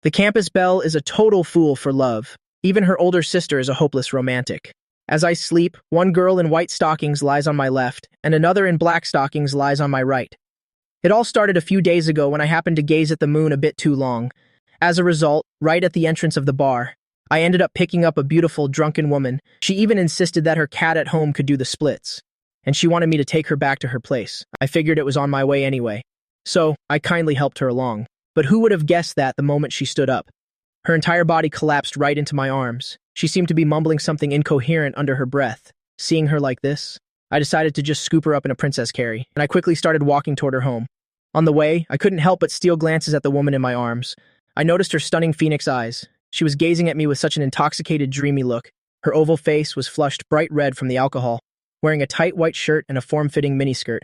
The campus belle is a total fool for love. Even her older sister is a hopeless romantic. As I sleep, one girl in white stockings lies on my left, and another in black stockings lies on my right. It all started a few days ago when I happened to gaze at the moon a bit too long. As a result, right at the entrance of the bar, I ended up picking up a beautiful, drunken woman. She even insisted that her cat at home could do the splits, and she wanted me to take her back to her place. I figured it was on my way anyway, so I kindly helped her along. But who would have guessed that the moment she stood up? Her entire body collapsed right into my arms. She seemed to be mumbling something incoherent under her breath. Seeing her like this, I decided to just scoop her up in a princess carry, and I quickly started walking toward her home. On the way, I couldn't help but steal glances at the woman in my arms. I noticed her stunning phoenix eyes. She was gazing at me with such an intoxicated, dreamy look. Her oval face was flushed bright red from the alcohol, wearing a tight white shirt and a form-fitting miniskirt.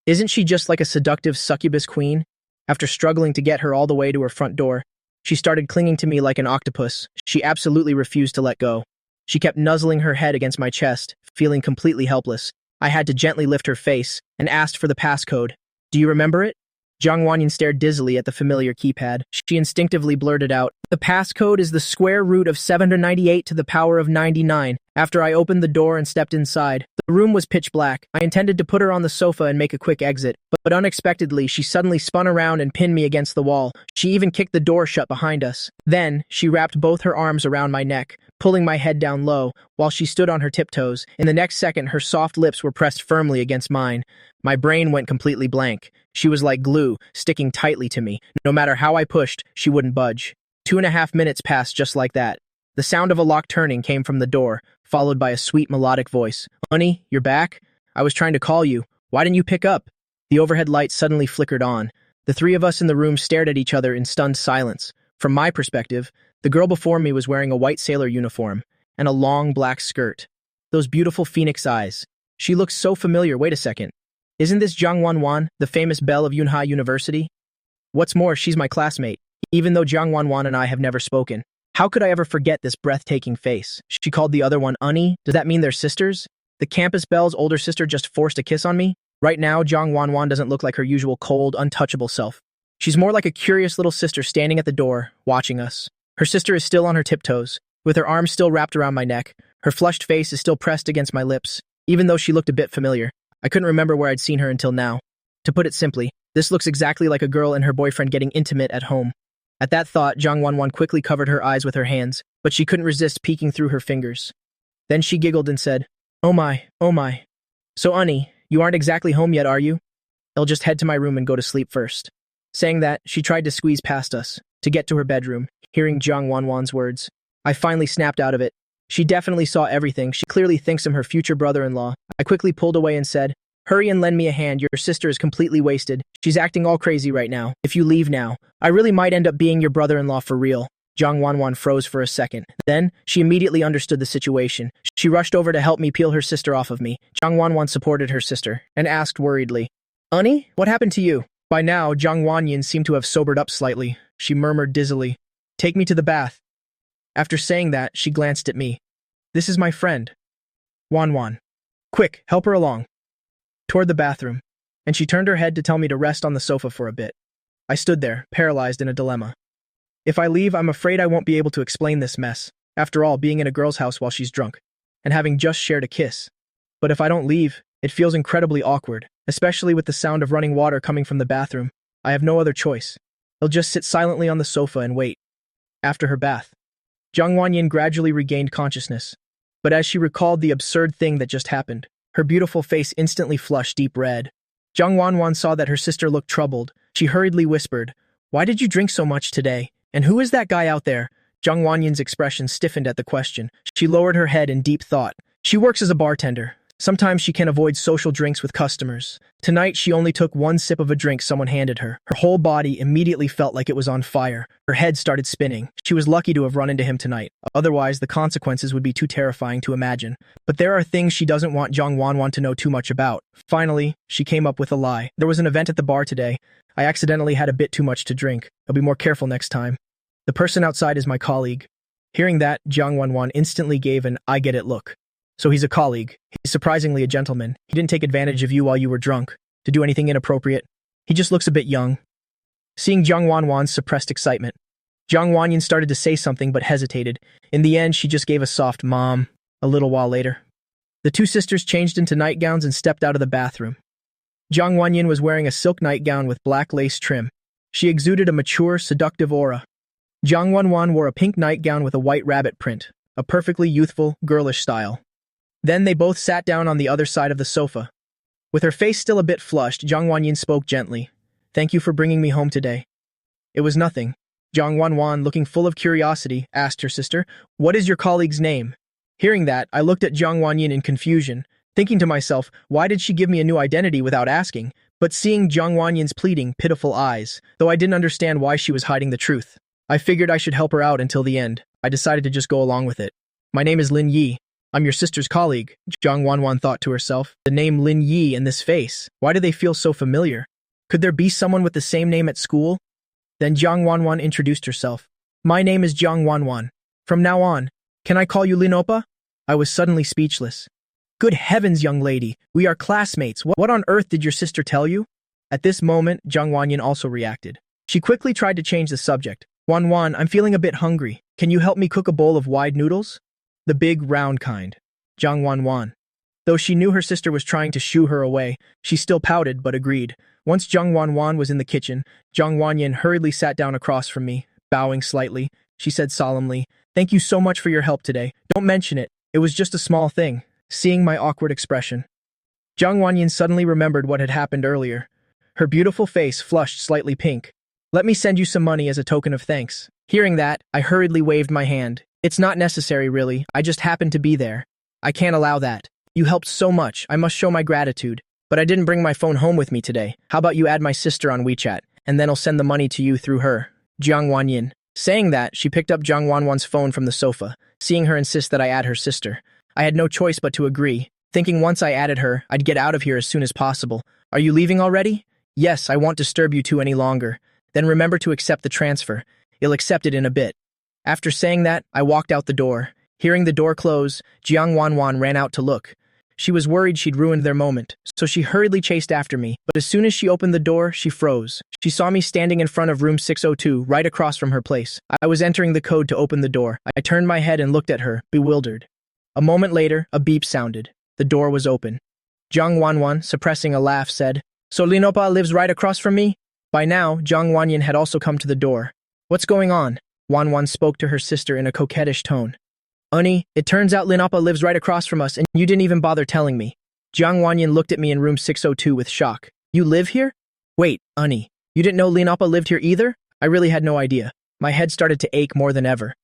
Isn't she just like a seductive succubus queen? After struggling to get her all the way to her front door, she started clinging to me like an octopus. She absolutely refused to let go. She kept nuzzling her head against my chest, feeling completely helpless. I had to gently lift her face and asked for the passcode. Do you remember it? Zhang Wanyan stared dizzily at the familiar keypad. She instinctively blurted out, "The passcode is the square root of 798 to the power of 99. After I opened the door and stepped inside, the room was pitch black. I intended to put her on the sofa and make a quick exit, but unexpectedly, she suddenly spun around and pinned me against the wall. She even kicked the door shut behind us. Then, she wrapped both her arms around my neck, pulling my head down low, while she stood on her tiptoes. In the next second, her soft lips were pressed firmly against mine. My brain went completely blank. She was like glue, sticking tightly to me. No matter how I pushed, she wouldn't budge. 2.5 minutes passed just like that. The sound of a lock turning came from the door, followed by a sweet melodic voice. "Honey, you're back? I was trying to call you. Why didn't you pick up?" The overhead light suddenly flickered on. The three of us in the room stared at each other in stunned silence. From my perspective, the girl before me was wearing a white sailor uniform and a long black skirt. Those beautiful phoenix eyes. She looks so familiar. Wait a second. Isn't this Zhang Wanwan, the famous belle of Yunhai University? What's more, she's my classmate, even though Zhang Wanwan and I have never spoken. How could I ever forget this breathtaking face? She called the other one Unnie. Does that mean they're sisters? The campus belle's older sister just forced a kiss on me? Right now, Zhang Wanwan doesn't look like her usual cold, untouchable self. She's more like a curious little sister standing at the door, watching us. Her sister is still on her tiptoes, with her arms still wrapped around my neck. Her flushed face is still pressed against my lips, even though she looked a bit familiar. I couldn't remember where I'd seen her until now. To put it simply, this looks exactly like a girl and her boyfriend getting intimate at home. At that thought, Zhang Wanwan quickly covered her eyes with her hands, but she couldn't resist peeking through her fingers. Then she giggled and said, "Oh my, oh my. So, Unnie, you aren't exactly home yet, are you? I'll just head to my room and go to sleep first." Saying that, she tried to squeeze past us, to get to her bedroom. Hearing Zhang Wanwan's words, I finally snapped out of it. She definitely saw everything. She clearly thinks I'm her future brother-in-law. I quickly pulled away and said, "Hurry and lend me a hand. Your sister is completely wasted. She's acting all crazy right now. If you leave now, I really might end up being your brother-in-law for real." Zhang Wanwan froze for a second. Then, she immediately understood the situation. She rushed over to help me peel her sister off of me. Zhang Wanwan supported her sister and asked worriedly, "Unnie, what happened to you?" By now, Zhang Wanyan seemed to have sobered up slightly. She murmured dizzily, "Take me to the bath." After saying that, she glanced at me. "This is my friend, Wanwan. Quick, help her along." Toward the bathroom, and she turned her head to tell me to rest on the sofa for a bit. I stood there, paralyzed in a dilemma. If I leave, I'm afraid I won't be able to explain this mess. After all, being in a girl's house while she's drunk, and having just shared a kiss. But if I don't leave, it feels incredibly awkward, especially with the sound of running water coming from the bathroom. I have no other choice. I'll just sit silently on the sofa and wait. After her bath, Zhang Wanyan gradually regained consciousness. But as she recalled the absurd thing that just happened, her beautiful face instantly flushed deep red. Zhang Wanwan saw that her sister looked troubled. She hurriedly whispered, "Why did you drink so much today? And who is that guy out there?" Zhang Wanyan's expression stiffened at the question. She lowered her head in deep thought. She works as a bartender. Sometimes she can avoid social drinks with customers. Tonight, she only took one sip of a drink someone handed her. Her whole body immediately felt like it was on fire. Her head started spinning. She was lucky to have run into him tonight. Otherwise, the consequences would be too terrifying to imagine. But there are things she doesn't want Zhang Wanwan to know too much about. Finally, she came up with a lie. "There was an event at the bar today. I accidentally had a bit too much to drink. I'll be more careful next time. The person outside is my colleague." Hearing that, Zhang Wanwan instantly gave an "I get it" look. So he's a colleague. He's surprisingly a gentleman. He didn't take advantage of you while you were drunk to do anything inappropriate. He just looks a bit young. Seeing Zhang Wanwan's suppressed excitement, Jiang Wanyan started to say something but hesitated. In the end, she just gave a soft mom. A little while later, the two sisters changed into nightgowns and stepped out of the bathroom. Jiang Wanyan was wearing a silk nightgown with black lace trim. She exuded a mature, seductive aura. Jiang Wanwan wore a pink nightgown with a white rabbit print, a perfectly youthful, girlish style. Then they both sat down on the other side of the sofa. With her face still a bit flushed, Jiang Wanyan spoke gently. "Thank you for bringing me home today." "It was nothing." Jiang Wanwan, looking full of curiosity, asked her sister, "What is your colleague's name?" Hearing that, I looked at Jiang Wanyan in confusion, thinking to myself, why did she give me a new identity without asking? But seeing Jiang Wanyan's pleading, pitiful eyes, though I didn't understand why she was hiding the truth, I figured I should help her out until the end. I decided to just go along with it. "My name is Lin Yi. I'm your sister's colleague," Jiang Wanwan thought to herself. The name Lin Yi and this face, why do they feel so familiar? Could there be someone with the same name at school? Then Jiang Wanwan introduced herself. "My name is Jiang Wanwan. From now on, can I call you Lin Oppa?" I was suddenly speechless. "Good heavens, young lady, we are classmates. What on earth did your sister tell you?" At this moment, Jiang Wanyan also reacted. She quickly tried to change the subject. "Wanwan, I'm feeling a bit hungry. Can you help me cook a bowl of wide noodles? The big, round kind." Jiang Wanwan. Though she knew her sister was trying to shoo her away, she still pouted but agreed. Once Jiang Wanwan was in the kitchen, Jiang Wanyan hurriedly sat down across from me. Bowing slightly, she said solemnly, "Thank you so much for your help today. Don't mention it. It was just a small thing." Seeing my awkward expression, Jiang Wanyan suddenly remembered what had happened earlier. Her beautiful face flushed slightly pink. "Let me send you some money as a token of thanks." Hearing that, I hurriedly waved my hand. "It's not necessary, really. I just happened to be there. I can't allow that. You helped so much. I must show my gratitude. But I didn't bring my phone home with me today. How about you add my sister on WeChat, and then I'll send the money to you through her." Jiang Wanyan. Saying that, she picked up Jiang Wanwan's phone from the sofa, seeing her insist that I add her sister. I had no choice but to agree, thinking once I added her, I'd get out of here as soon as possible. "Are you leaving already?" "Yes, I won't disturb you two any longer." "Then remember to accept the transfer. You'll accept it in a bit." After saying that, I walked out the door. Hearing the door close, Jiang Wanwan ran out to look. She was worried she'd ruined their moment, so she hurriedly chased after me. But as soon as she opened the door, she froze. She saw me standing in front of room 602, right across from her place. I was entering the code to open the door. I turned my head and looked at her, bewildered. A moment later, a beep sounded. The door was open. Jiang Wanwan, suppressing a laugh, said, "So Lin Oppa lives right across from me?" By now, Jiang Wanyan had also come to the door. "What's going on?" Wanwan spoke to her sister in a coquettish tone. "Unnie, it turns out Lin Oppa lives right across from us and you didn't even bother telling me." Jiang Wanyan looked at me in room 602 with shock. "You live here? Wait, Unnie, you didn't know Lin Oppa lived here either?" I really had no idea. My head started to ache more than ever.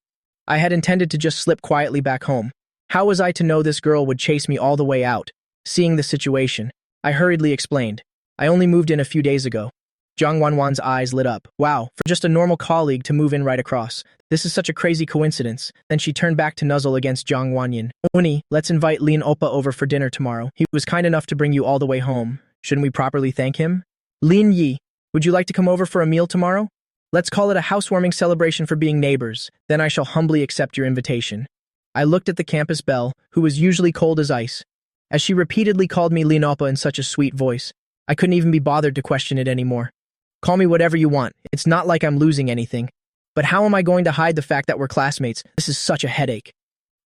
I had intended to just slip quietly back home. How was I to know this girl would chase me all the way out? Seeing the situation, I hurriedly explained. "I only moved in a few days ago." Jiang Wanwan's eyes lit up. "Wow, for just a normal colleague to move in right across. This is such a crazy coincidence." Then she turned back to nuzzle against Jiang Wanyan. "Unnie, let's invite Lin Oppa over for dinner tomorrow. He was kind enough to bring you all the way home. Shouldn't we properly thank him?" "Lin Yi, would you like to come over for a meal tomorrow? Let's call it a housewarming celebration for being neighbors. Then I shall humbly accept your invitation." I looked at the campus belle, who was usually cold as ice. As she repeatedly called me Lin Oppa in such a sweet voice, I couldn't even be bothered to question it anymore. "Call me whatever you want. It's not like I'm losing anything. But how am I going to hide the fact that we're classmates? This is such a headache."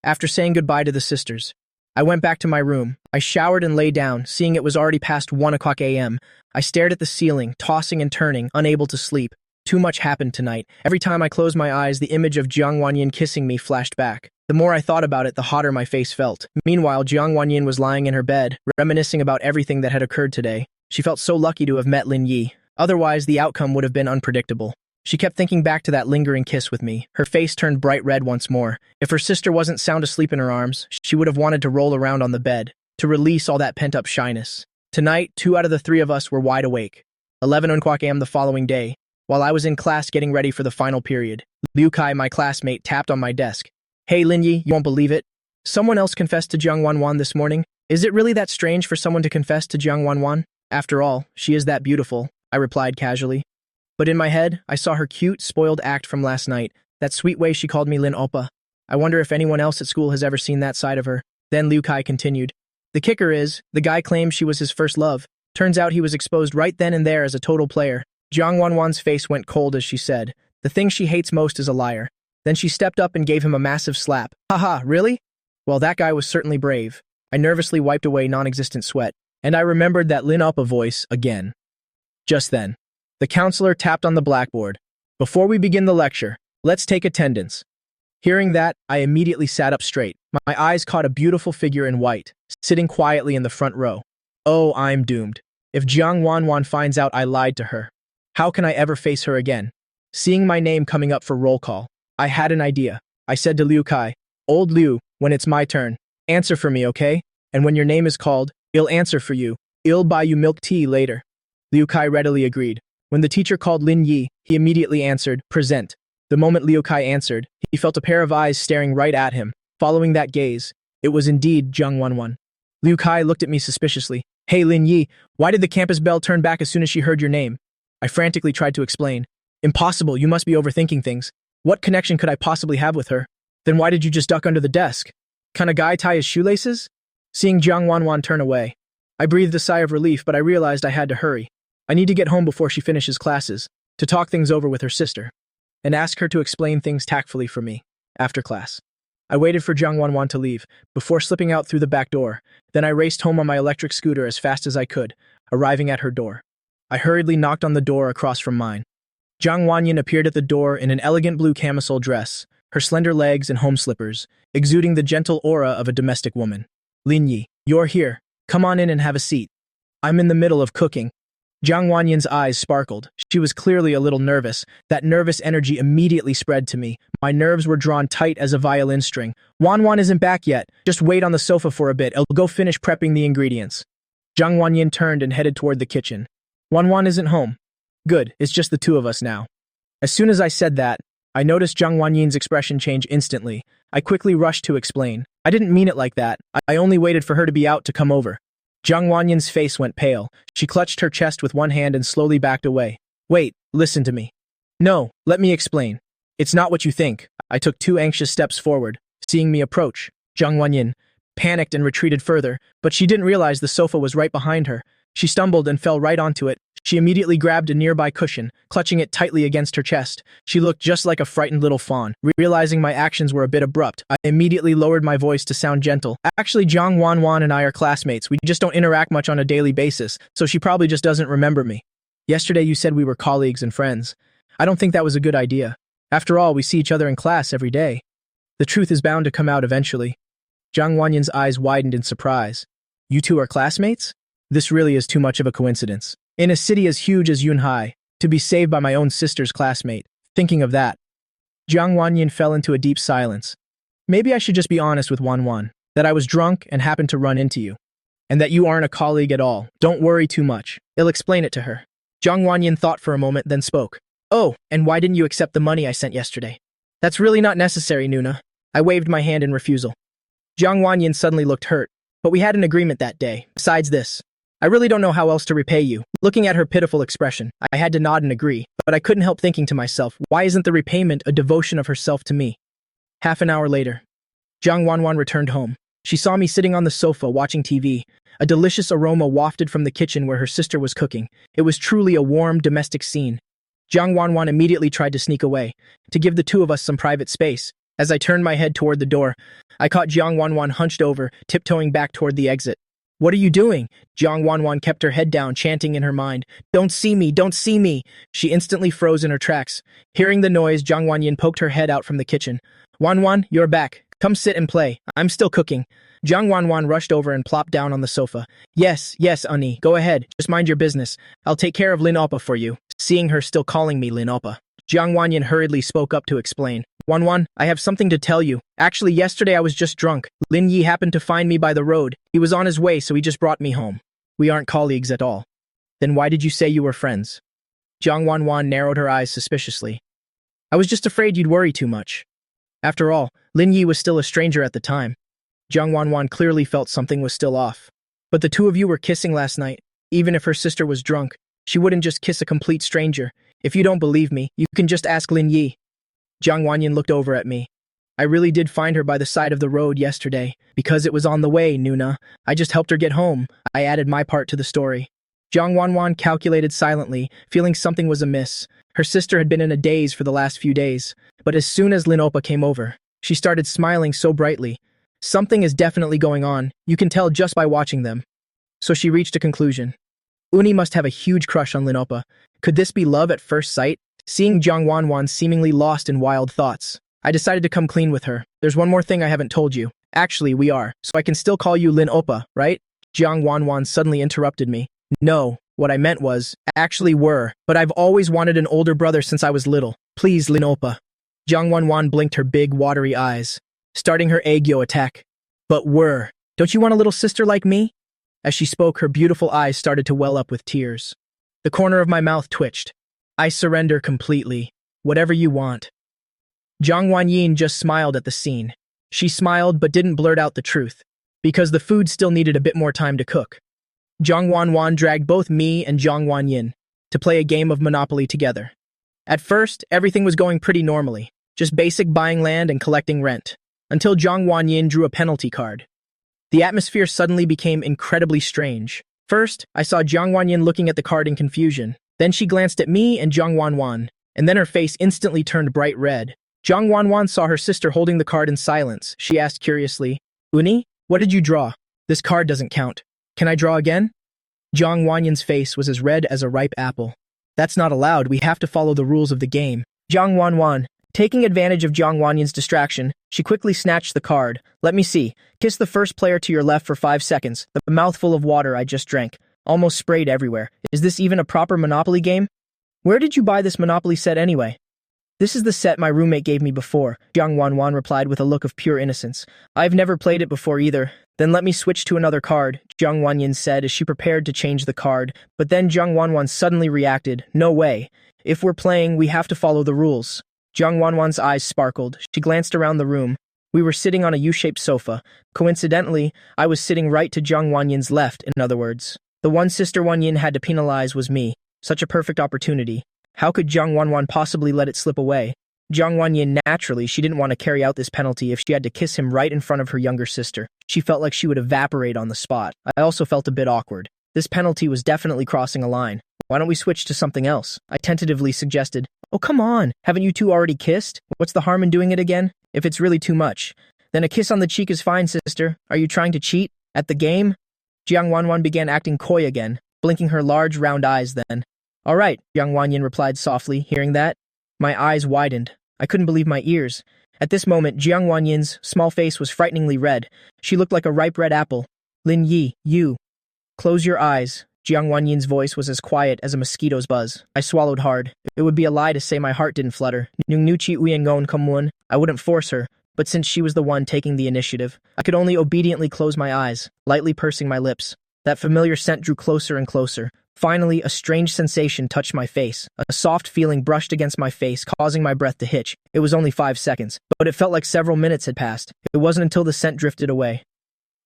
After saying goodbye to the sisters, I went back to my room. I showered and lay down, seeing it was already past 1 o'clock a.m. I stared at the ceiling, tossing and turning, unable to sleep. Too much happened tonight. Every time I closed my eyes, the image of Jiang Wanyan kissing me flashed back. The more I thought about it, the hotter my face felt. Meanwhile, Jiang Wanyan was lying in her bed, reminiscing about everything that had occurred today. She felt so lucky to have met Lin Yi. Otherwise, the outcome would have been unpredictable. She kept thinking back to that lingering kiss with me. Her face turned bright red once more. If her sister wasn't sound asleep in her arms, she would have wanted to roll around on the bed, to release all that pent-up shyness. Tonight, 2 out of the 3 of us were wide awake. 11 o'clock a.m. the following day, while I was in class getting ready for the final period, Liu Kai, my classmate, tapped on my desk. "Hey Lin Yi, you won't believe it. Someone else confessed to Jiang Wanwan this morning. Is it really that strange for someone to confess to Jiang Wanwan? After all, she is that beautiful," I replied casually. But in my head, I saw her cute, spoiled act from last night, that sweet way she called me Lin Oppa. I wonder if anyone else at school has ever seen that side of her. Then Liu Kai continued. "The kicker is, the guy claimed she was his first love. Turns out he was exposed right then and there as a total player." Jiang Wanwan's face went cold as she said, The thing she hates most is a liar. Then she stepped up and gave him a massive slap. Haha, really? Well, that guy was certainly brave. I nervously wiped away non-existent sweat, and I remembered that Lin Oppa voice again. Just then, the counselor tapped on the blackboard. Before we begin the lecture, let's take attendance. Hearing that, I immediately sat up straight. My eyes caught a beautiful figure in white, sitting quietly in the front row. Oh, I'm doomed. If Jiang Wanwan finds out I lied to her, how can I ever face her again? Seeing my name coming up for roll call, I had an idea. I said to Liu Kai, "Old Liu, when it's my turn, answer for me, okay? And when your name is called, I'll answer for you. I'll buy you milk tea later." Liu Kai readily agreed. When the teacher called Lin Yi, he immediately answered, "Present." The moment Liu Kai answered, he felt a pair of eyes staring right at him. Following that gaze, it was indeed Jiang Wanwan. Liu Kai looked at me suspiciously. "Hey Lin Yi, why did the campus bell turn back as soon as she heard your name?" I frantically tried to explain. "Impossible, you must be overthinking things. What connection could I possibly have with her? Then why did you just duck under the desk? Can a guy tie his shoelaces?" Seeing Jiang Wanwan turn away, I breathed a sigh of relief, but I realized I had to hurry. I need to get home before she finishes classes, to talk things over with her sister, and ask her to explain things tactfully for me, after class. I waited for Jiang Wanwan to leave, before slipping out through the back door. Then I raced home on my electric scooter as fast as I could, arriving at her door. I hurriedly knocked on the door across from mine. Jiang Wanyan appeared at the door in an elegant blue camisole dress, her slender legs and home slippers, exuding the gentle aura of a domestic woman. "Lin Yi, you're here. Come on in and have a seat." "I'm in the middle of cooking." Jiang Wanyan's eyes sparkled. She was clearly a little nervous. That nervous energy immediately spread to me. My nerves were drawn tight as a violin string. "Wanwan isn't back yet. Just wait on the sofa for a bit. I'll go finish prepping the ingredients." Jiang Wanyan turned and headed toward the kitchen. "Wanwan isn't home." "Good, it's just the two of us now." As soon as I said that, I noticed Jiang Wanyan's expression change instantly. I quickly rushed to explain. "I didn't mean it like that. I only waited for her to be out to come over." Jiang Wanyan's face went pale. She clutched her chest with one hand and slowly backed away. "Wait, listen to me." "No, let me explain. It's not what you think." I took 2 anxious steps forward. Seeing me approach, Jiang Wanyan panicked and retreated further, but she didn't realize the sofa was right behind her. She stumbled and fell right onto it. She immediately grabbed a nearby cushion, clutching it tightly against her chest. She looked just like a frightened little fawn. Realizing my actions were a bit abrupt, I immediately lowered my voice to sound gentle. "Actually, Jiang Wanwan and I are classmates. We just don't interact much on a daily basis, so she probably just doesn't remember me. Yesterday you said we were colleagues and friends. I don't think that was a good idea. After all, we see each other in class every day. The truth is bound to come out eventually." Jiang Wanyan's eyes widened in surprise. "You two are classmates? This really is too much of a coincidence. In a city as huge as Yunhai, to be saved by my own sister's classmate. Thinking of that." Jiang Wanyan fell into a deep silence. "Maybe I should just be honest with Wanwan, that I was drunk and happened to run into you, and that you aren't a colleague at all. Don't worry too much. I'll explain it to her." Jiang Wanyan thought for a moment, then spoke. "Oh, and why didn't you accept the money I sent yesterday?" "That's really not necessary, Nuna." I waved my hand in refusal. Jiang Wanyan suddenly looked hurt. "But we had an agreement that day. Besides this, I really don't know how else to repay you." Looking at her pitiful expression, I had to nod and agree, but I couldn't help thinking to myself, why isn't the repayment a devotion of herself to me? Half an hour later, Jiang Wanwan returned home. She saw me sitting on the sofa watching TV. A delicious aroma wafted from the kitchen where her sister was cooking. It was truly a warm, domestic scene. Jiang Wanwan immediately tried to sneak away, to give the two of us some private space. As I turned my head toward the door, I caught Jiang Wanwan hunched over, tiptoeing back toward the exit. "What are you doing?" Jiang Wanwan kept her head down, chanting in her mind, "Don't see me, don't see me." She instantly froze in her tracks. Hearing the noise, Jiang Wanyan poked her head out from the kitchen. "Wanwan, you're back. Come sit and play. I'm still cooking." Jiang Wanwan rushed over and plopped down on the sofa. Yes, Ani, go ahead. Just mind your business. I'll take care of Lin Oppa for you." Seeing her still calling me Lin Oppa, Jiang Wanyan hurriedly spoke up to explain. "Wanwan, I have something to tell you. Actually, yesterday I was just drunk. Lin Yi happened to find me by the road. He was on his way, so he just brought me home. We aren't colleagues at all." "Then why did you say you were friends?" Jiang Wanwan narrowed her eyes suspiciously. "I was just afraid you'd worry too much. After all, Lin Yi was still a stranger at the time." Jiang Wanwan clearly felt something was still off. "But the two of you were kissing last night. Even if her sister was drunk, she wouldn't just kiss a complete stranger. If you don't believe me, you can just ask Lin Yi." Jiang Wanyan looked over at me. "I really did find her by the side of the road yesterday, because it was on the way, Nuna. I just helped her get home." I added my part to the story. Jiang Wanwan calculated silently, feeling something was amiss. Her sister had been in a daze for the last few days, but as soon as Lin Oppa came over, she started smiling so brightly. Something is definitely going on, you can tell just by watching them. So she reached a conclusion. Uni must have a huge crush on Lin Oppa. Could this be love at first sight? Seeing Jiang Wanwan seemingly lost in wild thoughts, I decided to come clean with her. There's one more thing I haven't told you. Actually, we are, so I can still call you Lin Oppa, right? Jiang Wanwan suddenly interrupted me. No, what I meant was, actually were, but I've always wanted an older brother since I was little. Please, Lin Oppa. Jiang Wanwan blinked her big, watery eyes, starting her aegyo attack. But were. Don't you want a little sister like me? As she spoke, her beautiful eyes started to well up with tears. The corner of my mouth twitched. I surrender completely. Whatever you want. Jiang Wanyin just smiled at the scene. She smiled but didn't blurt out the truth, because the food still needed a bit more time to cook. Jiang Wanwan dragged both me and Jiang Wanyin to play a game of Monopoly together. At first, everything was going pretty normally, just basic buying land and collecting rent, until Jiang Wanyin drew a penalty card. The atmosphere suddenly became incredibly strange. First, I saw Jiang Wanyin looking at the card in confusion. Then she glanced at me and Jiang Wanwan, and then her face instantly turned bright red. Jiang Wanwan saw her sister holding the card in silence. She asked curiously, Uni, what did you draw? This card doesn't count. Can I draw again? Jiang Wanyin's face was as red as a ripe apple. That's not allowed, we have to follow the rules of the game. Jiang Wanwan, taking advantage of Jiang Wanyin's distraction, she quickly snatched the card. Let me see. Kiss the first player to your left for 5 seconds. The mouthful of water I just drank. Almost sprayed everywhere. Is this even a proper Monopoly game? Where did you buy this Monopoly set anyway? This is the set my roommate gave me before, Jiang Wanwan replied with a look of pure innocence. I've never played it before either. Then let me switch to another card, Jiang Wanyin said as she prepared to change the card. But then Jiang Wanwan suddenly reacted, no way. If we're playing, we have to follow the rules. Jiang Wanwan's eyes sparkled. She glanced around the room. We were sitting on a U-shaped sofa. Coincidentally, I was sitting right to Jiang Wanyin's left, in other words. The one sister Wanyin had to penalize was me. Such a perfect opportunity. How could Jiang Wanwan possibly let it slip away? Jiang Wanyin, naturally, she didn't want to carry out this penalty if she had to kiss him right in front of her younger sister. She felt like she would evaporate on the spot. I also felt a bit awkward. This penalty was definitely crossing a line. Why don't we switch to something else? I tentatively suggested. Oh, come on. Haven't you two already kissed? What's the harm in doing it again? If it's really too much. Then a kiss on the cheek is fine, sister. Are you trying to cheat? At the game? Jiang Wanwan began acting coy again, blinking her large round eyes then. All right, Jiang Wanyin replied softly, hearing that. My eyes widened. I couldn't believe my ears. At this moment, Jiang Wanyin's small face was frighteningly red. She looked like a ripe red apple. Lin Yi, you. Close your eyes. Jiang Wanyin's voice was as quiet as a mosquito's buzz. I swallowed hard. It would be a lie to say my heart didn't flutter. Nung nuchi uyengon kamun. I wouldn't force her, but since she was the one taking the initiative, I could only obediently close my eyes, lightly pursing my lips. That familiar scent drew closer and closer. Finally, a strange sensation touched my face. A soft feeling brushed against my face, causing my breath to hitch. It was only 5 seconds, but it felt like several minutes had passed. It wasn't until the scent drifted away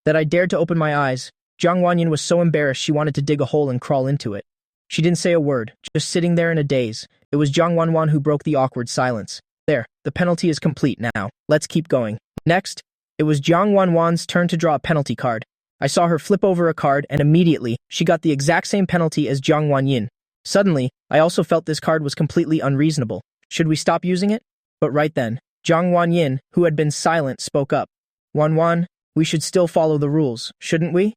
that I dared to open my eyes. Jiang Wanyin was so embarrassed she wanted to dig a hole and crawl into it. She didn't say a word, just sitting there in a daze. It was Jiang Wanwan who broke the awkward silence. There, the penalty is complete now. Let's keep going. Next, it was Jiang Wanwan's turn to draw a penalty card. I saw her flip over a card, and immediately, she got the exact same penalty as Jiang Wanyin. Suddenly, I also felt this card was completely unreasonable. Should we stop using it? But right then, Jiang Wanyin, who had been silent, spoke up. Wanwan, we should still follow the rules, shouldn't we?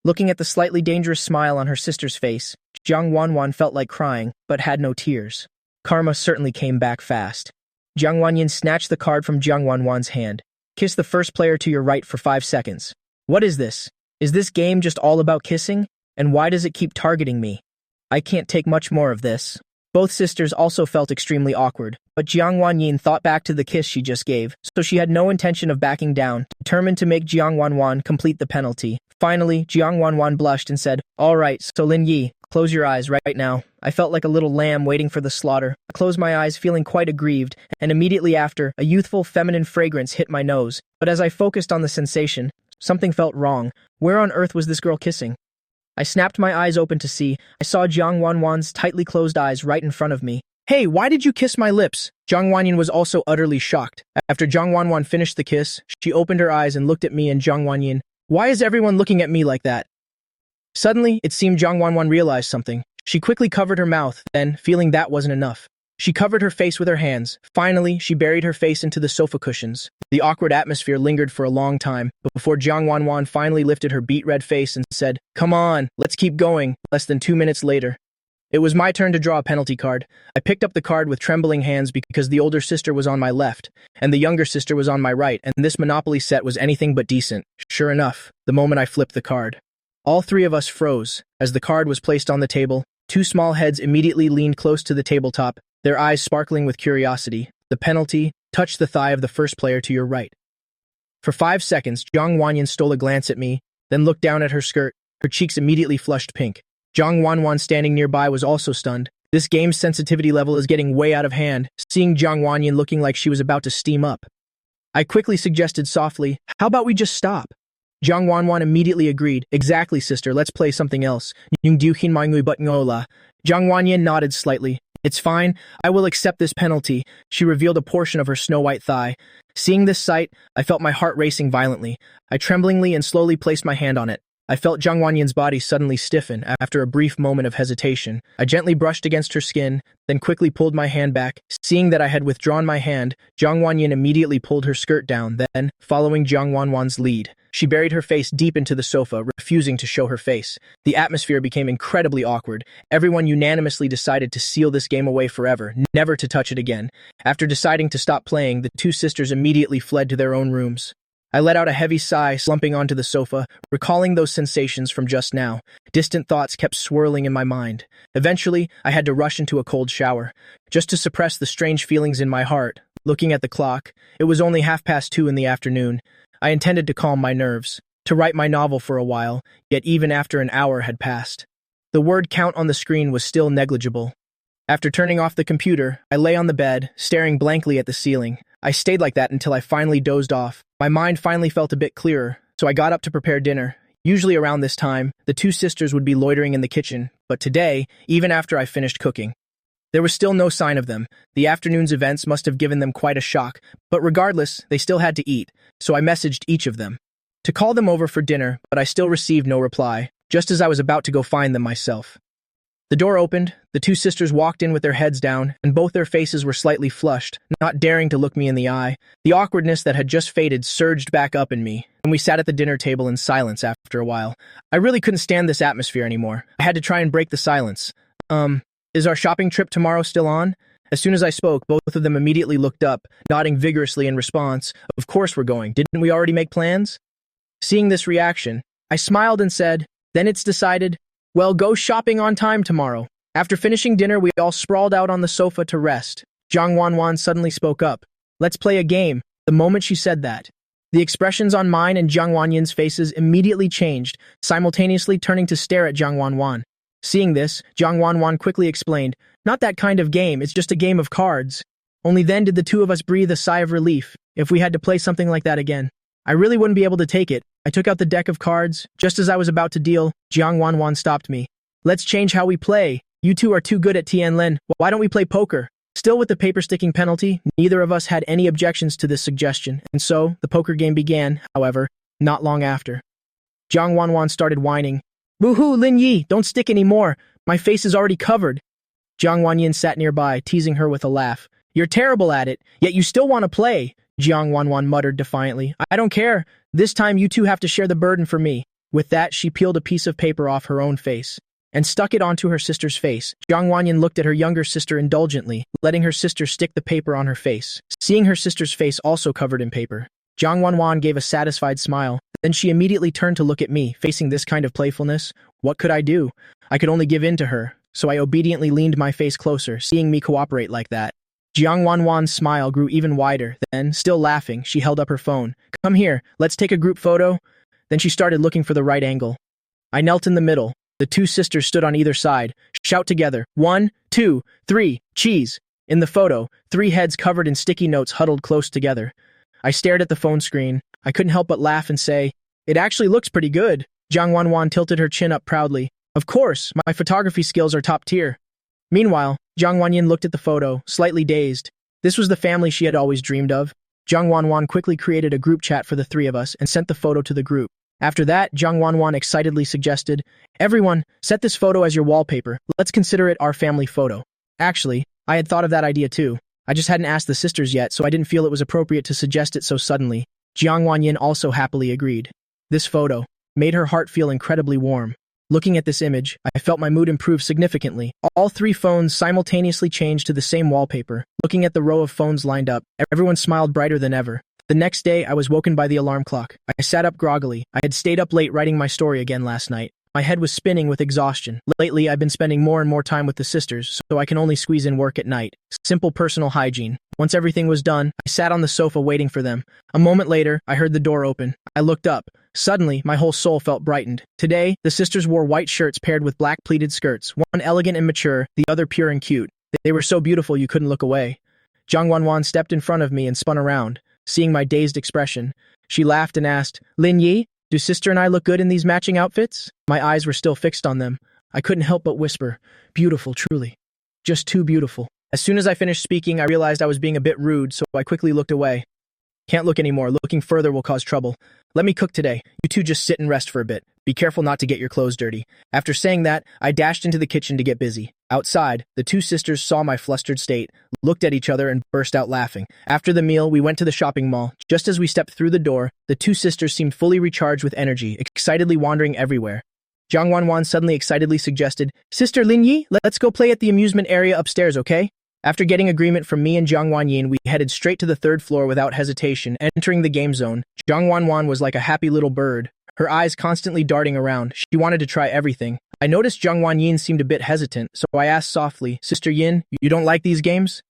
Looking at the slightly dangerous smile on her sister's face, Jiang Wanwan felt like crying, but had no tears. Karma certainly came back fast. Jiang Wanyin snatched the card from Jiang Wanwan's hand. Kiss the first player to your right for 5 seconds. What is this? Is this game just all about kissing? And why does it keep targeting me? I can't take much more of this. Both sisters also felt extremely awkward, but Jiang Wanyin thought back to the kiss she just gave, so she had no intention of backing down, determined to make Jiang Wanwan complete the penalty. Finally, Jiang Wanwan blushed and said, All right, so Lin Yi, close your eyes right now. I felt like a little lamb waiting for the slaughter. I closed my eyes feeling quite aggrieved, and immediately after, a youthful feminine fragrance hit my nose. But as I focused on the sensation, something felt wrong. Where on earth was this girl kissing? I snapped my eyes open to see. I saw Jiang Wanwan's tightly closed eyes right in front of me. Hey, why did you kiss my lips? Jiang Wanyin was also utterly shocked. After Jiang Wanwan finished the kiss, she opened her eyes and looked at me and Jiang Wanyin. Why is everyone looking at me like that? Suddenly, it seemed Jiang Wanwan realized something. She quickly covered her mouth, then, feeling that wasn't enough, she covered her face with her hands. Finally, she buried her face into the sofa cushions. The awkward atmosphere lingered for a long time, but before Jiang Wanwan finally lifted her beet-red face and said, "Come on, let's keep going," less than 2 minutes later. It was my turn to draw a penalty card. I picked up the card with trembling hands because the older sister was on my left, and the younger sister was on my right, and this Monopoly set was anything but decent. Sure enough, the moment I flipped the card, all three of us froze. As the card was placed on the table, two small heads immediately leaned close to the tabletop, their eyes sparkling with curiosity. The penalty: touch the thigh of the first player to your right. For 5 seconds, Jiang Wanyan stole a glance at me, then looked down at her skirt. Her cheeks immediately flushed pink. Jiang Wanwan standing nearby was also stunned. This game's sensitivity level is getting way out of hand, seeing Jiang Wanyan looking like she was about to steam up. I quickly suggested softly, "How about we just stop?" Jiang Wanwan immediately agreed. "Exactly, sister, let's play something else." Jiang Wanyan nodded slightly. "It's fine, I will accept this penalty." She revealed a portion of her snow-white thigh. Seeing this sight, I felt my heart racing violently. I tremblingly and slowly placed my hand on it. I felt Jiang Wanyan's body suddenly stiffen. After a brief moment of hesitation, I gently brushed against her skin, then quickly pulled my hand back. Seeing that I had withdrawn my hand, Jiang Wanyan immediately pulled her skirt down. Then, following Jiang Wanwan's lead, she buried her face deep into the sofa, refusing to show her face. The atmosphere became incredibly awkward. Everyone unanimously decided to seal this game away forever, never to touch it again. After deciding to stop playing, the two sisters immediately fled to their own rooms. I let out a heavy sigh, slumping onto the sofa, recalling those sensations from just now. Distant thoughts kept swirling in my mind. Eventually, I had to rush into a cold shower, just to suppress the strange feelings in my heart. Looking at the clock, it was only 2:30 in the afternoon. I intended to calm my nerves, to write my novel for a while, yet even after an hour had passed, the word count on the screen was still negligible. After turning off the computer, I lay on the bed, staring blankly at the ceiling. I stayed like that until I finally dozed off. My mind finally felt a bit clearer, so I got up to prepare dinner. Usually around this time, the two sisters would be loitering in the kitchen, but today, even after I finished cooking, there was still no sign of them. The afternoon's events must have given them quite a shock, but regardless, they still had to eat, so I messaged each of them to call them over for dinner, but I still received no reply, just as I was about to go find them myself. The door opened, the two sisters walked in with their heads down, and both their faces were slightly flushed, not daring to look me in the eye. The awkwardness that had just faded surged back up in me, and we sat at the dinner table in silence after a while. I really couldn't stand this atmosphere anymore. I had to try and break the silence. Is our shopping trip tomorrow still on?" As soon as I spoke, both of them immediately looked up, nodding vigorously in response. "Of course we're going. Didn't we already make plans?" Seeing this reaction, I smiled and said, "Then it's decided. Well, go shopping on time tomorrow." After finishing dinner, we all sprawled out on the sofa to rest. Jiang Wanwan suddenly spoke up. "Let's play a game." The moment she said that, the expressions on mine and Jiang Wanyan's faces immediately changed, simultaneously turning to stare at Jiang Wanwan. Seeing this, Jiang Wanwan quickly explained, "Not that kind of game, it's just a game of cards." Only then did the two of us breathe a sigh of relief. If we had to play something like that again, I really wouldn't be able to take it. I took out the deck of cards. Just as I was about to deal, Jiang Wanwan stopped me. "Let's change how we play. You two are too good at Tianlin. Why don't we play poker?" Still with the paper-sticking penalty, neither of us had any objections to this suggestion, and so the poker game began. However, not long after, Jiang Wanwan started whining. "Boo-hoo, Lin Yi, don't stick anymore. My face is already covered." Jiang Wanyan sat nearby, teasing her with a laugh. "You're terrible at it, yet you still want to play," Jiang Wanwan muttered defiantly. "I don't care. This time you two have to share the burden for me." With that, she peeled a piece of paper off her own face and stuck it onto her sister's face. Jiang Wanyan looked at her younger sister indulgently, letting her sister stick the paper on her face. Seeing her sister's face also covered in paper, Jiang Wanwan gave a satisfied smile. Then she immediately turned to look at me. Facing this kind of playfulness, what could I do? I could only give in to her, so I obediently leaned my face closer, seeing me cooperate like that. Jiang Wanwan's smile grew even wider. Then, still laughing, she held up her phone. "Come here, let's take a group photo." Then she started looking for the right angle. I knelt in the middle. The two sisters stood on either side. Shout together, 1, 2, 3, cheese. In the photo, 3 heads covered in sticky notes huddled close together. I stared at the phone screen. I couldn't help but laugh and say, "It actually looks pretty good." Jiang Wanwan tilted her chin up proudly. "Of course, my photography skills are top tier." Meanwhile, Jiang Wanyan looked at the photo, slightly dazed. This was the family she had always dreamed of. Jiang Wanwan quickly created a group chat for the three of us and sent the photo to the group. After that, Jiang Wanwan excitedly suggested, "Everyone, set this photo as your wallpaper. Let's consider it our family photo." Actually, I had thought of that idea too. I just hadn't asked the sisters yet, so I didn't feel it was appropriate to suggest it so suddenly. Jiang Wanyin also happily agreed. This photo made her heart feel incredibly warm. Looking at this image, I felt my mood improve significantly. All three phones simultaneously changed to the same wallpaper. Looking at the row of phones lined up, everyone smiled brighter than ever. The next day, I was woken by the alarm clock. I sat up groggily. I had stayed up late writing my story again last night. My head was spinning with exhaustion. Lately, I've been spending more and more time with the sisters, so I can only squeeze in work at night. Simple personal hygiene. Once everything was done, I sat on the sofa waiting for them. A moment later, I heard the door open. I looked up. Suddenly, my whole soul felt brightened. Today, the sisters wore white shirts paired with black pleated skirts, one elegant and mature, the other pure and cute. They were so beautiful you couldn't look away. Jiang Wanwan stepped in front of me and spun around. Seeing my dazed expression, she laughed and asked, "Lin Yi, do sister and I look good in these matching outfits?" My eyes were still fixed on them. I couldn't help but whisper, "Beautiful, truly. Just too beautiful." As soon as I finished speaking, I realized I was being a bit rude, so I quickly looked away. Can't look anymore. Looking further will cause trouble. Let me cook today. You two just sit and rest for a bit. Be careful not to get your clothes dirty. After saying that, I dashed into the kitchen to get busy. Outside, the two sisters saw my flustered state, looked at each other, and burst out laughing. After the meal, we went to the shopping mall. Just as we stepped through the door, the two sisters seemed fully recharged with energy, excitedly wandering everywhere. Jiang Wanwan suddenly excitedly suggested, "Sister Lin Yi, let's go play at the amusement area upstairs, okay?" After getting agreement from me and Jiang Wanyin, we headed straight to the third floor without hesitation. Entering the game zone, Jiang Wanwan was like a happy little bird, her eyes constantly darting around. She wanted to try everything. I noticed Jiang Wanyin seemed a bit hesitant, so I asked softly, "Sister Yin, you don't like these games?"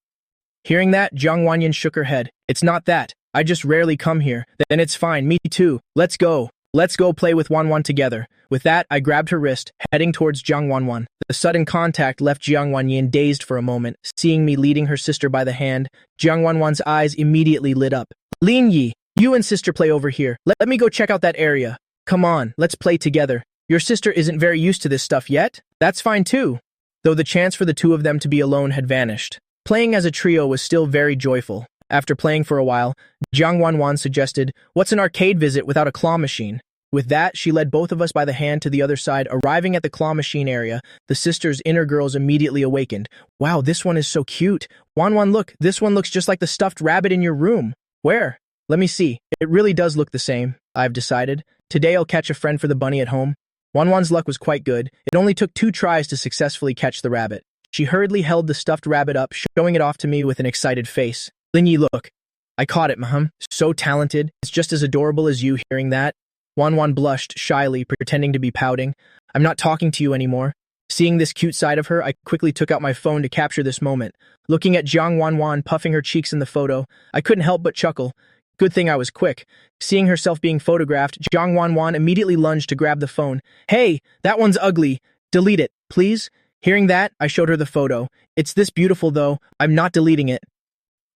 Hearing that, Jiang Wanyin shook her head. "It's not that. I just rarely come here." "Then it's fine. Me too. Let's go. Let's go play with Wanwan together." With that, I grabbed her wrist, heading towards Jiang Wanwan. The sudden contact left Jiang Wanyin dazed for a moment. Seeing me leading her sister by the hand, Jiang Wanwan's eyes immediately lit up. "Lin Yi, you and sister play over here. Let me go check out that area. Come on, let's play together. Your sister isn't very used to this stuff yet. That's fine too." Though the chance for the two of them to be alone had vanished, playing as a trio was still very joyful. After playing for a while, Jiang Wanwan suggested, "What's an arcade visit without a claw machine?" With that, she led both of us by the hand to the other side. Arriving at the claw machine area, the sisters' inner girls immediately awakened. "Wow, this one is so cute. Wanwan, look, this one looks just like the stuffed rabbit in your room." "Where? Let me see. It really does look the same," I've decided. Today I'll catch a friend for the bunny at home. Wanwan's luck was quite good. It only took 2 tries to successfully catch the rabbit. She hurriedly held the stuffed rabbit up, showing it off to me with an excited face. "Lin Yi, look. I caught it, Maham. So talented. It's just as adorable as you." Hearing that, Wanwan blushed shyly, pretending to be pouting. "I'm not talking to you anymore." Seeing this cute side of her, I quickly took out my phone to capture this moment. Looking at Jiang Wanwan puffing her cheeks in the photo, I couldn't help but chuckle. Good thing I was quick. Seeing herself being photographed, Jiang Wanwan immediately lunged to grab the phone. "Hey, that one's ugly. Delete it, please." Hearing that, I showed her the photo. "It's this beautiful though. I'm not deleting it."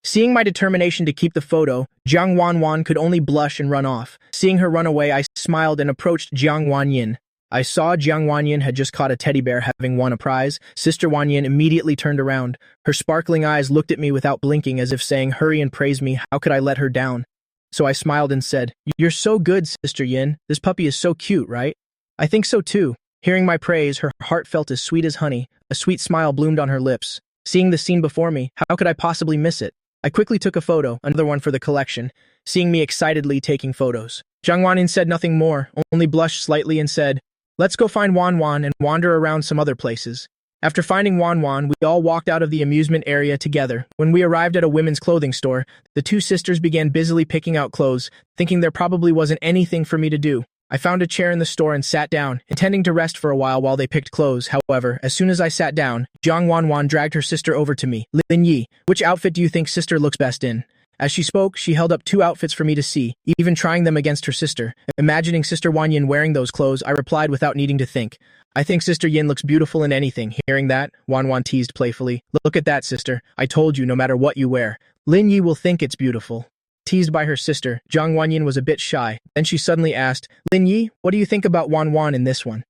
Seeing my determination to keep the photo, Jiang Wanwan could only blush and run off. Seeing her run away, I smiled and approached Jiang Wanyin. I saw Jiang Wanyin had just caught a teddy bear having won a prize. Sister Wanyin immediately turned around. Her sparkling eyes looked at me without blinking as if saying, "Hurry and praise me. How could I let her down?" So I smiled and said, "You're so good, Sister Yin. This puppy is so cute, right?" "I think so too." Hearing my praise, her heart felt as sweet as honey. A sweet smile bloomed on her lips. Seeing the scene before me, how could I possibly miss it? I quickly took a photo, another one for the collection, seeing me excitedly taking photos. Jiang Wanyin said nothing more, only blushed slightly and said, "Let's go find Wanwan and wander around some other places." After finding Wanwan, we all walked out of the amusement area together. When we arrived at a women's clothing store, the two sisters began busily picking out clothes, thinking there probably wasn't anything for me to do. I found a chair in the store and sat down, intending to rest for a while they picked clothes. However, as soon as I sat down, Jiang Wanwan dragged her sister over to me. "Lin Yi, which outfit do you think sister looks best in?" As she spoke, she held up 2 outfits for me to see, even trying them against her sister. Imagining Sister Wanyin wearing those clothes, I replied without needing to think, "I think Sister Yin looks beautiful in anything." Hearing that, Wanwan teased playfully, "Look at that, sister. I told you no matter what you wear, Lin Yi will think it's beautiful." Teased by her sister, Jiang Wanyin was a bit shy. Then she suddenly asked, "Lin Yi, what do you think about Wanwan in this one?"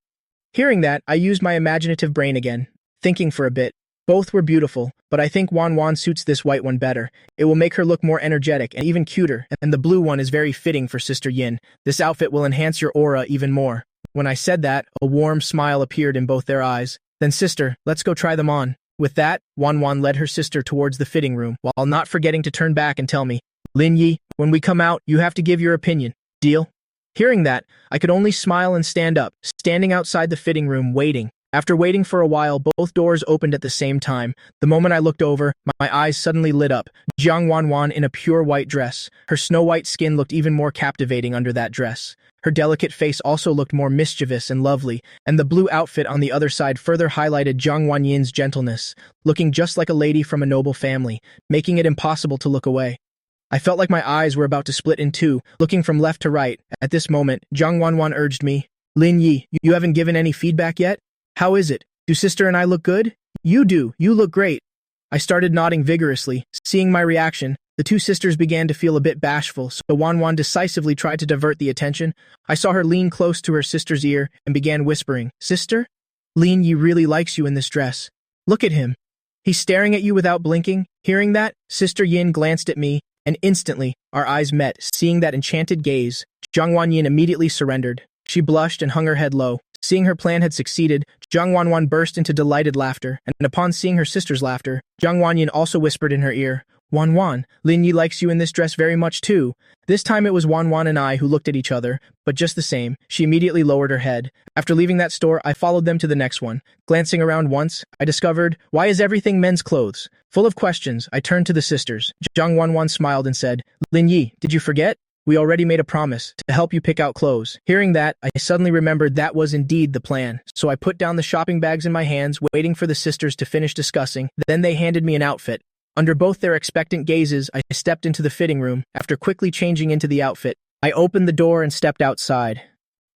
Hearing that, I used my imaginative brain again. Thinking for a bit, Both were beautiful, but I think Wan suits this white one better. It will make her look more energetic and even cuter, and the blue one is very fitting for Sister Yin. This outfit will enhance your aura even more. When I said that, a warm smile appeared in both their eyes. Then sister, let's go try them on. With that, Wan led her sister towards the fitting room, while not forgetting to turn back and tell me, Lin Yi, when we come out, you have to give your opinion. Deal? Hearing that, I could only smile and stand up, standing outside the fitting room waiting. After waiting for a while, both doors opened at the same time. The moment I looked over, my eyes suddenly lit up. Jiang Wan in a pure white dress. Her snow-white skin looked even more captivating under that dress. Her delicate face also looked more mischievous and lovely, and the blue outfit on the other side further highlighted Jiang Wanyin's gentleness, looking just like a lady from a noble family, making it impossible to look away. I felt like my eyes were about to split in two, looking from left to right. At this moment, Jiang Wan urged me, Lin Yi, you haven't given any feedback yet? How is it? Do sister and I look good? You do. You look great. I started nodding vigorously. Seeing my reaction, the two sisters began to feel a bit bashful, so Wan decisively tried to divert the attention. I saw her lean close to her sister's ear and began whispering, Sister? Lin Yi really likes you in this dress. Look at him. He's staring at you without blinking. Hearing that, Sister Yin glanced at me, and instantly, our eyes met. Seeing that enchanted gaze, Jiang Wanyin immediately surrendered. She blushed and hung her head low. Seeing her plan had succeeded, Jiang Wan burst into delighted laughter, and upon seeing her sister's laughter, Jiang Wanyin also whispered in her ear, Wan, Lin Yi likes you in this dress very much too. This time it was Wan and I who looked at each other, but just the same, she immediately lowered her head. After leaving that store, I followed them to the next one. Glancing around once, I discovered, why is everything men's clothes? Full of questions, I turned to the sisters. Jiang Wan smiled and said, Lin Yi, did you forget? We already made a promise to help you pick out clothes. Hearing that, I suddenly remembered that was indeed the plan. So I put down the shopping bags in my hands, waiting for the sisters to finish discussing. Then they handed me an outfit. Under both their expectant gazes, I stepped into the fitting room. After quickly changing into the outfit, I opened the door and stepped outside.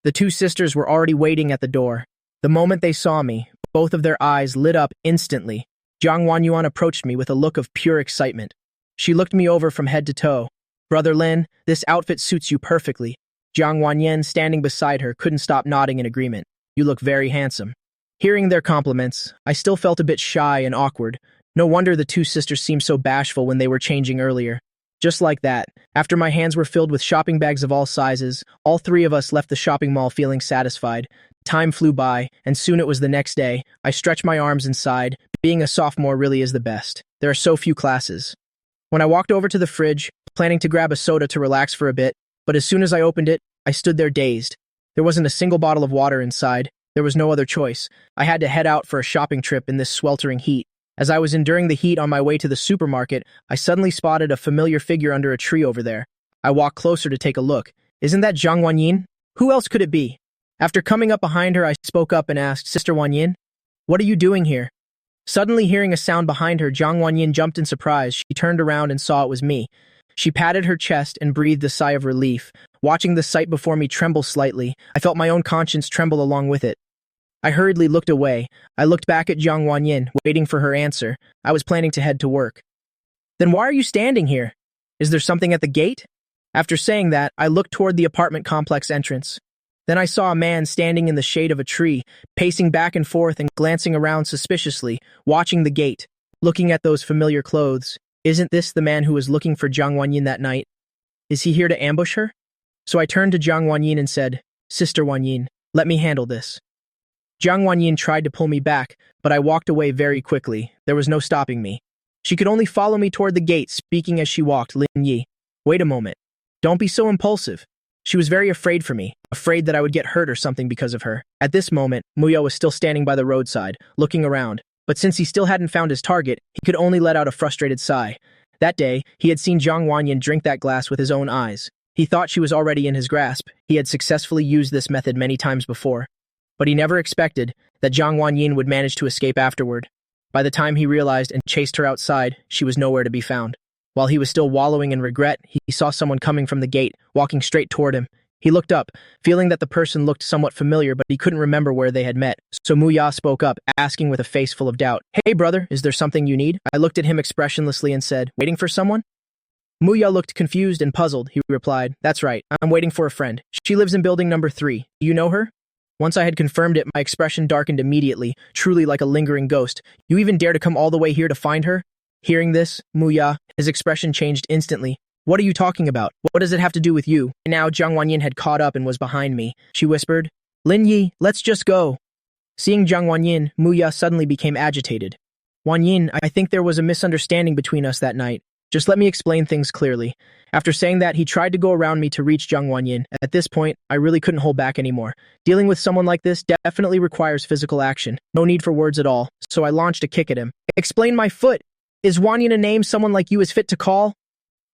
The two sisters were already waiting at the door. The moment they saw me, both of their eyes lit up instantly. Jiang Wanyuan approached me with a look of pure excitement. She looked me over from head to toe. Brother Lin, this outfit suits you perfectly. Jiang Wanyin, standing beside her, couldn't stop nodding in agreement. You look very handsome. Hearing their compliments, I still felt a bit shy and awkward. No wonder the two sisters seemed so bashful when they were changing earlier. Just like that, after my hands were filled with shopping bags of all sizes, all three of us left the shopping mall feeling satisfied. Time flew by, and soon it was the next day. I stretched my arms and sighed. Being a sophomore really is the best. There are so few classes. When I walked over to the fridge, planning to grab a soda to relax for a bit, but as soon as I opened it, I stood there dazed. There wasn't a single bottle of water inside. There was no other choice. I had to head out for a shopping trip in this sweltering heat. As I was enduring the heat on my way to the supermarket, I suddenly spotted a familiar figure under a tree over there. I walked closer to take a look. Isn't that Jiang Wanyin? Who else could it be? After coming up behind her, I spoke up and asked, Sister Wanyin, what are you doing here? Suddenly hearing a sound behind her, Jiang Wanyin jumped in surprise. She turned around and saw it was me. She patted her chest and breathed a sigh of relief. Watching the sight before me tremble slightly, I felt my own conscience tremble along with it. I hurriedly looked away. I looked back at Jiang Wanyin, waiting for her answer. I was planning to head to work. Then why are you standing here? Is there something at the gate? After saying that, I looked toward the apartment complex entrance. Then I saw a man standing in the shade of a tree, pacing back and forth and glancing around suspiciously, watching the gate, looking at those familiar clothes. Isn't this the man who was looking for Jiang Wanyin that night? Is he here to ambush her? So I turned to Jiang Wanyin and said, Sister Wanyin, let me handle this. Jiang Wanyin tried to pull me back, but I walked away very quickly. There was no stopping me. She could only follow me toward the gate, speaking as she walked. Lin Yi, wait a moment. Don't be so impulsive. She was very afraid for me, afraid that I would get hurt or something because of her. At this moment, Muyo was still standing by the roadside, looking around. But since he still hadn't found his target, he could only let out a frustrated sigh. That day, he had seen Jiang Wanyin drink that glass with his own eyes. He thought she was already in his grasp. He had successfully used this method many times before. But he never expected that Jiang Wanyin would manage to escape afterward. By the time he realized and chased her outside, she was nowhere to be found. While he was still wallowing in regret, he saw someone coming from the gate, walking straight toward him. He looked up, feeling that the person looked somewhat familiar, but he couldn't remember where they had met. So Muya spoke up, asking with a face full of doubt, Hey brother, is there something you need? I looked at him expressionlessly and said, Waiting for someone? Muya looked confused and puzzled. He replied, That's right, I'm waiting for a friend. She lives in building number 3. Do you know her? Once I had confirmed it, my expression darkened immediately, truly like a lingering ghost. You even dare to come all the way here to find her? Hearing this, Muya, his expression changed instantly. What are you talking about? What does it have to do with you? Now Jiang Wanyin had caught up and was behind me. She whispered, Lin Yi, let's just go. Seeing Jiang Wanyin, Muya suddenly became agitated. Wanyin, I think there was a misunderstanding between us that night. Just let me explain things clearly. After saying that, he tried to go around me to reach Jiang Wanyin. At this point, I really couldn't hold back anymore. Dealing with someone like this definitely requires physical action. No need for words at all, so I launched a kick at him. Explain my foot! Is Wanyin a name someone like you is fit to call?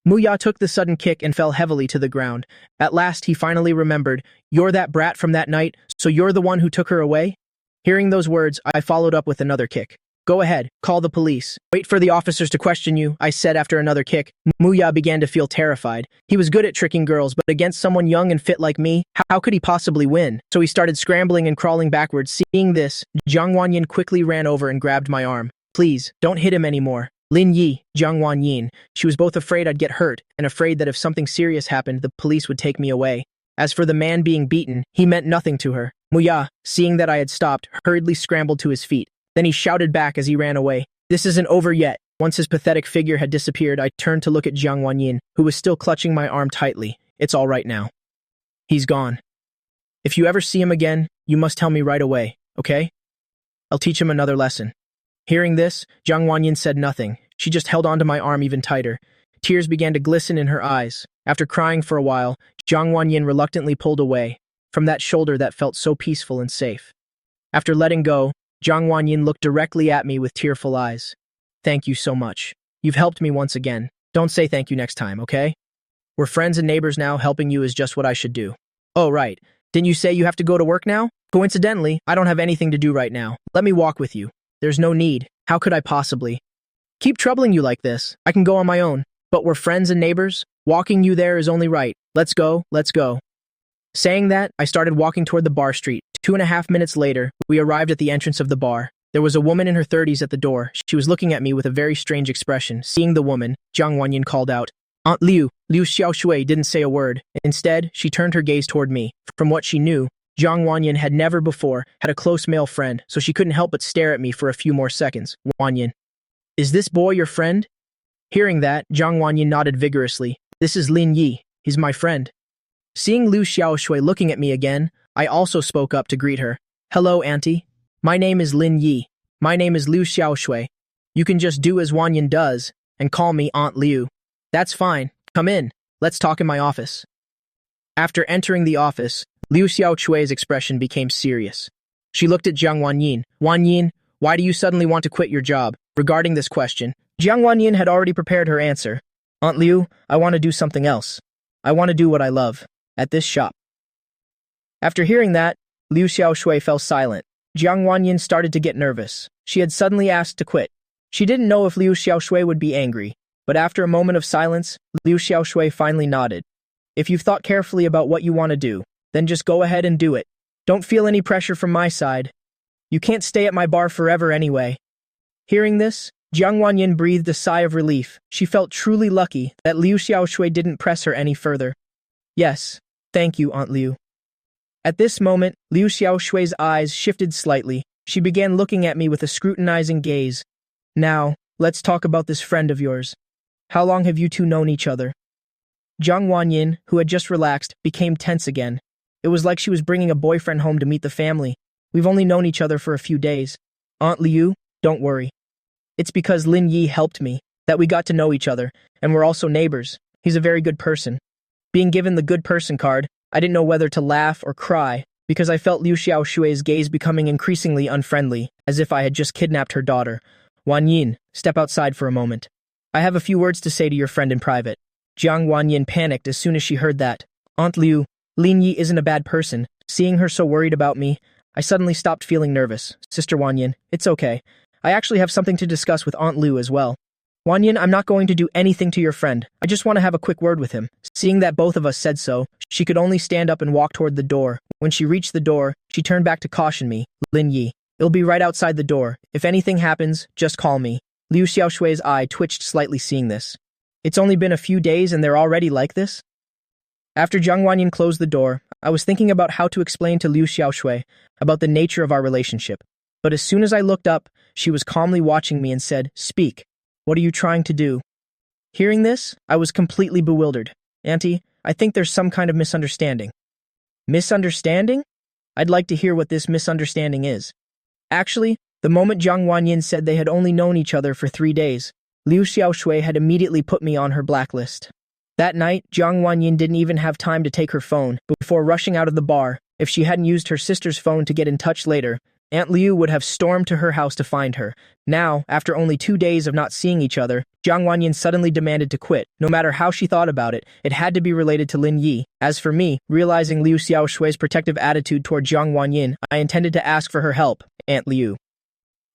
Muya took the sudden kick and fell heavily to the ground. At last, he finally remembered, You're that brat from that night, so you're the one who took her away? Hearing those words, I followed up with another kick. Go ahead, call the police. Wait for the officers to question you, I said after another kick. Muya began to feel terrified. He was good at tricking girls, but against someone young and fit like me, how could he possibly win? So he started scrambling and crawling backwards. Seeing this, Jiang Wanyin quickly ran over and grabbed my arm. Please, don't hit him anymore. Lin Yi, Jiang Wanyin. She was both afraid I'd get hurt and afraid that if something serious happened, the police would take me away. As for the man being beaten, he meant nothing to her. Muya, seeing that I had stopped, hurriedly scrambled to his feet. Then he shouted back as he ran away. This isn't over yet. Once his pathetic figure had disappeared, I turned to look at Jiang Wanyin, who was still clutching my arm tightly. It's all right now. He's gone. If you ever see him again, you must tell me right away, okay? I'll teach him another lesson. Hearing this, Jiang Wanyin said nothing. She just held onto my arm even tighter. Tears began to glisten in her eyes. After crying for a while, Jiang Wanyin reluctantly pulled away from that shoulder that felt so peaceful and safe. After letting go, Jiang Wanyin looked directly at me with tearful eyes. Thank you so much. You've helped me once again. Don't say thank you next time, okay? We're friends and neighbors now. Helping you is just what I should do. Oh, right. Didn't you say you have to go to work now? Coincidentally, I don't have anything to do right now. Let me walk with you. There's no need. How could I possibly? Keep troubling you like this. I can go on my own. But we're friends and neighbors. Walking you there is only right. Let's go, let's go. Saying that, I started walking toward the bar street. 2.5 minutes later, we arrived at the entrance of the bar. There was a woman in her 30s at the door. She was looking at me with a very strange expression. Seeing the woman, Jiang Wanyin called out, Aunt Liu. Liu Xiaoshui didn't say a word. Instead, she turned her gaze toward me. From what she knew, Jiang Wanyin had never before had a close male friend, so she couldn't help but stare at me for a few more seconds. Wanyin. Is this boy your friend? Hearing that, Jiang Wanyin nodded vigorously. This is Lin Yi. He's my friend. Seeing Liu Xiaoshui looking at me again, I also spoke up to greet her. Hello, Auntie. My name is Lin Yi. My name is Liu Xiaoshui. You can just do as Wanyin does and call me Aunt Liu. That's fine. Come in. Let's talk in my office. After entering the office, Liu Xiaoshui's expression became serious. She looked at Jiang Wanyin. Wanyin, why do you suddenly want to quit your job? Regarding this question, Jiang Wanyin had already prepared her answer. Aunt Liu, I want to do something else. I want to do what I love. At this shop. After hearing that, Liu Xiaoshui fell silent. Jiang Wanyin started to get nervous. She had suddenly asked to quit. She didn't know if Liu Xiaoshui would be angry, but after a moment of silence, Liu Xiaoshui finally nodded. If you've thought carefully about what you want to do, then just go ahead and do it. Don't feel any pressure from my side. You can't stay at my bar forever anyway. Hearing this, Jiang Wanyin breathed a sigh of relief. She felt truly lucky that Liu Xiaoshui didn't press her any further. Yes, thank you, Aunt Liu. At this moment, Liu Xiaoshui's eyes shifted slightly. She began looking at me with a scrutinizing gaze. Now, let's talk about this friend of yours. How long have you two known each other? Jiang Wanyin, who had just relaxed, became tense again. It was like she was bringing a boyfriend home to meet the family. We've only known each other for a few days. Aunt Liu, don't worry. It's because Lin Yi helped me that we got to know each other, and we're also neighbors. He's a very good person. Being given the good person card, I didn't know whether to laugh or cry, because I felt Liu Xiaoshui's gaze becoming increasingly unfriendly, as if I had just kidnapped her daughter. Wanyin, step outside for a moment. I have a few words to say to your friend in private. Jiang Wanyin panicked as soon as she heard that. Aunt Liu, Lin Yi isn't a bad person. Seeing her so worried about me, I suddenly stopped feeling nervous. Sister Wanyin, it's okay. I actually have something to discuss with Aunt Liu as well. Wanyin, I'm not going to do anything to your friend. I just want to have a quick word with him. Seeing that both of us said so, she could only stand up and walk toward the door. When she reached the door, she turned back to caution me. Lin Yi, it'll be right outside the door. If anything happens, just call me. Liu Xiaoshui's eye twitched slightly seeing this. It's only been a few days and they're already like this? After Jiang Wanyin closed the door, I was thinking about how to explain to Liu Xiaoshui about the nature of our relationship. But as soon as I looked up, she was calmly watching me and said, "Speak. What are you trying to do?" Hearing this, I was completely bewildered. "Auntie, I think there's some kind of misunderstanding." Misunderstanding? I'd like to hear what this misunderstanding is. Actually, the moment Jiang Wanyin said they had only known each other for 3 days, Liu Xiaoshui had immediately put me on her blacklist. That night, Jiang Wanyin didn't even have time to take her phone before rushing out of the bar. If she hadn't used her sister's phone to get in touch later, Aunt Liu would have stormed to her house to find her. Now, after only 2 days of not seeing each other, Jiang Wanyin suddenly demanded to quit. No matter how she thought about it, it had to be related to Lin Yi. As for me, realizing Liu Xiaoshui's protective attitude toward Jiang Wanyin, I intended to ask for her help. "Aunt Liu,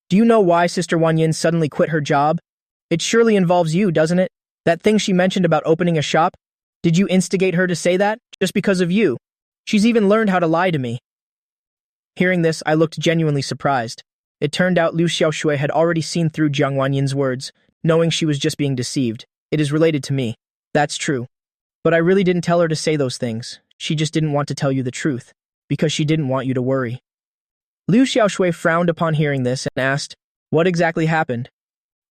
do you know why Sister Wanyin suddenly quit her job? It surely involves you, doesn't it? That thing she mentioned about opening a shop? Did you instigate her to say that? Just because of you? She's even learned how to lie to me." Hearing this, I looked genuinely surprised. It turned out Liu Xiaoshui had already seen through Jiang Wanyin's words, knowing she was just being deceived. "It is related to me. That's true. But I really didn't tell her to say those things. She just didn't want to tell you the truth, because she didn't want you to worry." Liu Xiaoshui frowned upon hearing this and asked, "What exactly happened?"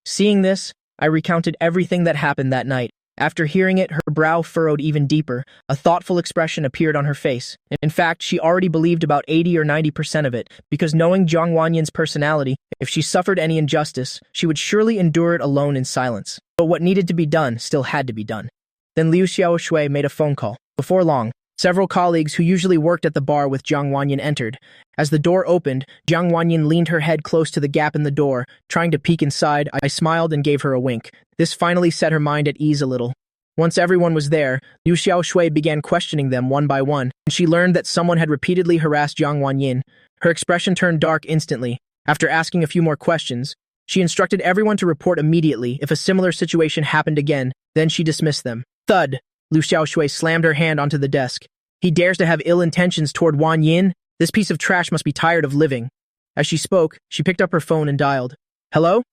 Seeing this, I recounted everything that happened that night. After hearing it, her brow furrowed even deeper. A thoughtful expression appeared on her face. In fact, she already believed about 80 or 90% of it, because knowing Jiang Wanyin's personality, if she suffered any injustice, she would surely endure it alone in silence. But what needed to be done still had to be done. Then Liu Xiaoshui made a phone call. Before long, several colleagues who usually worked at the bar with Jiang Wanyin entered. As the door opened, Jiang Wanyin leaned her head close to the gap in the door. Trying to peek inside, I smiled and gave her a wink. This finally set her mind at ease a little. Once everyone was there, Liu Xiaoshui began questioning them one by one, and she learned that someone had repeatedly harassed Jiang Wanyin. Her expression turned dark instantly. After asking a few more questions, she instructed everyone to report immediately if a similar situation happened again, then she dismissed them. Thud! Liu Xiaoshui slammed her hand onto the desk. "He dares to have ill intentions toward Wanyin? This piece of trash must be tired of living." As she spoke, she picked up her phone and dialed. "Hello?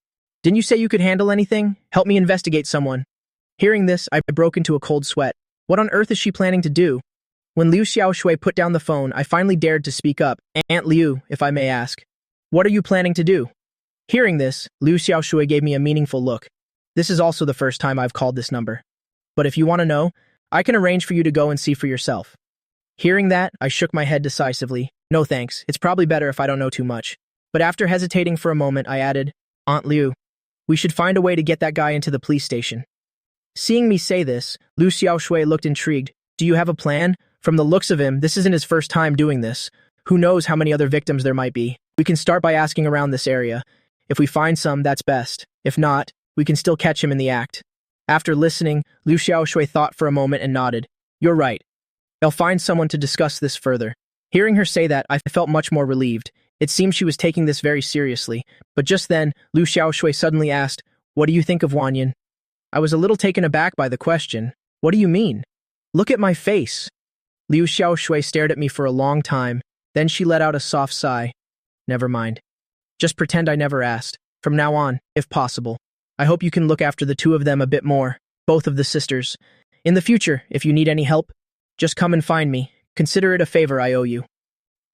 Didn't you say you could handle anything? Help me investigate someone." Hearing this, I broke into a cold sweat. What on earth is she planning to do? When Liu Xiaoshui put down the phone, I finally dared to speak up. "Aunt Liu, if I may ask, what are you planning to do?" Hearing this, Liu Xiaoshui gave me a meaningful look. "This is also the first time I've called this number. But if you want to know, I can arrange for you to go and see for yourself." Hearing that, I shook my head decisively. "No thanks, it's probably better if I don't know too much." But after hesitating for a moment, I added, "Aunt Liu, we should find a way to get that guy into the police station." Seeing me say this, Liu Xiaoshui looked intrigued. "Do you have a plan? From the looks of him, this isn't his first time doing this. Who knows how many other victims there might be? We can start by asking around this area. If we find some, that's best. If not, we can still catch him in the act." After listening, Liu Xiaoshui thought for a moment and nodded. "You're right. I'll find someone to discuss this further." Hearing her say that, I felt much more relieved. It seemed she was taking this very seriously. But just then, Liu Xiaoshui suddenly asked, "What do you think of Wanyin?" I was a little taken aback by the question. "What do you mean? Look at my face." Liu Xiaoshui stared at me for a long time. Then she let out a soft sigh. "Never mind. Just pretend I never asked. From now on, if possible. I hope you can look after the two of them a bit more, both of the sisters. In the future, if you need any help, just come and find me. Consider it a favor I owe you."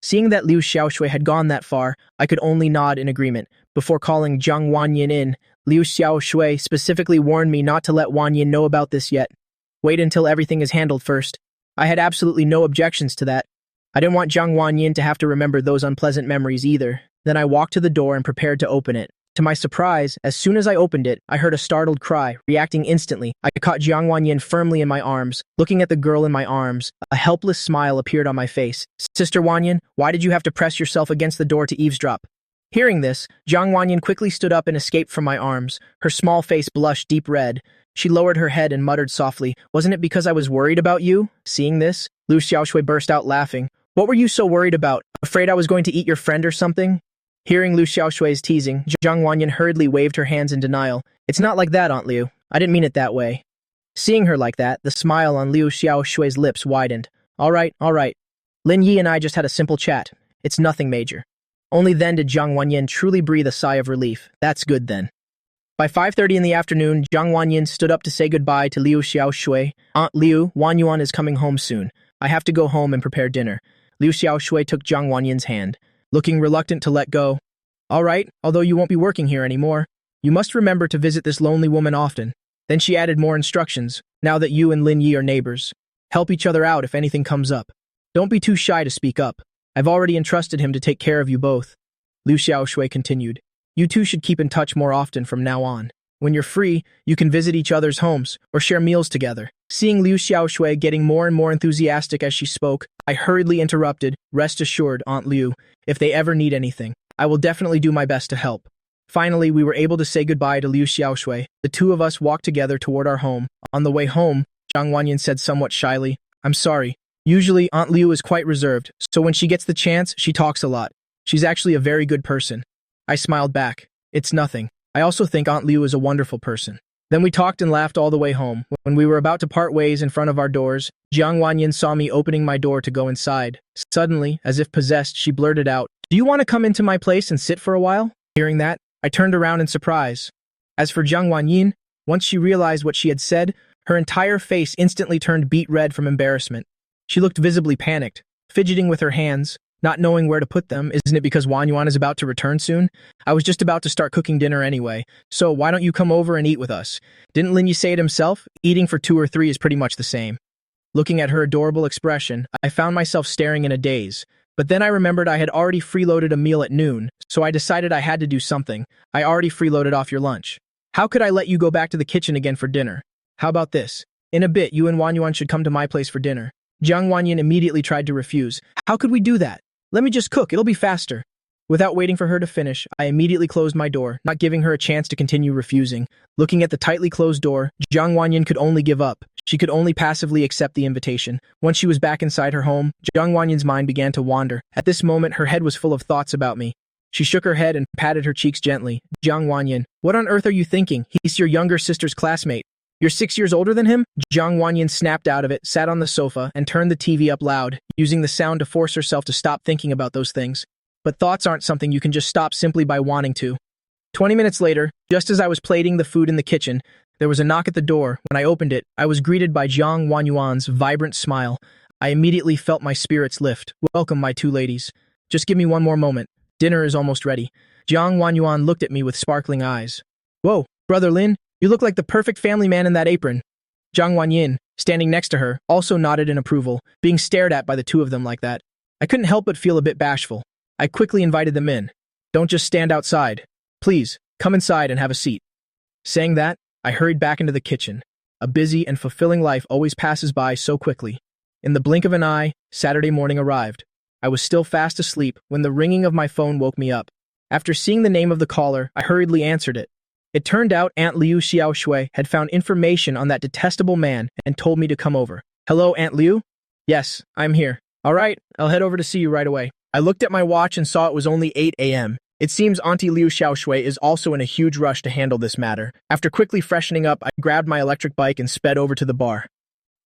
Seeing that Liu Xiaoshui had gone that far, I could only nod in agreement. Before calling Jiang Wanyin in, Liu Xiaoshui specifically warned me not to let Wanyin know about this yet. Wait until everything is handled first. I had absolutely no objections to that. I didn't want Jiang Wanyin to have to remember those unpleasant memories either. Then I walked to the door and prepared to open it. To my surprise, as soon as I opened it, I heard a startled cry. Reacting instantly, I caught Jiang Wanyin firmly in my arms. Looking at the girl in my arms, a helpless smile appeared on my face. "Sister Wanyin, why did you have to press yourself against the door to eavesdrop?" Hearing this, Jiang Wanyin quickly stood up and escaped from my arms. Her small face blushed deep red. She lowered her head and muttered softly, "Wasn't it because I was worried about you?" Seeing this, Liu Xiaoshui burst out laughing. "What were you so worried about? Afraid I was going to eat your friend or something?" Hearing Liu Xiaoshui's teasing, Jiang Wanyin hurriedly waved her hands in denial. "It's not like that, Aunt Liu. I didn't mean it that way." Seeing her like that, the smile on Liu Xiaoshui's lips widened. All right. Lin Yi and I just had a simple chat. It's nothing major." Only then did Jiang Wanyin truly breathe a sigh of relief. "That's good then." By 5:30 in the afternoon, Jiang Wanyin stood up to say goodbye to Liu Xiaoshui. Aunt Liu, Wanyuan is coming home soon. I have to go home and prepare dinner. Liu Xiaoshui took Jiang Wanyin's hand, looking reluctant to let go. All right, although you won't be working here anymore. You must remember to visit this lonely woman often. Then she added more instructions, now that you and Lin Yi are neighbors. Help each other out if anything comes up. Don't be too shy to speak up. I've already entrusted him to take care of you both. Liu Xiaoshui continued. You two should keep in touch more often from now on. When you're free, you can visit each other's homes or share meals together. Seeing Liu Xiaoshui getting more and more enthusiastic as she spoke, I hurriedly interrupted. Rest assured, Aunt Liu, if they ever need anything, I will definitely do my best to help. Finally, we were able to say goodbye to Liu Xiaoshui. The two of us walked together toward our home. On the way home, Jiang Wanyin said somewhat shyly, I'm sorry. Usually, Aunt Liu is quite reserved, so when she gets the chance, she talks a lot. She's actually a very good person. I smiled back. It's nothing. I also think Aunt Liu is a wonderful person. Then we talked and laughed all the way home. When we were about to part ways in front of our doors, Jiang Wanyin saw me opening my door to go inside. Suddenly, as if possessed, she blurted out, Do you want to come into my place and sit for a while? Hearing that, I turned around in surprise. As for Jiang Wanyin, once she realized what she had said, her entire face instantly turned beet red from embarrassment. She looked visibly panicked, fidgeting with her hands, not knowing where to put them. Isn't it because Wanyuan is about to return soon? I was just about to start cooking dinner anyway, so why don't you come over and eat with us? Didn't Lin Yi say it himself? Eating for 2 or 3 is pretty much the same. Looking at her adorable expression, I found myself staring in a daze. But then I remembered I had already freeloaded a meal at noon, so I decided I had to do something. I already freeloaded off your lunch. How could I let you go back to the kitchen again for dinner? How about this? In a bit, you and Wanyuan should come to my place for dinner. Jiang Wanyin immediately tried to refuse. How could we do that? Let me just cook, it'll be faster. Without waiting for her to finish, I immediately closed my door, not giving her a chance to continue refusing. Looking at the tightly closed door, Jiang Wanyin could only give up. She could only passively accept the invitation. Once she was back inside her home, Jiang Wanyin's mind began to wander. At this moment, her head was full of thoughts about me. She shook her head and patted her cheeks gently. Jiang Wanyin, what on earth are you thinking? He's your younger sister's classmate. You're 6 years older than him? Jiang Wanyin snapped out of it, sat on the sofa, and turned the TV up loud, using the sound to force herself to stop thinking about those things. But thoughts aren't something you can just stop simply by wanting to. 20 minutes later, just as I was plating the food in the kitchen, there was a knock at the door. When I opened it, I was greeted by Jiang Wanyuan's vibrant smile. I immediately felt my spirits lift. Welcome, my 2 ladies. Just give me one more moment. Dinner is almost ready. Jiang Wanyuan looked at me with sparkling eyes. Whoa, Brother Lin, you look like the perfect family man in that apron. Jiang Wanyin, standing next to her, also nodded in approval, being stared at by the 2 of them like that. I couldn't help but feel a bit bashful. I quickly invited them in. Don't just stand outside. Please, come inside and have a seat. Saying that, I hurried back into the kitchen. A busy and fulfilling life always passes by so quickly. In the blink of an eye, Saturday morning arrived. I was still fast asleep when the ringing of my phone woke me up. After seeing the name of the caller, I hurriedly answered it. It turned out Aunt Liu Xiaoshui had found information on that detestable man and told me to come over. Hello, Aunt Liu? Yes, I'm here. All right, I'll head over to see you right away. I looked at my watch and saw it was only 8 a.m. It seems Auntie Liu Xiaoshui is also in a huge rush to handle this matter. After quickly freshening up, I grabbed my electric bike and sped over to the bar.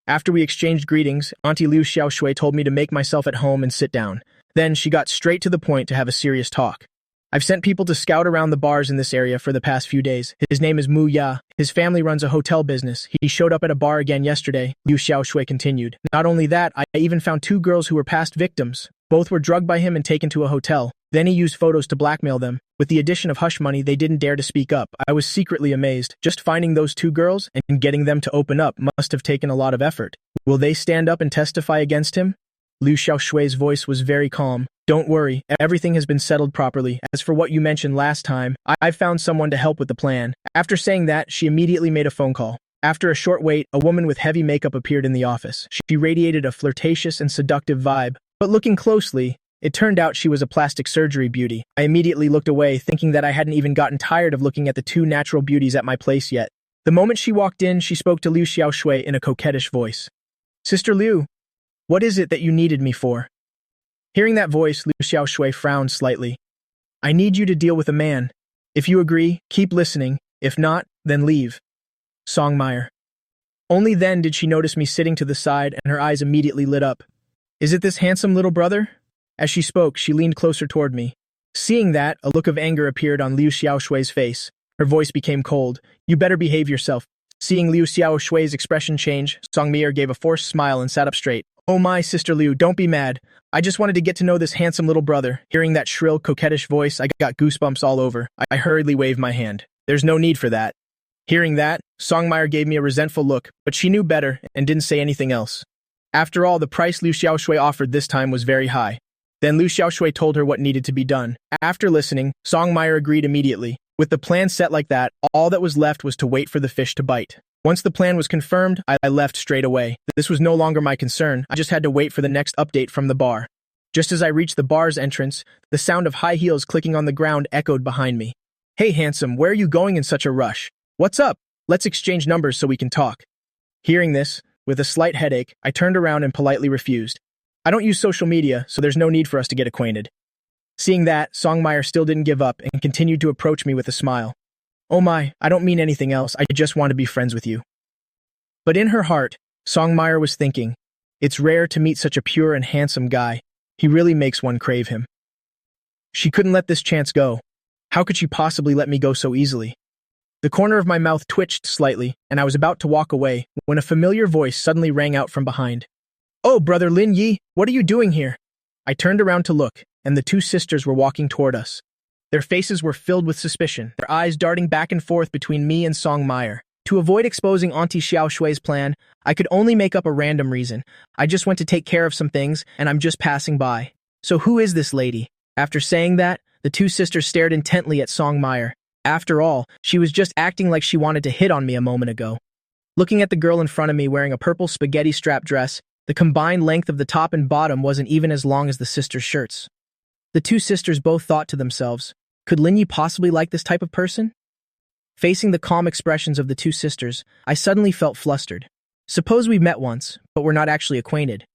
After we exchanged greetings, Auntie Liu Xiaoshui told me to make myself at home and sit down. Then she got straight to the point to have a serious talk. I've sent people to scout around the bars in this area for the past few days. His name is Mu Ya. His family runs a hotel business. He showed up at a bar again yesterday, Liu Xiaoshui continued. Not only that, I even found 2 girls who were past victims. Both were drugged by him and taken to a hotel. Then he used photos to blackmail them. With the addition of hush money, they didn't dare to speak up. I was secretly amazed. Just finding those 2 girls and getting them to open up must have taken a lot of effort. Will they stand up and testify against him? Liu Xiaoshui's voice was very calm. Don't worry, everything has been settled properly. As for what you mentioned last time, I've found someone to help with the plan. After saying that, she immediately made a phone call. After a short wait, a woman with heavy makeup appeared in the office. She radiated a flirtatious and seductive vibe. But looking closely, it turned out she was a plastic surgery beauty. I immediately looked away, thinking that I hadn't even gotten tired of looking at the 2 natural beauties at my place yet. The moment she walked in, she spoke to Liu Xiaoshui in a coquettish voice. Sister Liu, what is it that you needed me for? Hearing that voice, Liu Xiaoshui frowned slightly. I need you to deal with a man. If you agree, keep listening. If not, then leave. Songmire. Only then did she notice me sitting to the side and her eyes immediately lit up. Is it this handsome little brother? As she spoke, she leaned closer toward me. Seeing that, a look of anger appeared on Liu Xiaoshui's face. Her voice became cold. You better behave yourself. Seeing Liu Xiaoshui's expression change, Song Mir gave a forced smile and sat up straight. Oh my, Sister Liu, don't be mad. I just wanted to get to know this handsome little brother. Hearing that shrill, coquettish voice, I got goosebumps all over. I hurriedly waved my hand. There's no need for that. Hearing that, Songmire gave me a resentful look, but she knew better and didn't say anything else. After all, the price Liu Xiaoshui offered this time was very high. Then Liu Xiaoshui told her what needed to be done. After listening, Songmire agreed immediately. With the plan set like that, all that was left was to wait for the fish to bite. Once the plan was confirmed, I left straight away. This was no longer my concern. I just had to wait for the next update from the bar. Just as I reached the bar's entrance, the sound of high heels clicking on the ground echoed behind me. Hey, handsome, where are you going in such a rush? What's up? Let's exchange numbers so we can talk. Hearing this, with a slight headache, I turned around and politely refused. I don't use social media, so there's no need for us to get acquainted. Seeing that, Songmire still didn't give up and continued to approach me with a smile. Oh my, I don't mean anything else, I just want to be friends with you. But in her heart, Songmire was thinking, it's rare to meet such a pure and handsome guy. He really makes one crave him. She couldn't let this chance go. How could she possibly let me go so easily? The corner of my mouth twitched slightly, and I was about to walk away when a familiar voice suddenly rang out from behind. Oh, Brother Lin Yi, what are you doing here? I turned around to look, and the two sisters were walking toward us. Their faces were filled with suspicion, their eyes darting back and forth between me and Songmire. To avoid exposing Auntie Xiaoshui's plan, I could only make up a random reason. I just went to take care of some things, and I'm just passing by. So who is this lady? After saying that, the two sisters stared intently at Songmire. After all, she was just acting like she wanted to hit on me a moment ago. Looking at the girl in front of me wearing a purple spaghetti strap dress, the combined length of the top and bottom wasn't even as long as the sisters' shirts. The two sisters both thought to themselves, could Linyi possibly like this type of person? Facing the calm expressions of the two sisters, I suddenly felt flustered. Suppose we've met once, but we're not actually acquainted.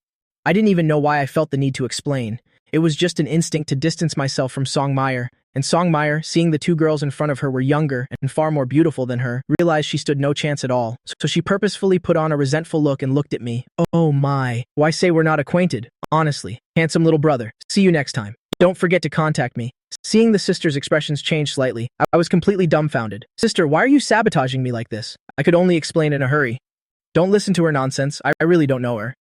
I didn't even know why I felt the need to explain. It was just an instinct to distance myself from Songmire, and Songmire, seeing the two girls in front of her were younger and far more beautiful than her, realized she stood no chance at all. So she purposefully put on a resentful look and looked at me. Oh my, why say we're not acquainted? Honestly, handsome little brother, see you next time. Don't forget to contact me. Seeing the sisters' expressions change slightly, I was completely dumbfounded. Sister, why are you sabotaging me like this? I could only explain in a hurry. Don't listen to her nonsense, I really don't know her.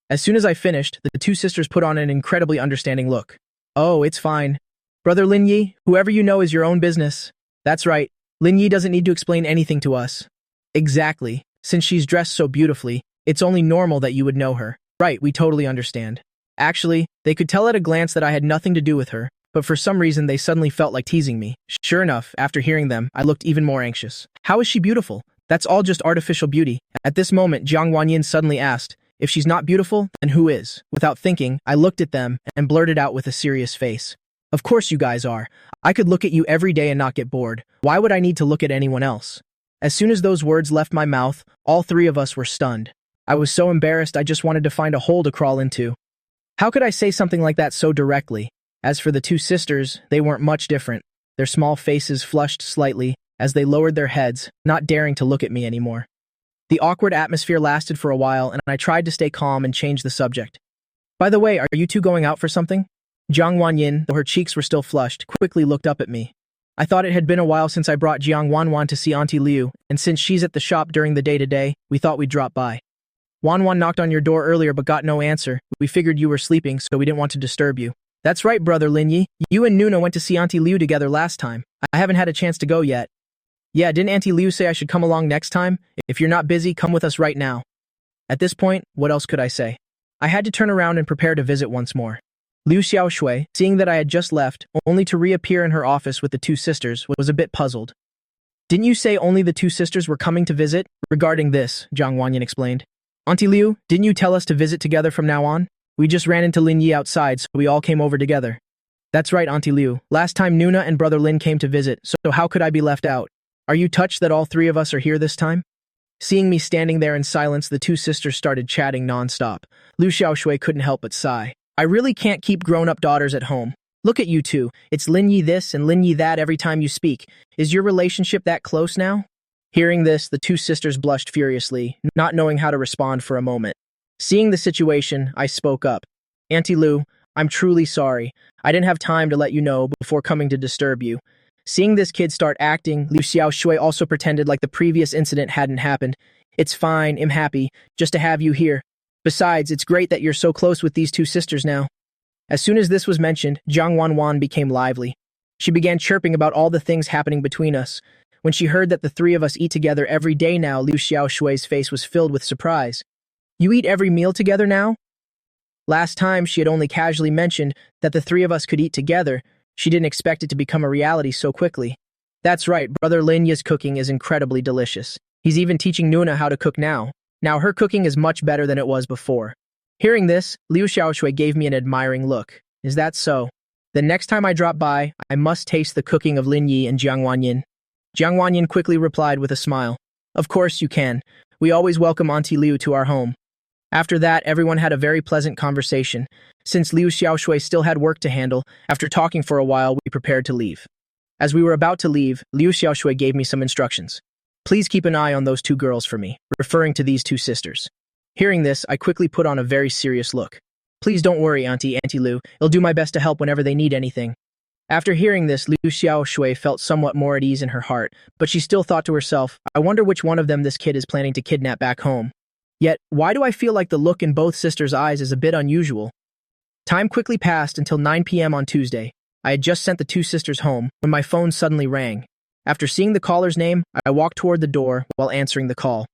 As soon as I finished, the two sisters put on an incredibly understanding look. Oh, it's fine. Brother Lin Yi, whoever you know is your own business. That's right, Lin Yi doesn't need to explain anything to us. Exactly. Since she's dressed so beautifully, it's only normal that you would know her. Right, we totally understand. Actually, they could tell at a glance that I had nothing to do with her, but for some reason they suddenly felt like teasing me. Sure enough, after hearing them, I looked even more anxious. How is she beautiful? That's all just artificial beauty. At this moment, Jiang Wanyin suddenly asked, if she's not beautiful, then who is? Without thinking, I looked at them and blurted out with a serious face. Of course you guys are. I could look at you every day and not get bored. Why would I need to look at anyone else? As soon as those words left my mouth, all three of us were stunned. I was so embarrassed I just wanted to find a hole to crawl into. How could I say something like that so directly? As for the two sisters, they weren't much different. Their small faces flushed slightly as they lowered their heads, not daring to look at me anymore. The awkward atmosphere lasted for a while, and I tried to stay calm and change the subject. By the way, are you two going out for something? Jiang Wanyin, though her cheeks were still flushed, quickly looked up at me. I thought it had been a while since I brought Jiang Wanwan to see Auntie Liu, and since she's at the shop during the day-to-day, we thought we'd drop by. Wanwan knocked on your door earlier but got no answer. We figured you were sleeping, so we didn't want to disturb you. That's right, Brother Linyi. You and Nuna went to see Auntie Liu together last time. I haven't had a chance to go yet. Yeah, didn't Auntie Liu say I should come along next time? If you're not busy, come with us right now. At this point, what else could I say? I had to turn around and prepare to visit once more. Liu Xiaoshui, seeing that I had just left, only to reappear in her office with the two sisters, was a bit puzzled. Didn't you say only the two sisters were coming to visit? Regarding this, Jiang Wanyin explained. Auntie Liu, didn't you tell us to visit together from now on? We just ran into Lin Yi outside, so we all came over together. That's right, Auntie Liu. Last time Nuna and Brother Lin came to visit, so how could I be left out? Are you touched that all three of us are here this time? Seeing me standing there in silence, the two sisters started chatting non-stop. Liu Xiaoshui couldn't help but sigh. I really can't keep grown-up daughters at home. Look at you two. It's Lin Yi this and Lin Yi that every time you speak. Is your relationship that close now? Hearing this, the two sisters blushed furiously, not knowing how to respond for a moment. Seeing the situation, I spoke up. Auntie Liu, I'm truly sorry. I didn't have time to let you know before coming to disturb you. Seeing this kid start acting, Liu Xiaoshui also pretended like the previous incident hadn't happened. It's fine, I'm happy, just to have you here. Besides, it's great that you're so close with these two sisters now. As soon as this was mentioned, Jiang Wanwan became lively. She began chirping about all the things happening between us. When she heard that the three of us eat together every day now, Liu Xiaoshui's face was filled with surprise. You eat every meal together now? Last time, she had only casually mentioned that the three of us could eat together. She didn't expect it to become a reality so quickly. That's right, Brother Linya's cooking is incredibly delicious. He's even teaching Nuna how to cook now. Now her cooking is much better than it was before. Hearing this, Liu Xiaoshui gave me an admiring look. Is that so? Then next time I drop by, I must taste the cooking of Lin Yi and Jiang Wanyin. Jiang Wanyin quickly replied with a smile. Of course you can. We always welcome Auntie Liu to our home. After that, everyone had a very pleasant conversation. Since Liu Xiaoshui still had work to handle, after talking for a while, we prepared to leave. As we were about to leave, Liu Xiaoshui gave me some instructions. Please keep an eye on those two girls for me, referring to these two sisters. Hearing this, I quickly put on a very serious look. Please don't worry, Auntie Liu. I'll do my best to help whenever they need anything. After hearing this, Liu Xiaoshui felt somewhat more at ease in her heart, but she still thought to herself, I wonder which one of them this kid is planning to kidnap back home. Yet, why do I feel like the look in both sisters' eyes is a bit unusual? Time quickly passed until 9 p.m. on Tuesday. I had just sent the two sisters home when my phone suddenly rang. After seeing the caller's name, I walked toward the door while answering the call.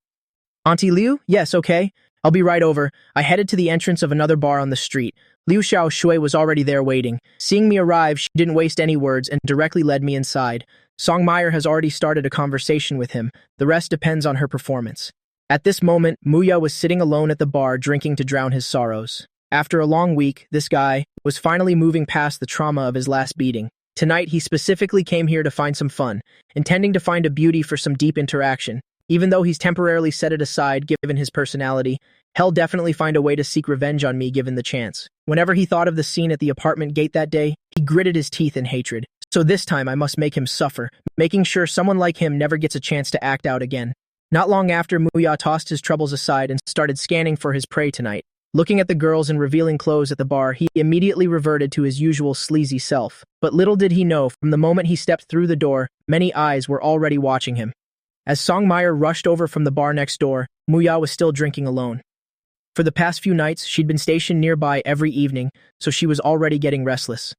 Auntie Liu? Yes, okay. I'll be right over. I headed to the entrance of another bar on the street. Liu Xiaoshui was already there waiting. Seeing me arrive, she didn't waste any words and directly led me inside. Song Meyer has already started a conversation with him. The rest depends on her performance. At this moment, Muya was sitting alone at the bar drinking to drown his sorrows. After a long week, this guy was finally moving past the trauma of his last beating. Tonight, he specifically came here to find some fun, intending to find a beauty for some deep interaction. Even though he's temporarily set it aside given his personality, he'll definitely find a way to seek revenge on me given the chance. Whenever he thought of the scene at the apartment gate that day, he gritted his teeth in hatred. So this time I must make him suffer, making sure someone like him never gets a chance to act out again. Not long after, Muya tossed his troubles aside and started scanning for his prey tonight. Looking at the girls in revealing clothes at the bar, he immediately reverted to his usual sleazy self. But little did he know, from the moment he stepped through the door, many eyes were already watching him. As Song Meyer rushed over from the bar next door, Muya was still drinking alone. For the past few nights, she'd been stationed nearby every evening, so she was already getting restless.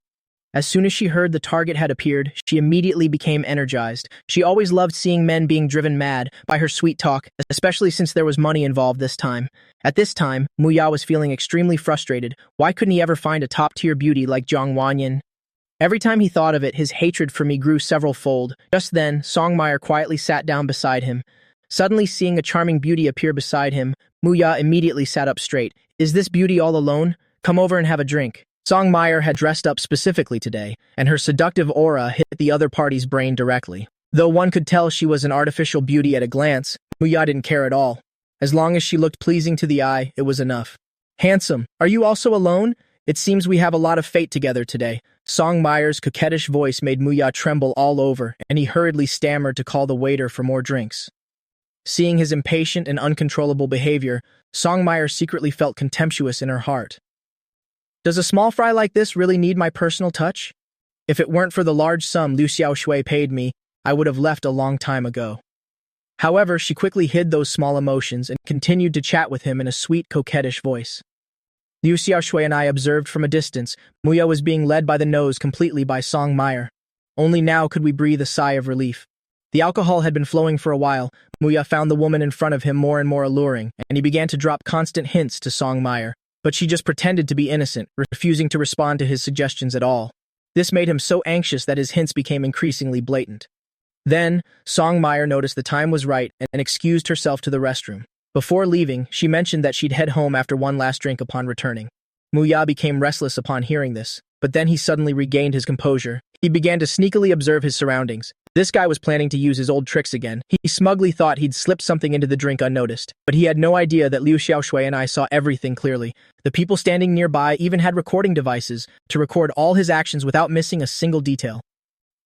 As soon as she heard the target had appeared, she immediately became energized. She always loved seeing men being driven mad by her sweet talk, especially since there was money involved this time. At this time, Muya was feeling extremely frustrated. Why couldn't he ever find a top-tier beauty like Jiang Wanyin? Every time he thought of it, his hatred for me grew several-fold. Just then, Song Meyer quietly sat down beside him. Suddenly seeing a charming beauty appear beside him, Muya immediately sat up straight. Is this beauty all alone? Come over and have a drink. Song Meyer had dressed up specifically today, and her seductive aura hit the other party's brain directly. Though one could tell she was an artificial beauty at a glance, Muya didn't care at all. As long as she looked pleasing to the eye, it was enough. Handsome, are you also alone? It seems we have a lot of fate together today. Song Meyer's coquettish voice made Muya tremble all over, and he hurriedly stammered to call the waiter for more drinks. Seeing his impatient and uncontrollable behavior, Song Meyer secretly felt contemptuous in her heart. Does a small fry like this really need my personal touch? If it weren't for the large sum Liu Xiaoshui paid me, I would have left a long time ago. However, she quickly hid those small emotions and continued to chat with him in a sweet, coquettish voice. Liu Xiaoshui and I observed from a distance. Muya was being led by the nose completely by Song Meyer. Only now could we breathe a sigh of relief. The alcohol had been flowing for a while. Muya found the woman in front of him more and more alluring, and he began to drop constant hints to Song Meyer. But she just pretended to be innocent, refusing to respond to his suggestions at all. This made him so anxious that his hints became increasingly blatant. Then, Song Meyer noticed the time was right and excused herself to the restroom. Before leaving, she mentioned that she'd head home after one last drink upon returning. Muya became restless upon hearing this, but then he suddenly regained his composure. He began to sneakily observe his surroundings. This guy was planning to use his old tricks again. He smugly thought he'd slipped something into the drink unnoticed, but he had no idea that Liu Xiaoshui and I saw everything clearly. The people standing nearby even had recording devices to record all his actions without missing a single detail.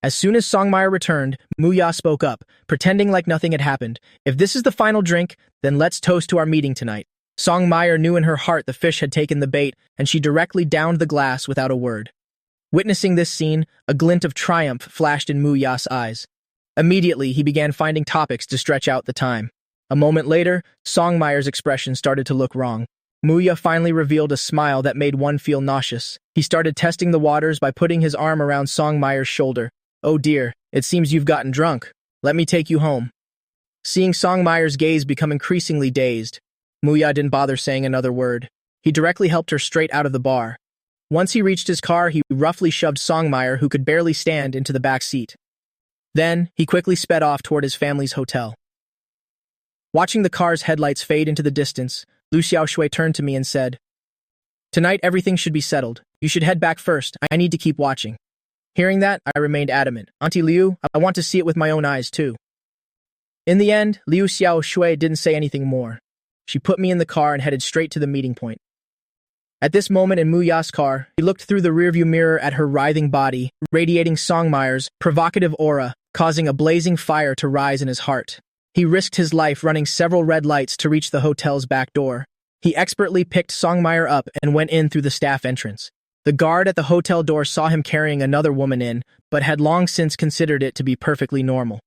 As soon as Song Meyer returned, Muya spoke up, pretending like nothing had happened. If this is the final drink, then let's toast to our meeting tonight. Song Meyer knew in her heart the fish had taken the bait, and she directly downed the glass without a word. Witnessing this scene, a glint of triumph flashed in Muya's eyes. Immediately, he began finding topics to stretch out the time. A moment later, Songmire's expression started to look wrong. Muya finally revealed a smile that made one feel nauseous. He started testing the waters by putting his arm around Songmire's shoulder. "Oh dear, it seems you've gotten drunk. Let me take you home." Seeing Songmire's gaze become increasingly dazed, Muya didn't bother saying another word. He directly helped her straight out of the bar. Once he reached his car, he roughly shoved Songmire, who could barely stand, into the back seat. Then, he quickly sped off toward his family's hotel. Watching the car's headlights fade into the distance, Liu Xiaoshui turned to me and said, "Tonight everything should be settled. You should head back first. I need to keep watching." Hearing that, I remained adamant. "Auntie Liu, I want to see it with my own eyes too." In the end, Liu Xiaoshui didn't say anything more. She put me in the car and headed straight to the meeting point. At this moment in Muya's car, he looked through the rearview mirror at her writhing body, radiating Songmire's provocative aura, causing a blazing fire to rise in his heart. He risked his life running several red lights to reach the hotel's back door. He expertly picked Songmire up and went in through the staff entrance. The guard at the hotel door saw him carrying another woman in, but had long since considered it to be perfectly normal.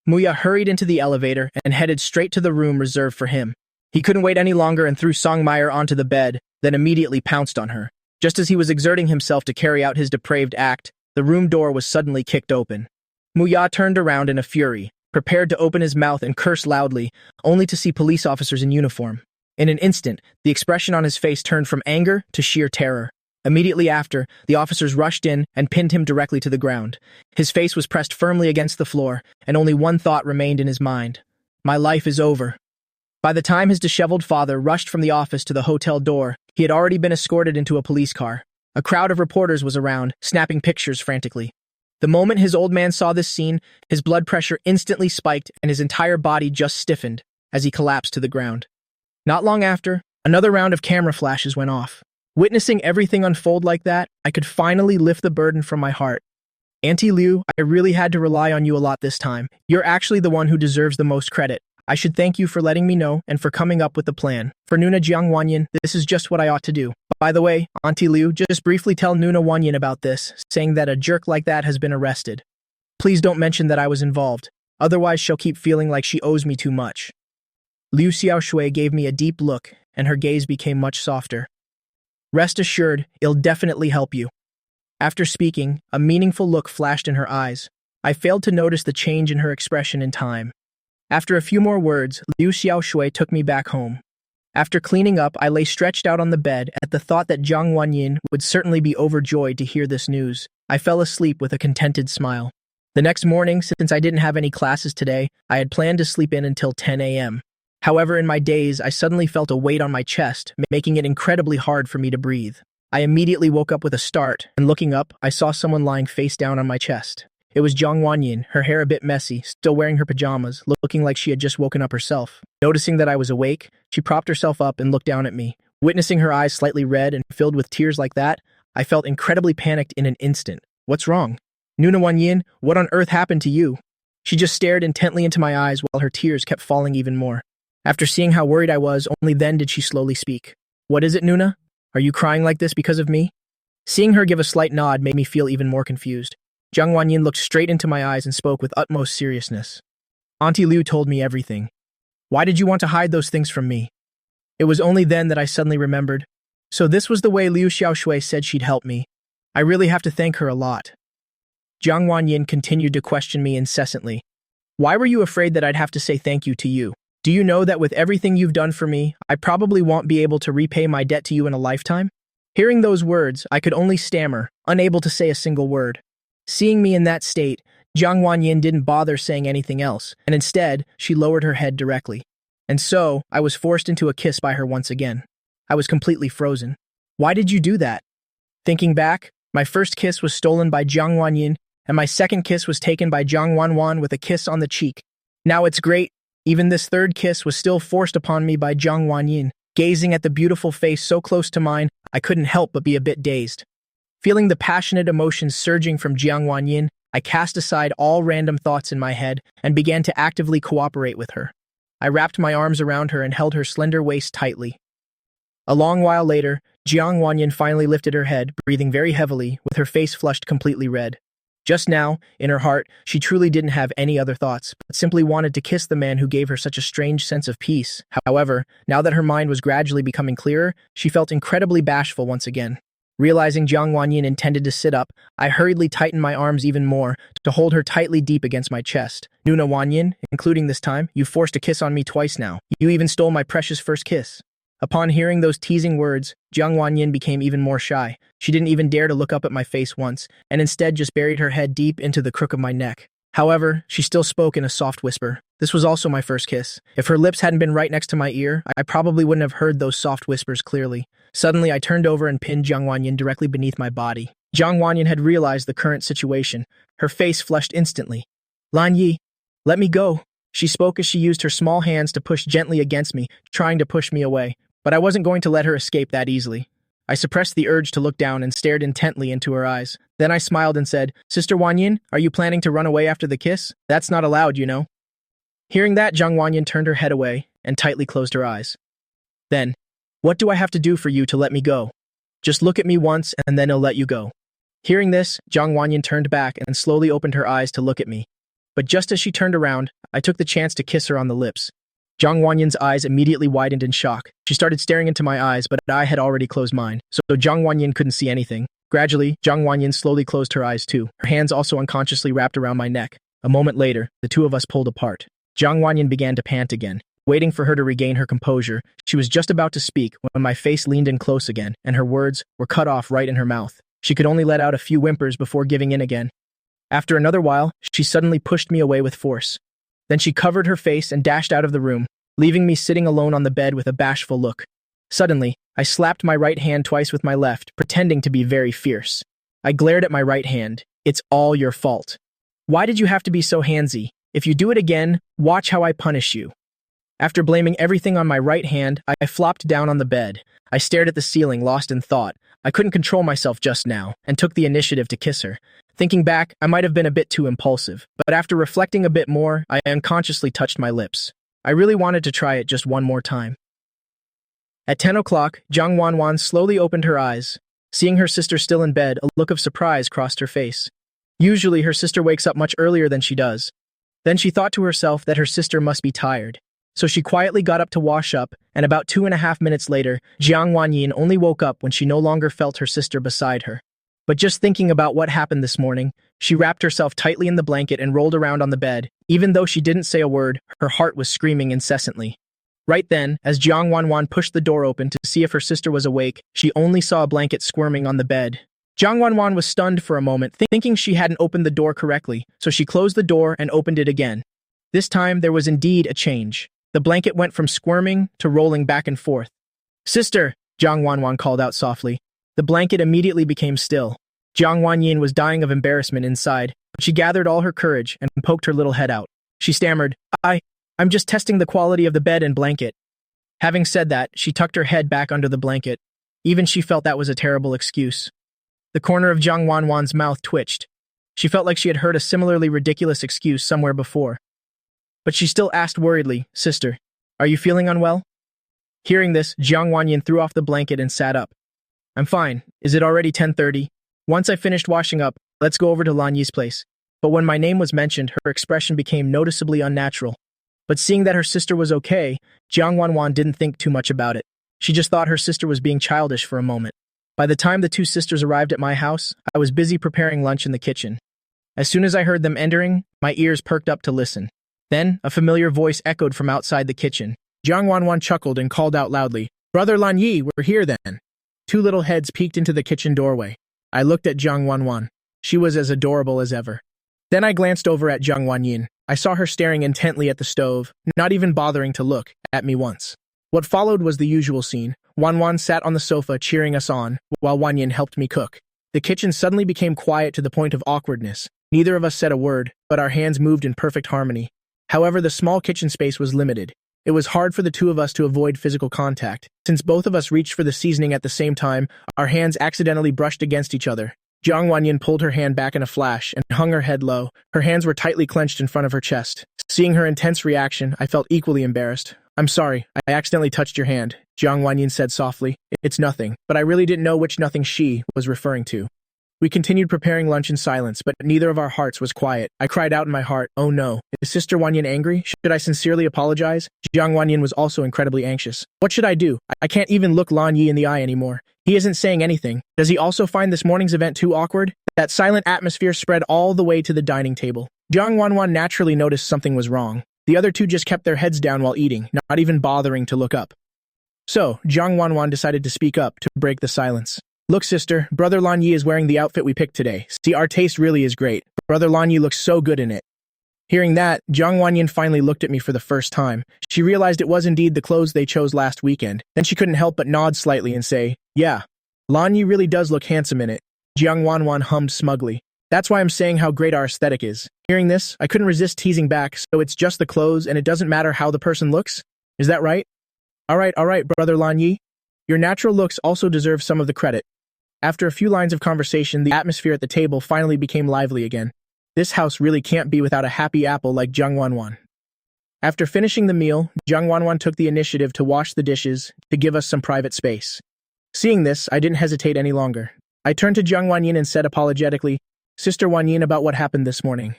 Muya hurried into the elevator and headed straight to the room reserved for him. He couldn't wait any longer and threw Songmire onto the bed, then immediately pounced on her. Just as he was exerting himself to carry out his depraved act, the room door was suddenly kicked open. Muya turned around in a fury, prepared to open his mouth and curse loudly, only to see police officers in uniform. In an instant, the expression on his face turned from anger to sheer terror. Immediately after, the officers rushed in and pinned him directly to the ground. His face was pressed firmly against the floor, and only one thought remained in his mind. "My life is over." By the time his disheveled father rushed from the office to the hotel door, he had already been escorted into a police car. A crowd of reporters was around, snapping pictures frantically. The moment his old man saw this scene, his blood pressure instantly spiked and his entire body just stiffened as he collapsed to the ground. Not long after, another round of camera flashes went off. Witnessing everything unfold like that, I could finally lift the burden from my heart. "Auntie Liu, I really had to rely on you a lot this time. You're actually the one who deserves the most credit. I should thank you for letting me know and for coming up with the plan. For Nuna Jiangwanyan, this is just what I ought to do. By the way, Auntie Liu, just briefly tell Nuna Wanyan about this, saying that a jerk like that has been arrested. Please don't mention that I was involved. Otherwise she'll keep feeling like she owes me too much." Liu Xiaoshui gave me a deep look, and her gaze became much softer. "Rest assured, it'll definitely help you." After speaking, a meaningful look flashed in her eyes. I failed to notice the change in her expression in time. After a few more words, Liu Xiaoshui took me back home. After cleaning up, I lay stretched out on the bed at the thought that Jiang Wanyin would certainly be overjoyed to hear this news. I fell asleep with a contented smile. The next morning, since I didn't have any classes today, I had planned to sleep in until 10 a.m. However, in my daze, I suddenly felt a weight on my chest, making it incredibly hard for me to breathe. I immediately woke up with a start, and looking up, I saw someone lying face down on my chest. It was Jiang Wanyin, her hair a bit messy, still wearing her pajamas, looking like she had just woken up herself. Noticing that I was awake, she propped herself up and looked down at me. Witnessing her eyes slightly red and filled with tears like that, I felt incredibly panicked in an instant. "What's wrong? Nuna Wanyin, what on earth happened to you?" She just stared intently into my eyes while her tears kept falling even more. After seeing how worried I was, only then did she slowly speak. "What is it, Nuna? Are you crying like this because of me?" Seeing her give a slight nod made me feel even more confused. Jiang Wanyin looked straight into my eyes and spoke with utmost seriousness. "Auntie Liu told me everything. Why did you want to hide those things from me?" It was only then that I suddenly remembered. So this was the way Liu Xiaoshui said she'd help me. I really have to thank her a lot. Jiang Wanyin continued to question me incessantly. "Why were you afraid that I'd have to say thank you to you? Do you know that with everything you've done for me, I probably won't be able to repay my debt to you in a lifetime?" Hearing those words, I could only stammer, unable to say a single word. Seeing me in that state, Jiang Wanyin didn't bother saying anything else, and instead, she lowered her head directly. And so, I was forced into a kiss by her once again. I was completely frozen. Why did you do that? Thinking back, my first kiss was stolen by Jiang Wanyin, and my second kiss was taken by Jiang Wanwan with a kiss on the cheek. Now it's great. Even this third kiss was still forced upon me by Jiang Wanyin. Gazing at the beautiful face so close to mine, I couldn't help but be a bit dazed. Feeling the passionate emotions surging from Jiang Wanyin, I cast aside all random thoughts in my head and began to actively cooperate with her. I wrapped my arms around her and held her slender waist tightly. A long while later, Jiang Wanyan finally lifted her head, breathing very heavily, with her face flushed completely red. Just now, in her heart, she truly didn't have any other thoughts, but simply wanted to kiss the man who gave her such a strange sense of peace. However, now that her mind was gradually becoming clearer, she felt incredibly bashful once again. Realizing Jiang Wanyan intended to sit up, I hurriedly tightened my arms even more to hold her tightly deep against my chest. Nuna Wanyan, including this time, you forced a kiss on me twice now. You even stole my precious first kiss. Upon hearing those teasing words, Jiang Wanyan became even more shy. She didn't even dare to look up at my face once, and instead just buried her head deep into the crook of my neck. However, she still spoke in a soft whisper. This was also my first kiss. If her lips hadn't been right next to my ear, I probably wouldn't have heard those soft whispers clearly. Suddenly, I turned over and pinned Jiang Wanyan directly beneath my body. Jiang Wanyan had realized the current situation. Her face flushed instantly. "Lan Yi, let me go," she spoke as she used her small hands to push gently against me, trying to push me away. But I wasn't going to let her escape that easily. I suppressed the urge to look down and stared intently into her eyes. Then I smiled and said, "Sister Wanyan, are you planning to run away after the kiss? That's not allowed, you know." Hearing that, Jiang Wanyan turned her head away and tightly closed her eyes. Then, "What do I have to do for you to let me go? Just look at me once and then I'll let you go." Hearing this, Jiang Wanyan turned back and slowly opened her eyes to look at me. But just as she turned around, I took the chance to kiss her on the lips. Jiang Wanyan's eyes immediately widened in shock. She started staring into my eyes, but I had already closed mine, so Jiang Wanyan couldn't see anything. Gradually, Jiang Wanyan slowly closed her eyes too, her hands also unconsciously wrapped around my neck. A moment later, the two of us pulled apart. Jiang Wanyan began to pant again. Waiting for her to regain her composure, she was just about to speak when my face leaned in close again, and her words were cut off right in her mouth. She could only let out a few whimpers before giving in again. After another while, she suddenly pushed me away with force. Then she covered her face and dashed out of the room, leaving me sitting alone on the bed with a bashful look. Suddenly, I slapped my right hand twice with my left, pretending to be very fierce. I glared at my right hand. "It's all your fault. Why did you have to be so handsy? If you do it again, watch how I punish you." After blaming everything on my right hand, I flopped down on the bed. I stared at the ceiling, lost in thought. I couldn't control myself just now, and took the initiative to kiss her. Thinking back, I might have been a bit too impulsive, but after reflecting a bit more, I unconsciously touched my lips. I really wanted to try it just one more time. At 10 o'clock, Jiang Wanyan slowly opened her eyes. Seeing her sister still in bed, a look of surprise crossed her face. Usually, her sister wakes up much earlier than she does. Then she thought to herself that her sister must be tired. So she quietly got up to wash up, and about 2.5 minutes later, Jiang Wanyan only woke up when she no longer felt her sister beside her. But just thinking about what happened this morning, she wrapped herself tightly in the blanket and rolled around on the bed. Even though she didn't say a word, her heart was screaming incessantly. Right then, as Jiang Wanyan pushed the door open to see if her sister was awake, she only saw a blanket squirming on the bed. Jiang Wanyan was stunned for a moment, thinking she hadn't opened the door correctly, so she closed the door and opened it again. This time, there was indeed a change. The blanket went from squirming to rolling back and forth. "Sister!" Jiang Wanyan called out softly. The blanket immediately became still. Jiang Wanyan was dying of embarrassment inside, but she gathered all her courage and poked her little head out. She stammered, I'm just testing the quality of the bed and blanket." Having said that, she tucked her head back under the blanket. Even she felt that was a terrible excuse. The corner of Jiang Wanyan's mouth twitched. She felt like she had heard a similarly ridiculous excuse somewhere before. But she still asked worriedly, "Sister, are you feeling unwell?" Hearing this, Jiang Wanyan threw off the blanket and sat up. "I'm fine. Is it already 10:30? Once I finished washing up, let's go over to Lan Yi's place." But when my name was mentioned, her expression became noticeably unnatural. But seeing that her sister was okay, Jiang Wanyan didn't think too much about it. She just thought her sister was being childish for a moment. By the time the two sisters arrived at my house, I was busy preparing lunch in the kitchen. As soon as I heard them entering, my ears perked up to listen. Then, a familiar voice echoed from outside the kitchen. Jiang Wanyan chuckled and called out loudly, "Brother Lan Yi, we're here then." Two little heads peeked into the kitchen doorway. I looked at Jiang Wanyan. She was as adorable as ever. Then I glanced over at Jiang Wanyan. I saw her staring intently at the stove, not even bothering to look at me once. What followed was the usual scene. Wanyan sat on the sofa cheering us on, while Wanyan helped me cook. The kitchen suddenly became quiet to the point of awkwardness. Neither of us said a word, but our hands moved in perfect harmony. However, the small kitchen space was limited. It was hard for the two of us to avoid physical contact. Since both of us reached for the seasoning at the same time, our hands accidentally brushed against each other. Jiang Wanyan pulled her hand back in a flash and hung her head low. Her hands were tightly clenched in front of her chest. Seeing her intense reaction, I felt equally embarrassed. "I'm sorry, I accidentally touched your hand. Jiang Wanyin said softly. It's nothing, but I really didn't know which nothing she was referring to. We continued preparing lunch in silence, but neither of our hearts was quiet. I cried out in my heart, oh no, is Sister Wanyin angry? Should I sincerely apologize? Jiang Wanyin was also incredibly anxious. What should I do? I can't even look Lan Yi in the eye anymore. He isn't saying anything. Does he also find this morning's event too awkward? That silent atmosphere spread all the way to the dining table. Jiang Wanwan naturally noticed something was wrong. The other two just kept their heads down while eating, not even bothering to look up. So, Jiang Wanwan decided to speak up to break the silence. Look, sister, Brother Lan Yi is wearing the outfit we picked today. See, our taste really is great. Brother Lan Yi looks so good in it. Hearing that, Jiang Wanyin finally looked at me for the first time. She realized it was indeed the clothes they chose last weekend. Then she couldn't help but nod slightly and say, yeah, Lan Yi really does look handsome in it. Jiang Wanwan hummed smugly. That's why I'm saying how great our aesthetic is. Hearing this, I couldn't resist teasing back, so it's just the clothes and it doesn't matter how the person looks? Is that right? All right, Brother Lan Yi. Your natural looks also deserve some of the credit. After a few lines of conversation, the atmosphere at the table finally became lively again. This house really can't be without a happy apple like Jiang Wanwan. After finishing the meal, Jiang Wanwan took the initiative to wash the dishes to give us some private space. Seeing this, I didn't hesitate any longer. I turned to Jiang Wanyin and said apologetically, Sister Wanyin, about what happened this morning.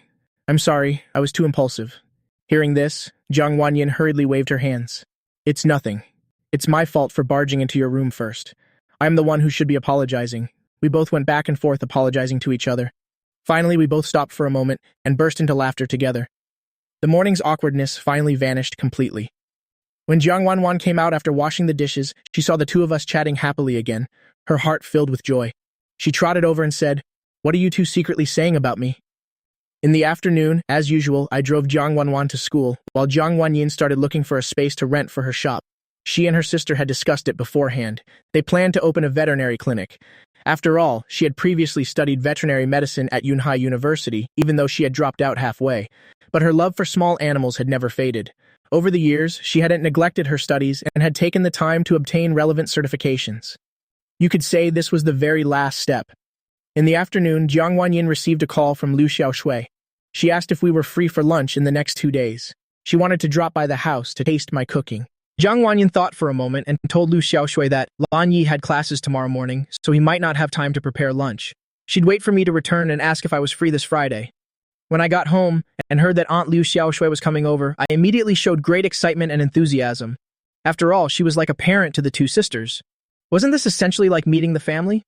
I'm sorry, I was too impulsive. Hearing this, Jiang Wanyin hurriedly waved her hands. It's nothing. It's my fault for barging into your room first. I'm the one who should be apologizing. We both went back and forth apologizing to each other. Finally, we both stopped for a moment and burst into laughter together. The morning's awkwardness finally vanished completely. When Jiang Wanwan came out after washing the dishes, she saw the two of us chatting happily again, her heart filled with joy. She trotted over and said, What are you two secretly saying about me? In the afternoon, as usual, I drove Jiang Wanwan to school, while Jiang Wanyin started looking for a space to rent for her shop. She and her sister had discussed it beforehand. They planned to open a veterinary clinic. After all, she had previously studied veterinary medicine at Yunhai University, even though she had dropped out halfway. But her love for small animals had never faded. Over the years, she hadn't neglected her studies and had taken the time to obtain relevant certifications. You could say this was the very last step. In the afternoon, Jiang Wanyin received a call from Liu Xiaoshui. She asked if we were free for lunch in the next 2 days. She wanted to drop by the house to taste my cooking. Jiang Wanyin thought for a moment and told Liu Xiaoshui that Lan Yi had classes tomorrow morning, so he might not have time to prepare lunch. She'd wait for me to return and ask if I was free this Friday. When I got home and heard that Aunt Liu Xiaoshui was coming over, I immediately showed great excitement and enthusiasm. After all, she was like a parent to the two sisters. Wasn't this essentially like meeting the family?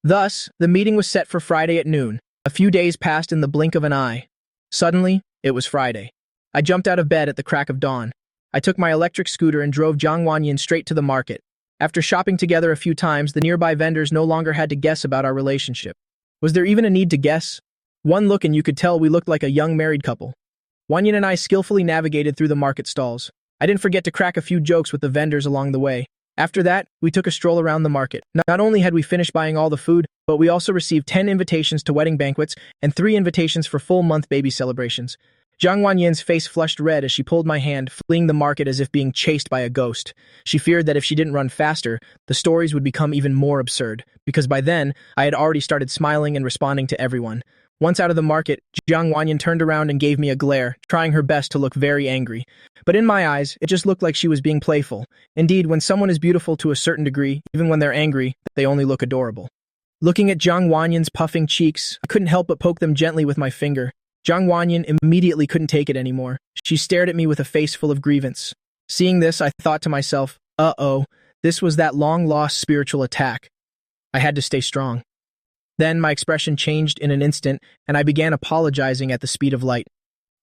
Thus, the meeting was set for Friday at noon. A few days passed in the blink of an eye. Suddenly, it was Friday. I jumped out of bed at the crack of dawn. I took my electric scooter and drove Jiang Wanyin straight to the market. After shopping together a few times, the nearby vendors no longer had to guess about our relationship. Was there even a need to guess? One look and you could tell we looked like a young married couple. Wanyin and I skillfully navigated through the market stalls. I didn't forget to crack a few jokes with the vendors along the way. After that, we took a stroll around the market. Not only had we finished buying all the food, but we also received 10 invitations to wedding banquets and 3 invitations for full-month baby celebrations. Jiang Wanyin's face flushed red as she pulled my hand, fleeing the market as if being chased by a ghost. She feared that if she didn't run faster, the stories would become even more absurd, because by then, I had already started smiling and responding to everyone. Once out of the market, Jiang Wanyin turned around and gave me a glare, trying her best to look very angry. But in my eyes, it just looked like she was being playful. Indeed, when someone is beautiful to a certain degree, even when they're angry, they only look adorable. Looking at Jiang Wanyin's puffing cheeks, I couldn't help but poke them gently with my finger. Jiang Wanyin immediately couldn't take it anymore. She stared at me with a face full of grievance. Seeing this, I thought to myself, uh-oh, this was that long-lost spiritual attack. I had to stay strong. Then my expression changed in an instant, and I began apologizing at the speed of light.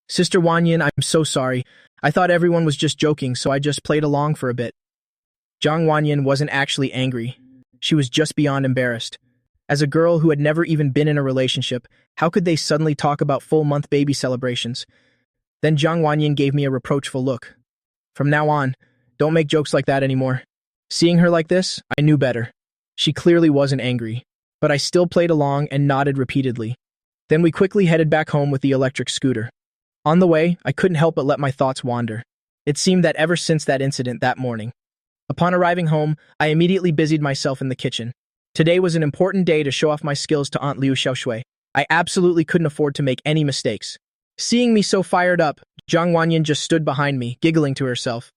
Sister Wanyin, I'm so sorry. I thought everyone was just joking, so I just played along for a bit. Jiang Wanyin wasn't actually angry. She was just beyond embarrassed. As a girl who had never even been in a relationship, how could they suddenly talk about full-month baby celebrations? Then Jiang Wanyin gave me a reproachful look. From now on, don't make jokes like that anymore. Seeing her like this, I knew better. She clearly wasn't angry. But I still played along and nodded repeatedly. Then we quickly headed back home with the electric scooter. On the way, I couldn't help but let my thoughts wander. It seemed that ever since that incident that morning. Upon arriving home, I immediately busied myself in the kitchen. Today was an important day to show off my skills to Aunt Liu Xiaoshui. I absolutely couldn't afford to make any mistakes. Seeing me so fired up, Jiang Wanyin just stood behind me, giggling to herself.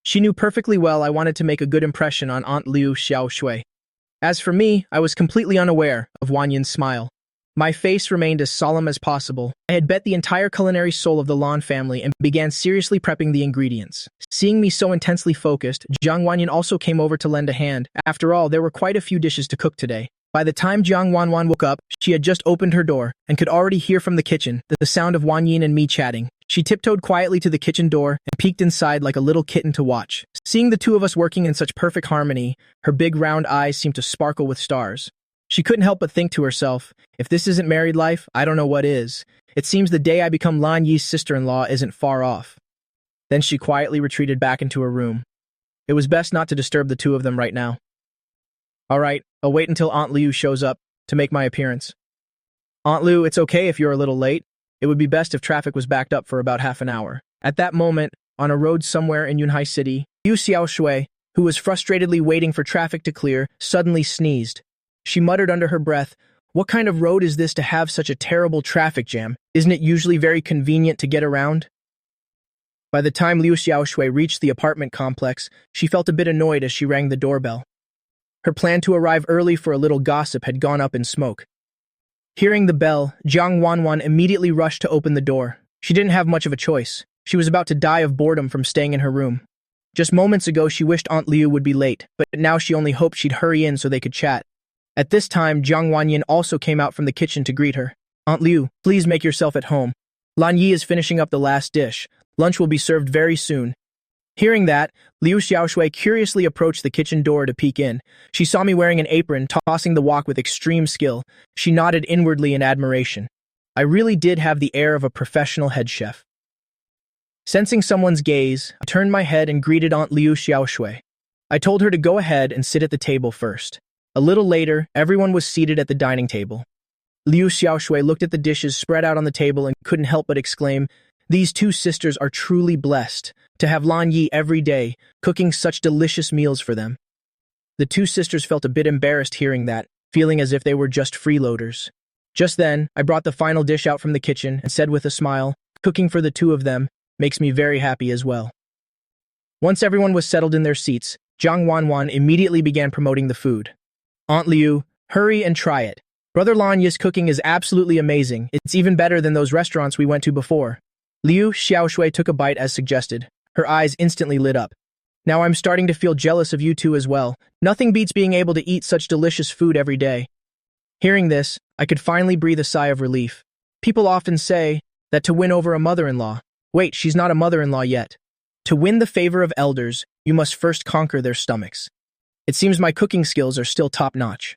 She knew perfectly well I wanted to make a good impression on Aunt Liu Xiaoshui. As for me, I was completely unaware of Wang Yin's smile. My face remained as solemn as possible. I had bet the entire culinary soul of the Lan family and began seriously prepping the ingredients. Seeing me so intensely focused, Jiang Wanyan also came over to lend a hand. After all, there were quite a few dishes to cook today. By the time Jiang Wanwan woke up, she had just opened her door and could already hear from the kitchen the sound of Wang Yin and me chatting. She tiptoed quietly to the kitchen door and peeked inside like a little kitten to watch. Seeing the two of us working in such perfect harmony, her big round eyes seemed to sparkle with stars. She couldn't help but think to herself, if this isn't married life, I don't know what is. It seems the day I become Lan Yi's sister-in-law isn't far off. Then she quietly retreated back into her room. It was best not to disturb the two of them right now. All right, I'll wait until Aunt Liu shows up to make my appearance. Aunt Liu, it's okay if you're a little late. It would be best if traffic was backed up for about half an hour. At that moment, on a road somewhere in Yunhai City, Liu Xiaoshui, who was frustratedly waiting for traffic to clear, suddenly sneezed. She muttered under her breath, "What kind of road is this to have such a terrible traffic jam? Isn't it usually very convenient to get around?" By the time Liu Xiaoshui reached the apartment complex, she felt a bit annoyed as she rang the doorbell. Her plan to arrive early for a little gossip had gone up in smoke. Hearing the bell, Jiang Wanwan immediately rushed to open the door. She didn't have much of a choice. She was about to die of boredom from staying in her room. Just moments ago, she wished Aunt Liu would be late, but now she only hoped she'd hurry in so they could chat. At this time, Jiang Wanyan also came out from the kitchen to greet her. "Aunt Liu, please make yourself at home. Lan Yi is finishing up the last dish. Lunch will be served very soon." Hearing that, Liu Xiaoshui curiously approached the kitchen door to peek in. She saw me wearing an apron, tossing the wok with extreme skill. She nodded inwardly in admiration. I really did have the air of a professional head chef. Sensing someone's gaze, I turned my head and greeted Aunt Liu Xiaoshui. I told her to go ahead and sit at the table first. A little later, everyone was seated at the dining table. Liu Xiaoshui looked at the dishes spread out on the table and couldn't help but exclaim, "These two sisters are truly blessed to have Lan Yi every day, cooking such delicious meals for them." The two sisters felt a bit embarrassed hearing that, feeling as if they were just freeloaders. Just then, I brought the final dish out from the kitchen and said with a smile, "Cooking for the two of them makes me very happy as well." Once everyone was settled in their seats, Jiang Wanwan immediately began promoting the food. "Aunt Liu, hurry and try it. Brother Lan Yi's cooking is absolutely amazing. It's even better than those restaurants we went to before." Liu Xiaoshui took a bite as suggested. Her eyes instantly lit up. "Now I'm starting to feel jealous of you two as well. Nothing beats being able to eat such delicious food every day." Hearing this, I could finally breathe a sigh of relief. People often say that to win over a mother-in-law— wait, she's not a mother-in-law yet. To win the favor of elders, you must first conquer their stomachs. It seems my cooking skills are still top-notch.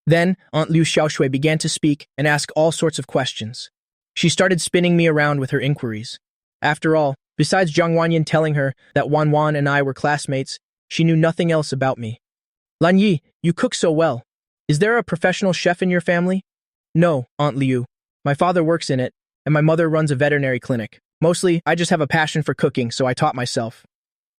Then, Aunt Liu Xiaoshui began to speak and ask all sorts of questions. She started spinning me around with her inquiries. After all, besides Jiang Wanyan telling her that Wanwan and I were classmates, she knew nothing else about me. "Lan Yi, you cook so well. Is there a professional chef in your family?" "No, Aunt Liu. My father works in it, and my mother runs a veterinary clinic. Mostly, I just have a passion for cooking, so I taught myself."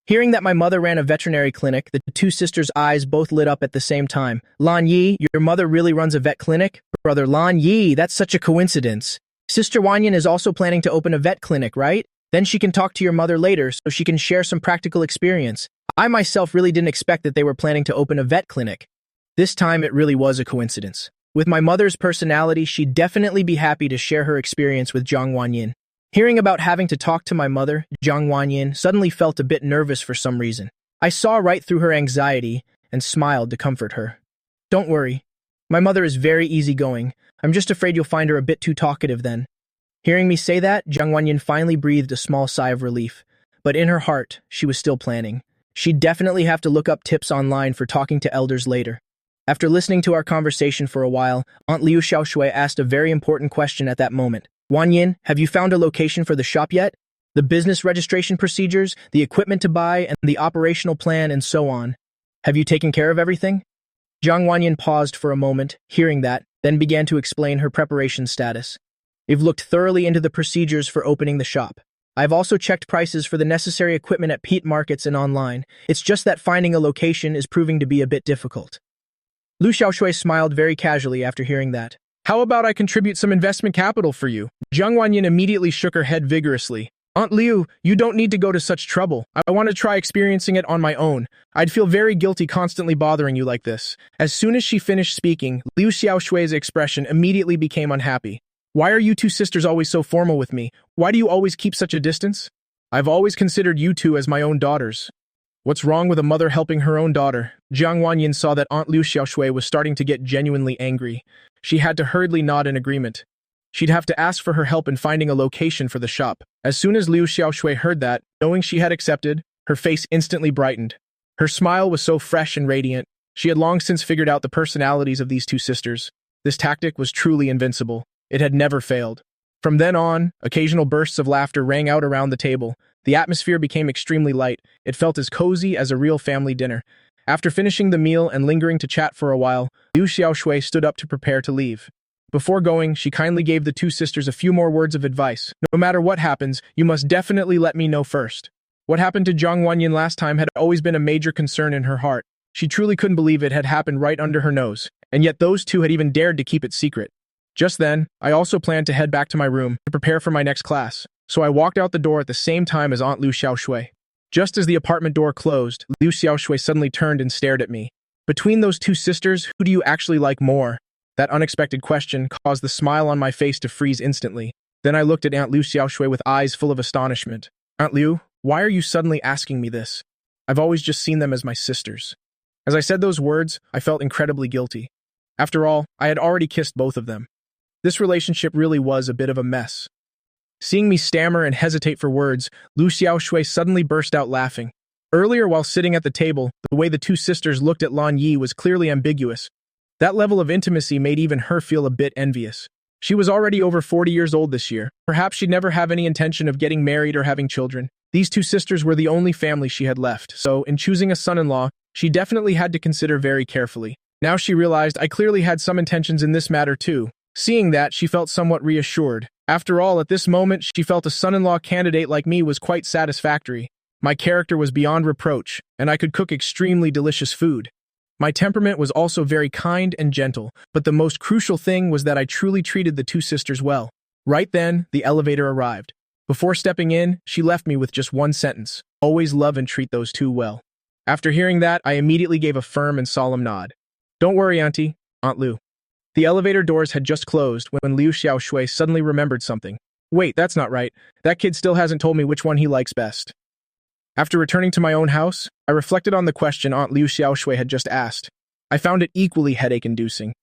Hearing that my mother ran a veterinary clinic, the two sisters' eyes both lit up at the same time. "Lan Yi, your mother really runs a vet clinic? Brother Lan Yi, that's such a coincidence. Sister Wanyan is also planning to open a vet clinic, right? Then she can talk to your mother later so she can share some practical experience. I myself really didn't expect that they were planning to open a vet clinic." This time it really was a coincidence. With my mother's personality, she'd definitely be happy to share her experience with Jiang Wanyan. Hearing about having to talk to my mother, Jiang Wanyan suddenly felt a bit nervous for some reason. I saw right through her anxiety and smiled to comfort her. "Don't worry. My mother is very easygoing. I'm just afraid you'll find her a bit too talkative then." Hearing me say that, Jiang Wanyan finally breathed a small sigh of relief. But in her heart, she was still planning. She'd definitely have to look up tips online for talking to elders later. After listening to our conversation for a while, Aunt Liu Xiaoshui asked a very important question at that moment. "Wanyan, have you found a location for the shop yet? The business registration procedures, the equipment to buy, and the operational plan, and so on. Have you taken care of everything?" Jiang Wanyan paused for a moment, hearing that, then began to explain her preparation status. "I've looked thoroughly into the procedures for opening the shop. I've also checked prices for the necessary equipment at peat markets and online. It's just that finding a location is proving to be a bit difficult." Liu Xiaoshui smiled very casually after hearing that. "How about I contribute some investment capital for you?" Jiang Wanyan immediately shook her head vigorously. Aunt Liu, you don't need to go to such trouble. I want to try experiencing it on my own. I'd feel very guilty constantly bothering you like this. As soon as she finished speaking, Liu Xiaoshui's expression immediately became unhappy. Why are you two sisters always so formal with me? Why do you always keep such a distance? I've always considered you two as my own daughters. What's wrong with a mother helping her own daughter? Jiang Wanyin saw that Aunt Liu Xiaoshui was starting to get genuinely angry. She had to hurriedly nod in agreement. She'd have to ask for her help in finding a location for the shop. As soon as Liu Xiaoshui heard that, knowing she had accepted, her face instantly brightened. Her smile was so fresh and radiant. She had long since figured out the personalities of these two sisters. This tactic was truly invincible. It had never failed. From then on, occasional bursts of laughter rang out around the table. The atmosphere became extremely light. It felt as cozy as a real family dinner. After finishing the meal and lingering to chat for a while, Liu Xiaoshui stood up to prepare to leave. Before going, she kindly gave the two sisters a few more words of advice. No matter what happens, you must definitely let me know first. What happened to Jiang Wanyin last time had always been a major concern in her heart. She truly couldn't believe it had happened right under her nose, and yet those two had even dared to keep it secret. Just then, I also planned to head back to my room to prepare for my next class, so I walked out the door at the same time as Aunt Liu Xiaoshui. Just as the apartment door closed, Liu Xiaoshui suddenly turned and stared at me. Between those two sisters, who do you actually like more? That unexpected question caused the smile on my face to freeze instantly. Then I looked at Aunt Liu Xiaoshui with eyes full of astonishment. Aunt Liu, why are you suddenly asking me this? I've always just seen them as my sisters. As I said those words, I felt incredibly guilty. After all, I had already kissed both of them. This relationship really was a bit of a mess. Seeing me stammer and hesitate for words, Liu Xiaoshui suddenly burst out laughing. Earlier, while sitting at the table, the way the two sisters looked at Lan Yi was clearly ambiguous. That level of intimacy made even her feel a bit envious. She was already over 40 years old this year. Perhaps she'd never have any intention of getting married or having children. These two sisters were the only family she had left, so in choosing a son-in-law, she definitely had to consider very carefully. Now she realized I clearly had some intentions in this matter too. Seeing that, she felt somewhat reassured. After all, at this moment, she felt a son-in-law candidate like me was quite satisfactory. My character was beyond reproach, and I could cook extremely delicious food. My temperament was also very kind and gentle, but the most crucial thing was that I truly treated the two sisters well. Right then, the elevator arrived. Before stepping in, she left me with just one sentence: always love and treat those two well. After hearing that, I immediately gave a firm and solemn nod. Don't worry, Auntie, Aunt Liu. The elevator doors had just closed when Liu Xiaoshui suddenly remembered something. Wait, that's not right. That kid still hasn't told me which one he likes best. After returning to my own house, I reflected on the question Aunt Liu Xiaoshui had just asked. I found it equally headache-inducing.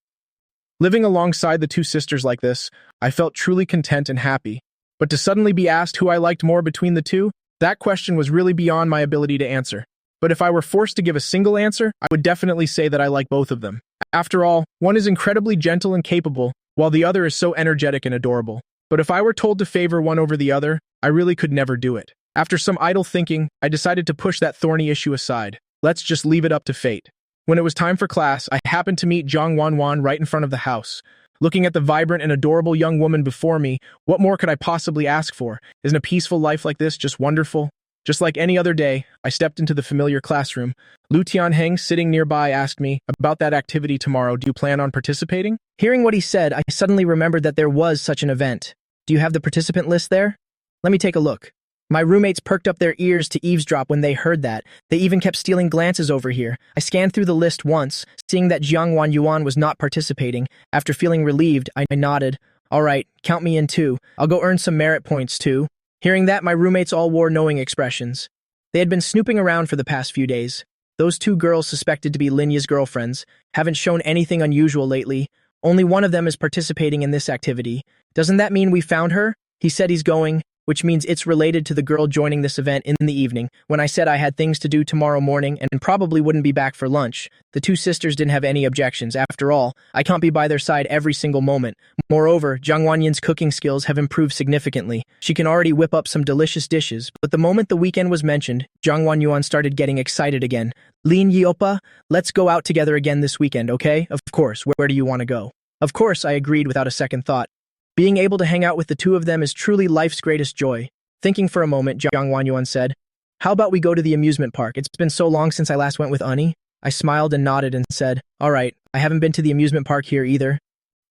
Living alongside the two sisters like this, I felt truly content and happy. But to suddenly be asked who I liked more between the two, that question was really beyond my ability to answer. But if I were forced to give a single answer, I would definitely say that I like both of them. After all, one is incredibly gentle and capable, while the other is so energetic and adorable. But if I were told to favor one over the other, I really could never do it. After some idle thinking, I decided to push that thorny issue aside. Let's just leave it up to fate. When it was time for class, I happened to meet Jiang Wanwan right in front of the house. Looking at the vibrant and adorable young woman before me, what more could I possibly ask for? Isn't a peaceful life like this just wonderful? Just like any other day, I stepped into the familiar classroom. Lu Tianheng, sitting nearby, asked me, about that activity tomorrow, do you plan on participating? Hearing what he said, I suddenly remembered that there was such an event. Do you have the participant list there? Let me take a look. My roommates perked up their ears to eavesdrop when they heard that. They even kept stealing glances over here. I scanned through the list once, seeing that Jiang Wanyuan was not participating. After feeling relieved, I nodded. All right, count me in too. I'll go earn some merit points too. Hearing that, my roommates all wore knowing expressions. They had been snooping around for the past few days. Those two girls suspected to be Linya's girlfriends haven't shown anything unusual lately. Only one of them is participating in this activity. Doesn't that mean we found her? He said he's going, which means it's related to the girl joining this event in the evening. When I said I had things to do tomorrow morning and probably wouldn't be back for lunch, the two sisters didn't have any objections. After all, I can't be by their side every single moment. Moreover, Jiang Wanyin's cooking skills have improved significantly. She can already whip up some delicious dishes, but the moment the weekend was mentioned, Jiang Wanyuan started getting excited again. Lin Yi-oppa, let's go out together again this weekend, okay? Of course, where do you want to go? Of course, I agreed without a second thought. Being able to hang out with the two of them is truly life's greatest joy. Thinking for a moment, Jiang Wanyuan said, how about we go to the amusement park? It's been so long since I last went with Ani. I smiled and nodded and said, all right, I haven't been to the amusement park here either.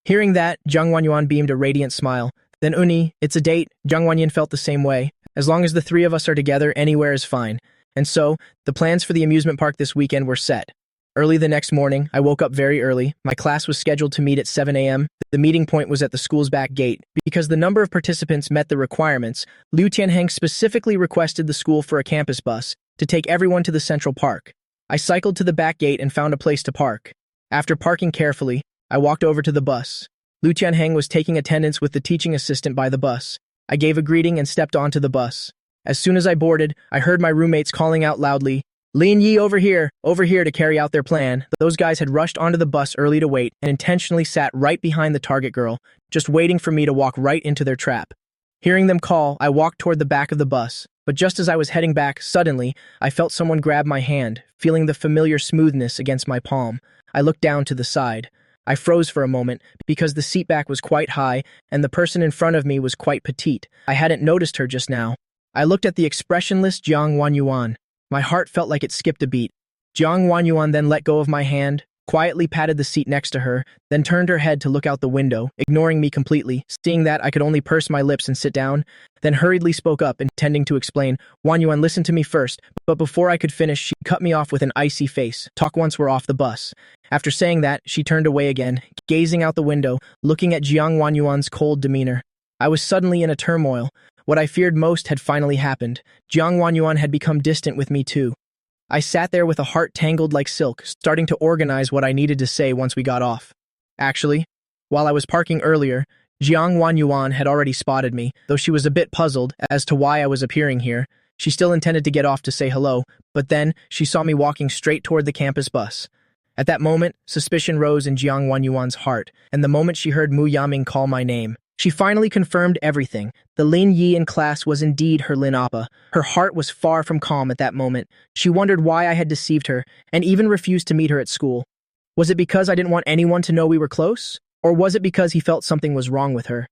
Hearing that, Jiang Wanyuan beamed a radiant smile. Then Uni, it's a date. Jiang Wanyin felt the same way. As long as the three of us are together, anywhere is fine. And so, the plans for the amusement park this weekend were set. Early the next morning, I woke up very early. My class was scheduled to meet at 7 a.m. The meeting point was at the school's back gate. Because the number of participants met the requirements, Liu Tianheng specifically requested the school for a campus bus to take everyone to the central park. I cycled to the back gate and found a place to park. After parking carefully, I walked over to the bus. Liu Tianheng was taking attendance with the teaching assistant by the bus. I gave a greeting and stepped onto the bus. As soon as I boarded, I heard my roommates calling out loudly, "Lin Yi over here to carry out their plan." Those guys had rushed onto the bus early to wait and intentionally sat right behind the target girl, just waiting for me to walk right into their trap. Hearing them call, I walked toward the back of the bus, but just as I was heading back, suddenly, I felt someone grab my hand, feeling the familiar smoothness against my palm. I looked down to the side. I froze for a moment because the seat back was quite high and the person in front of me was quite petite. I hadn't noticed her just now. I looked at the expressionless Jiang Wanyuan. My heart felt like it skipped a beat. Jiang Wanyuan then let go of my hand, quietly patted the seat next to her, then turned her head to look out the window, ignoring me completely. Seeing that, I could only purse my lips and sit down, then hurriedly spoke up, intending to explain. "Wanyuan, listen to me first." But before I could finish, she cut me off with an icy face. "Talk once we're off the bus." After saying that, she turned away again, gazing out the window, looking at Jiang Wanyuan's cold demeanor. I was suddenly in a turmoil. What I feared most had finally happened. Jiang Wanyuan had become distant with me too. I sat there with a heart tangled like silk, starting to organize what I needed to say once we got off. Actually, while I was parking earlier, Jiang Wanyuan had already spotted me. Though she was a bit puzzled as to why I was appearing here, she still intended to get off to say hello, but then she saw me walking straight toward the campus bus. At that moment, suspicion rose in Jiang Wanyuan's heart, and the moment she heard Mu Yaming call my name, she finally confirmed everything. The Lin Yi in class was indeed her Lin Appa. Her heart was far from calm at that moment. She wondered why I had deceived her, and even refused to meet her at school. Was it because I didn't want anyone to know we were close? Or was it because he felt something was wrong with her?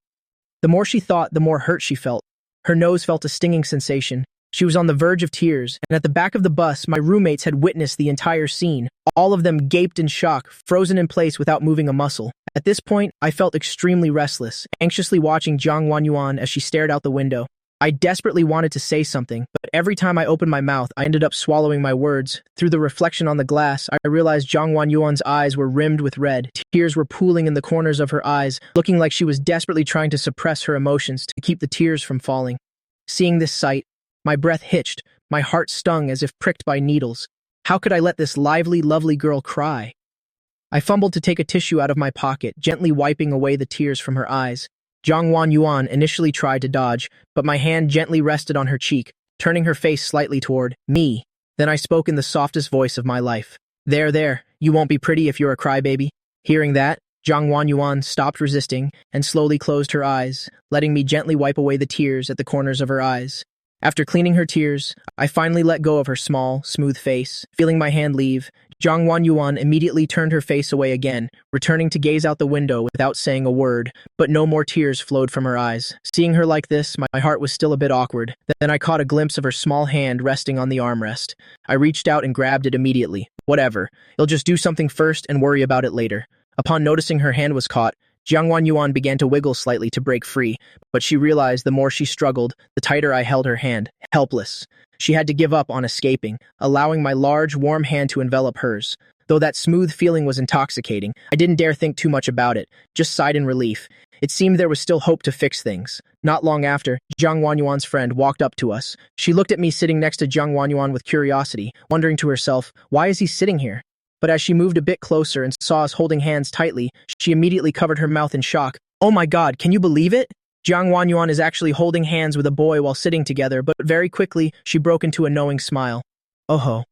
The more she thought, the more hurt she felt. Her nose felt a stinging sensation. She was on the verge of tears, and at the back of the bus, my roommates had witnessed the entire scene. All of them gaped in shock, frozen in place without moving a muscle. At this point, I felt extremely restless, anxiously watching Jiang Wanyuan as she stared out the window. I desperately wanted to say something, but every time I opened my mouth, I ended up swallowing my words. Through the reflection on the glass, I realized Jiang Wanyuan's eyes were rimmed with red. Tears were pooling in the corners of her eyes, looking like she was desperately trying to suppress her emotions to keep the tears from falling. Seeing this sight, my breath hitched, my heart stung as if pricked by needles. How could I let this lively, lovely girl cry? I fumbled to take a tissue out of my pocket, gently wiping away the tears from her eyes. Jiang Wanyuan initially tried to dodge, but my hand gently rested on her cheek, turning her face slightly toward me. Then I spoke in the softest voice of my life. There, you won't be pretty if you're a crybaby." Hearing that, Jiang Wanyuan stopped resisting and slowly closed her eyes, letting me gently wipe away the tears at the corners of her eyes. After cleaning her tears, I finally let go of her small, smooth face. Feeling my hand leave, Jiang Wanyuan immediately turned her face away again, returning to gaze out the window without saying a word, but no more tears flowed from her eyes. Seeing her like this, my heart was still a bit awkward. Then I caught a glimpse of her small hand resting on the armrest. I reached out and grabbed it immediately. Whatever, you'll just do something first and worry about it later. Upon noticing her hand was caught, Jiang Wanyuan began to wiggle slightly to break free, but she realized the more she struggled, the tighter I held her hand, helpless. She had to give up on escaping, allowing my large, warm hand to envelop hers. Though that smooth feeling was intoxicating, I didn't dare think too much about it, just sighed in relief. It seemed there was still hope to fix things. Not long after, Jiang Wanyuan's friend walked up to us. She looked at me sitting next to Jiang Wanyuan with curiosity, wondering to herself, why is he sitting here? But as she moved a bit closer and saw us holding hands tightly, she immediately covered her mouth in shock. "Oh my god, can you believe it? Jiang Wanyuan is actually holding hands with a boy while sitting together," but very quickly, she broke into a knowing smile. "Oh,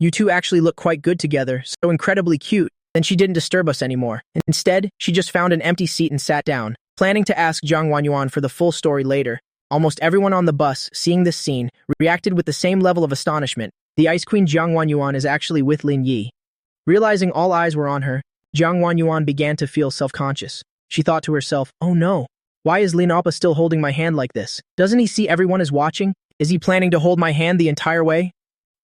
you two actually look quite good together, so incredibly cute." Then she didn't disturb us anymore. Instead, she just found an empty seat and sat down, planning to ask Jiang Wanyuan for the full story later. Almost everyone on the bus, seeing this scene, reacted with the same level of astonishment. The Ice Queen Jiang Wanyuan is actually with Lin Yi. Realizing all eyes were on her, Jiang Wanyuan began to feel self-conscious. She thought to herself, "Oh no, why is Lin Appa still holding my hand like this? Doesn't he see everyone is watching? Is he planning to hold my hand the entire way?"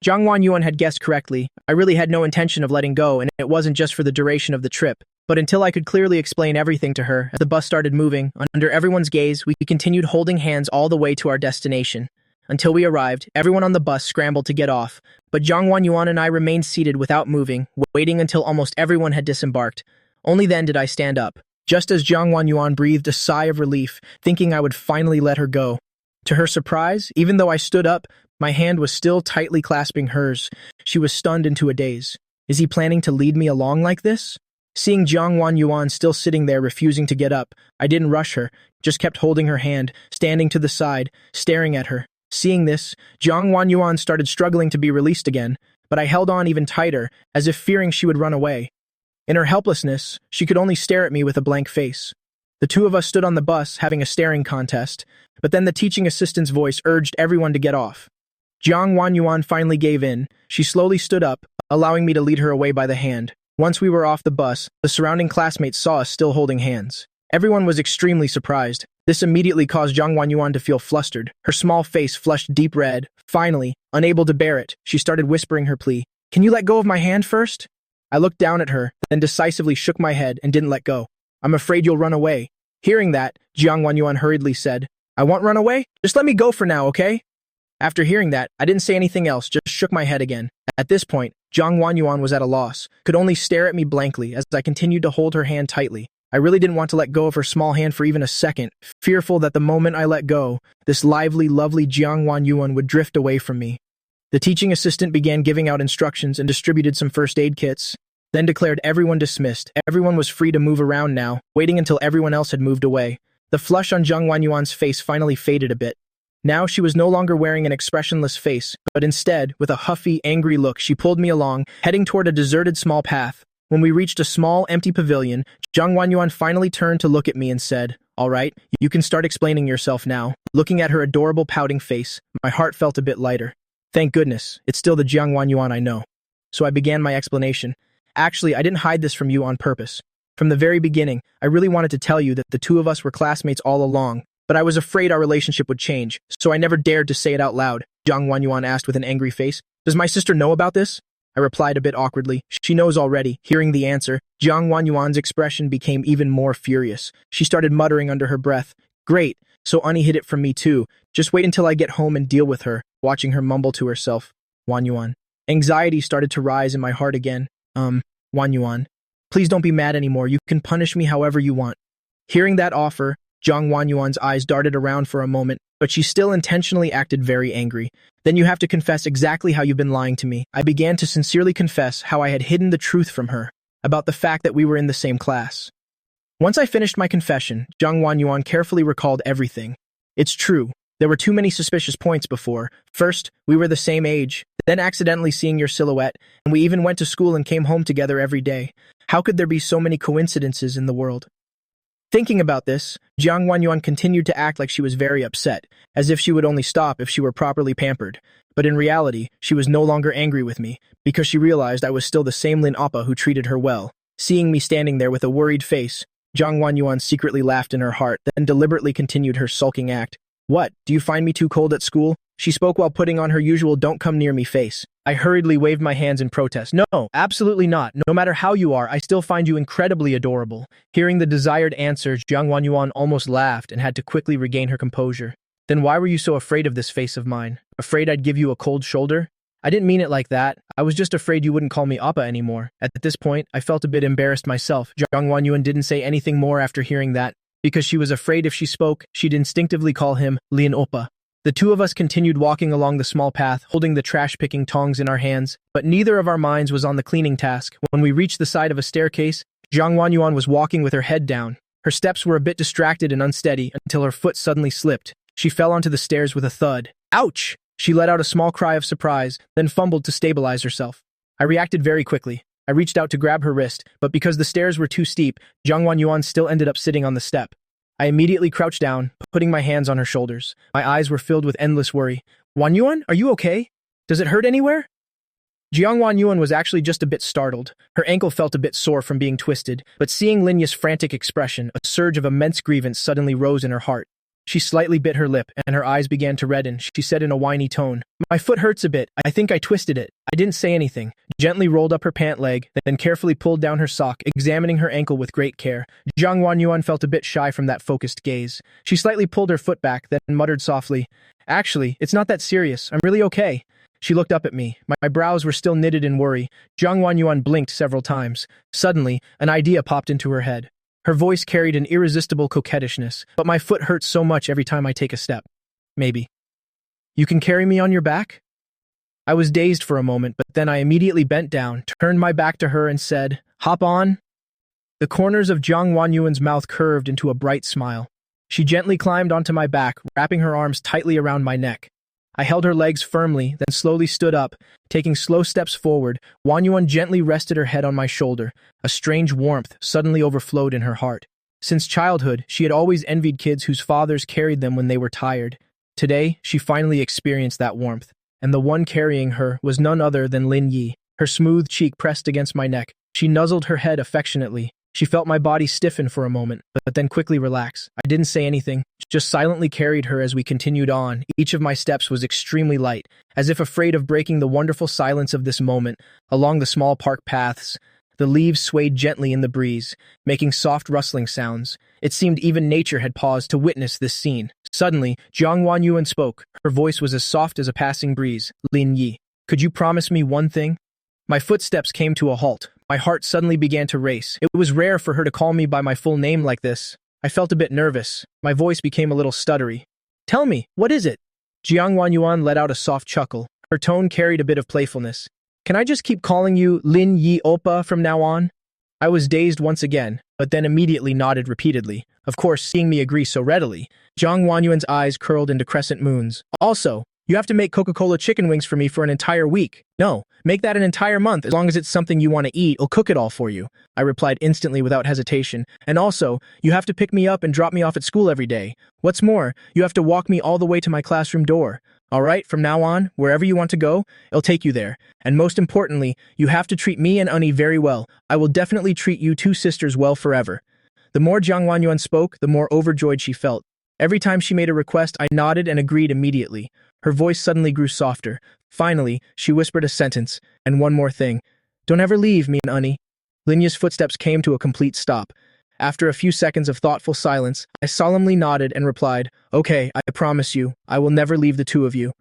Jiang Wanyuan had guessed correctly. I really had no intention of letting go, and it wasn't just for the duration of the trip. But until I could clearly explain everything to her, as the bus started moving, under everyone's gaze, we continued holding hands all the way to our destination. Until we arrived, everyone on the bus scrambled to get off, but Zhang Yuan and I remained seated without moving, waiting until almost everyone had disembarked. Only then did I stand up, just as Zhang Yuan breathed a sigh of relief, thinking I would finally let her go. To her surprise, even though I stood up, my hand was still tightly clasping hers. She was stunned into a daze. Is he planning to lead me along like this? Seeing Zhang Yuan still sitting there refusing to get up, I didn't rush her, just kept holding her hand, standing to the side, staring at her. Seeing this, Zhang Yuan started struggling to be released again, but I held on even tighter, as if fearing she would run away. In her helplessness, she could only stare at me with a blank face. The two of us stood on the bus, having a staring contest, but then the teaching assistant's voice urged everyone to get off. Zhang Yuan finally gave in. She slowly stood up, allowing me to lead her away by the hand. Once we were off the bus, the surrounding classmates saw us still holding hands. Everyone was extremely surprised. This immediately caused Zhang Yuan to feel flustered. Her small face flushed deep red. Finally, unable to bear it, she started whispering her plea. "Can you let go of my hand first?" I looked down at her, then decisively shook my head and didn't let go. "I'm afraid you'll run away." Hearing that, Zhang Yuan hurriedly said, "I won't run away. Just let me go for now, okay?" After hearing that, I didn't say anything else, just shook my head again. At this point, Zhang Yuan was at a loss, could only stare at me blankly as I continued to hold her hand tightly. I really didn't want to let go of her small hand for even a second, fearful that the moment I let go, this lively, lovely Zhang Yuan would drift away from me. The teaching assistant began giving out instructions and distributed some first aid kits, then declared everyone dismissed. Everyone was free to move around now, waiting until everyone else had moved away. The flush on Zhang Yuan's face finally faded a bit. Now she was no longer wearing an expressionless face, but instead, with a huffy, angry look, she pulled me along, heading toward a deserted small path. When we reached a small, empty pavilion, Zhang Yuan finally turned to look at me and said, "All right, you can start explaining yourself now." Looking at her adorable pouting face, my heart felt a bit lighter. Thank goodness, it's still the Zhang Yuan I know. So I began my explanation. Actually, I didn't hide this from you on purpose. From the very beginning, I really wanted to tell you that the two of us were classmates all along, but I was afraid our relationship would change, so I never dared to say it out loud. Zhang Yuan asked with an angry face. "Does my sister know about this?" I replied a bit awkwardly. "She knows already." Hearing the answer, Zhang Yuan's expression became even more furious. She started muttering under her breath, "Great, so Ani hid it from me too. Just wait until I get home and deal with her," watching her mumble to herself. Wan Yuan. Anxiety started to rise in my heart again. Wan Yuan, please don't be mad anymore. You can punish me however you want." Hearing that offer, Zhang Yuan's eyes darted around for a moment, but she still intentionally acted very angry. "Then you have to confess exactly how you've been lying to me." I began to sincerely confess how I had hidden the truth from her, about the fact that we were in the same class. Once I finished my confession, Zhang Yuan carefully recalled everything. It's true, there were too many suspicious points before. First, we were the same age, then accidentally seeing your silhouette, and we even went to school and came home together every day. How could there be so many coincidences in the world? Thinking about this, Zhang Yuan continued to act like she was very upset, as if she would only stop if she were properly pampered. But in reality, she was no longer angry with me, because she realized I was still the same Lin Appa who treated her well. Seeing me standing there with a worried face, Zhang Yuan secretly laughed in her heart, then deliberately continued her sulking act. "What, do you find me too cold at school?" She spoke while putting on her usual "don't come near me" face. I hurriedly waved my hands in protest. "No, absolutely not. No matter how you are, I still find you incredibly adorable." Hearing the desired answer, Zhang Yuan almost laughed and had to quickly regain her composure. "Then why were you so afraid of this face of mine? Afraid I'd give you a cold shoulder?" "I didn't mean it like that. I was just afraid you wouldn't call me Appa anymore." At this point, I felt a bit embarrassed myself. Zhang Yuan didn't say anything more after hearing that, because she was afraid if she spoke, she'd instinctively call him Lin Appa. The two of us continued walking along the small path, holding the trash-picking tongs in our hands, but neither of our minds was on the cleaning task. When we reached the side of a staircase, Zhang Yuan was walking with her head down. Her steps were a bit distracted and unsteady until her foot suddenly slipped. She fell onto the stairs with a thud. "Ouch!" She let out a small cry of surprise, then fumbled to stabilize herself. I reacted very quickly. I reached out to grab her wrist, but because the stairs were too steep, Zhang Yuan still ended up sitting on the step. I immediately crouched down, putting my hands on her shoulders. My eyes were filled with endless worry. "Wan Yuan, are you okay? Does it hurt anywhere?" Zhang Yuan was actually just a bit startled. Her ankle felt a bit sore from being twisted, but seeing Linya's frantic expression, a surge of immense grievance suddenly rose in her heart. She slightly bit her lip, and her eyes began to redden. She said in a whiny tone, "My foot hurts a bit. I think I twisted it." I didn't say anything, gently rolled up her pant leg, then carefully pulled down her sock, examining her ankle with great care. Zhang Yuan felt a bit shy from that focused gaze. She slightly pulled her foot back, then muttered softly, Actually, it's not that serious. I'm really okay. She looked up at me. My brows were still knitted in worry. Jiang Wanyuan blinked several times. Suddenly, an idea popped into her head. Her voice carried an irresistible coquettishness, but my foot hurts so much every time I take a step. Maybe. You can carry me on your back? I was dazed for a moment, but then I immediately bent down, turned my back to her and said, "Hop on." The corners of Jiang Wanyuan's mouth curved into a bright smile. She gently climbed onto my back, wrapping her arms tightly around my neck. I held her legs firmly, then slowly stood up. Taking slow steps forward, Wanyuan gently rested her head on my shoulder. A strange warmth suddenly overflowed in her heart. Since childhood, she had always envied kids whose fathers carried them when they were tired. Today, she finally experienced that warmth, and the one carrying her was none other than Lin Yi. Her smooth cheek pressed against my neck. She nuzzled her head affectionately. She felt my body stiffen for a moment, but then quickly relax. I didn't say anything, just silently carried her as we continued on. Each of my steps was extremely light, as if afraid of breaking the wonderful silence of this moment. Along the small park paths, the leaves swayed gently in the breeze, making soft rustling sounds. It seemed even nature had paused to witness this scene. Suddenly, Jiang Wanyuan spoke. Her voice was as soft as a passing breeze. "Lin Yi, could you promise me one thing?" My footsteps came to a halt. My heart suddenly began to race. It was rare for her to call me by my full name like this. I felt a bit nervous. My voice became a little stuttery. "Tell me, what is it?" Jiang Wanyuan let out a soft chuckle. Her tone carried a bit of playfulness. "Can I just keep calling you Lin Yi Oppa from now on?" I was dazed once again, but then immediately nodded repeatedly. Of course, seeing me agree so readily, Jiang Wanyuan's eyes curled into crescent moons. "Also, you have to make Coca-Cola chicken wings for me for an entire week. No, make that an entire month as long as it's something you want to eat. I'll cook it all for you," I replied instantly without hesitation. "And also, you have to pick me up and drop me off at school every day. What's more, you have to walk me all the way to my classroom door. All right, from now on, wherever you want to go, I'll take you there. And most importantly, you have to treat me and Unnie very well. I will definitely treat you two sisters well forever." The more Jiang Wanyuan spoke, the more overjoyed she felt. Every time she made a request, I nodded and agreed immediately. Her voice suddenly grew softer. Finally, she whispered a sentence, "And one more thing. Don't ever leave me and Unnie." Linya's footsteps came to a complete stop. After a few seconds of thoughtful silence, I solemnly nodded and replied, "Okay, I promise you, I will never leave the two of you."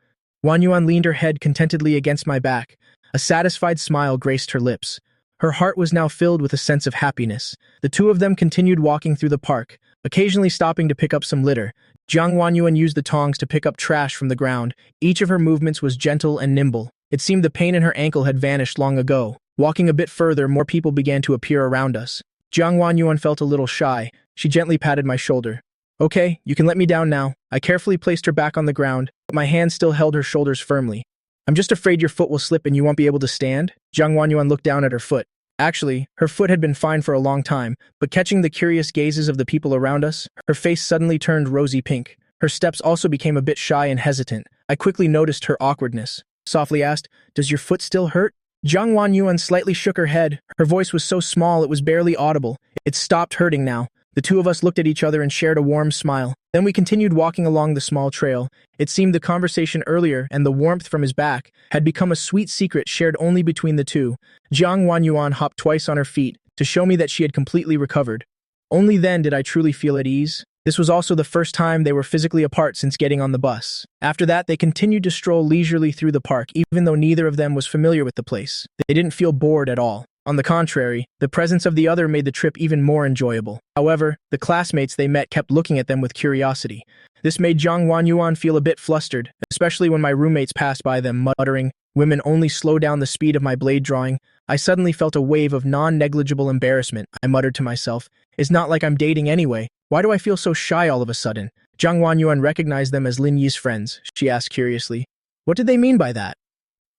Wanyuan leaned her head contentedly against my back. A satisfied smile graced her lips. Her heart was now filled with a sense of happiness. The two of them continued walking through the park, occasionally stopping to pick up some litter. Jiang Wanyuan used the tongs to pick up trash from the ground. Each of her movements was gentle and nimble. It seemed the pain in her ankle had vanished long ago. Walking a bit further, more people began to appear around us. Jiang Wanyuan felt a little shy. She gently patted my shoulder. "Okay, you can let me down now." I carefully placed her back on the ground, but my hand still held her shoulders firmly. "I'm just afraid your foot will slip and you won't be able to stand." Jiang Wanyuan looked down at her foot. Actually, her foot had been fine for a long time, but catching the curious gazes of the people around us, her face suddenly turned rosy pink. Her steps also became a bit shy and hesitant. I quickly noticed her awkwardness. Softly asked, "Does your foot still hurt?" Jiang Wanyuan slightly shook her head. Her voice was so small it was barely audible. It stopped hurting now. The two of us looked at each other and shared a warm smile. Then we continued walking along the small trail. It seemed the conversation earlier and the warmth from his back had become a sweet secret shared only between the two. Jiang Wanyuan hopped twice on her feet to show me that she had completely recovered. Only then did I truly feel at ease. This was also the first time they were physically apart since getting on the bus. After that, they continued to stroll leisurely through the park, even though neither of them was familiar with the place. They didn't feel bored at all. On the contrary, the presence of the other made the trip even more enjoyable. However, the classmates they met kept looking at them with curiosity. This made Jiang Wanyuan feel a bit flustered, especially when my roommates passed by them, muttering, "Women only slow down the speed of my blade drawing." I suddenly felt a wave of non-negligible embarrassment. I muttered to myself, "It's not like I'm dating anyway. Why do I feel so shy all of a sudden?" Jiang Wanyuan recognized them as Lin Yi's friends. She asked curiously, "What did they mean by that?"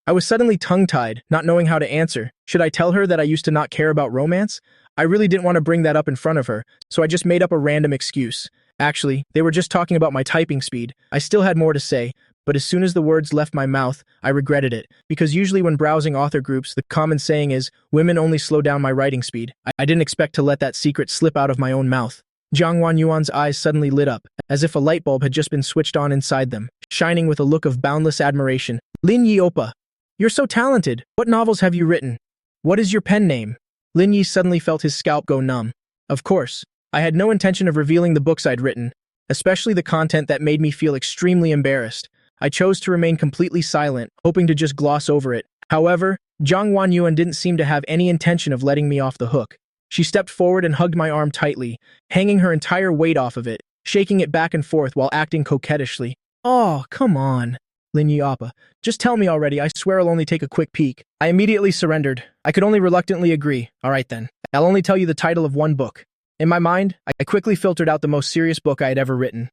I was suddenly tongue-tied, not knowing how to answer. Should I tell her that I used to not care about romance? I really didn't want to bring that up in front of her, so I just made up a random excuse. Actually, they were just talking about my typing speed. I still had more to say, but as soon as the words left my mouth, I regretted it, because usually when browsing author groups, the common saying is, "Women only slow down my writing speed." I didn't expect to let that secret slip out of my own mouth. Jiang Wanyuan's eyes suddenly lit up, as if a light bulb had just been switched on inside them, shining with a look of boundless admiration. "Lin Yi Oppa, you're so talented. What novels have you written? What is your pen name?" Lin Yi suddenly felt his scalp go numb. Of course, I had no intention of revealing the books I'd written, especially the content that made me feel extremely embarrassed. I chose to remain completely silent, hoping to just gloss over it. However, Jiang Wanyuan didn't seem to have any intention of letting me off the hook. She stepped forward and hugged my arm tightly, hanging her entire weight off of it, shaking it back and forth while acting coquettishly. "Oh, come on, Lin Yi Appa. Just tell me already, I swear I'll only take a quick peek." I immediately surrendered. I could only reluctantly agree. "All right then, I'll only tell you the title of one book." In my mind, I quickly filtered out the most serious book I had ever written.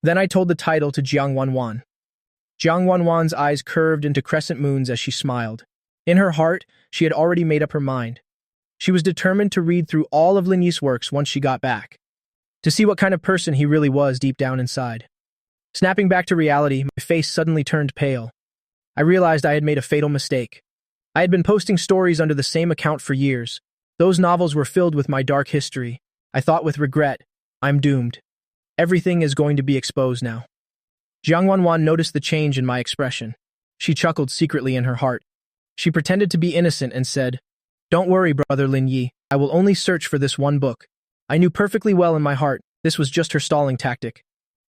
Then I told the title to Jiang Wanwan. Jiang Wanwan's eyes curved into crescent moons as she smiled. In her heart, she had already made up her mind. She was determined to read through all of Lin Yi's works once she got back, to see what kind of person he really was deep down inside. Snapping back to reality, my face suddenly turned pale. I realized I had made a fatal mistake. I had been posting stories under the same account for years. Those novels were filled with my dark history. I thought with regret, I'm doomed. Everything is going to be exposed now. Jiang Wanwan noticed the change in my expression. She chuckled secretly in her heart. She pretended to be innocent and said, "Don't worry, brother Lin Yi. I will only search for this one book." I knew perfectly well in my heart this was just her stalling tactic.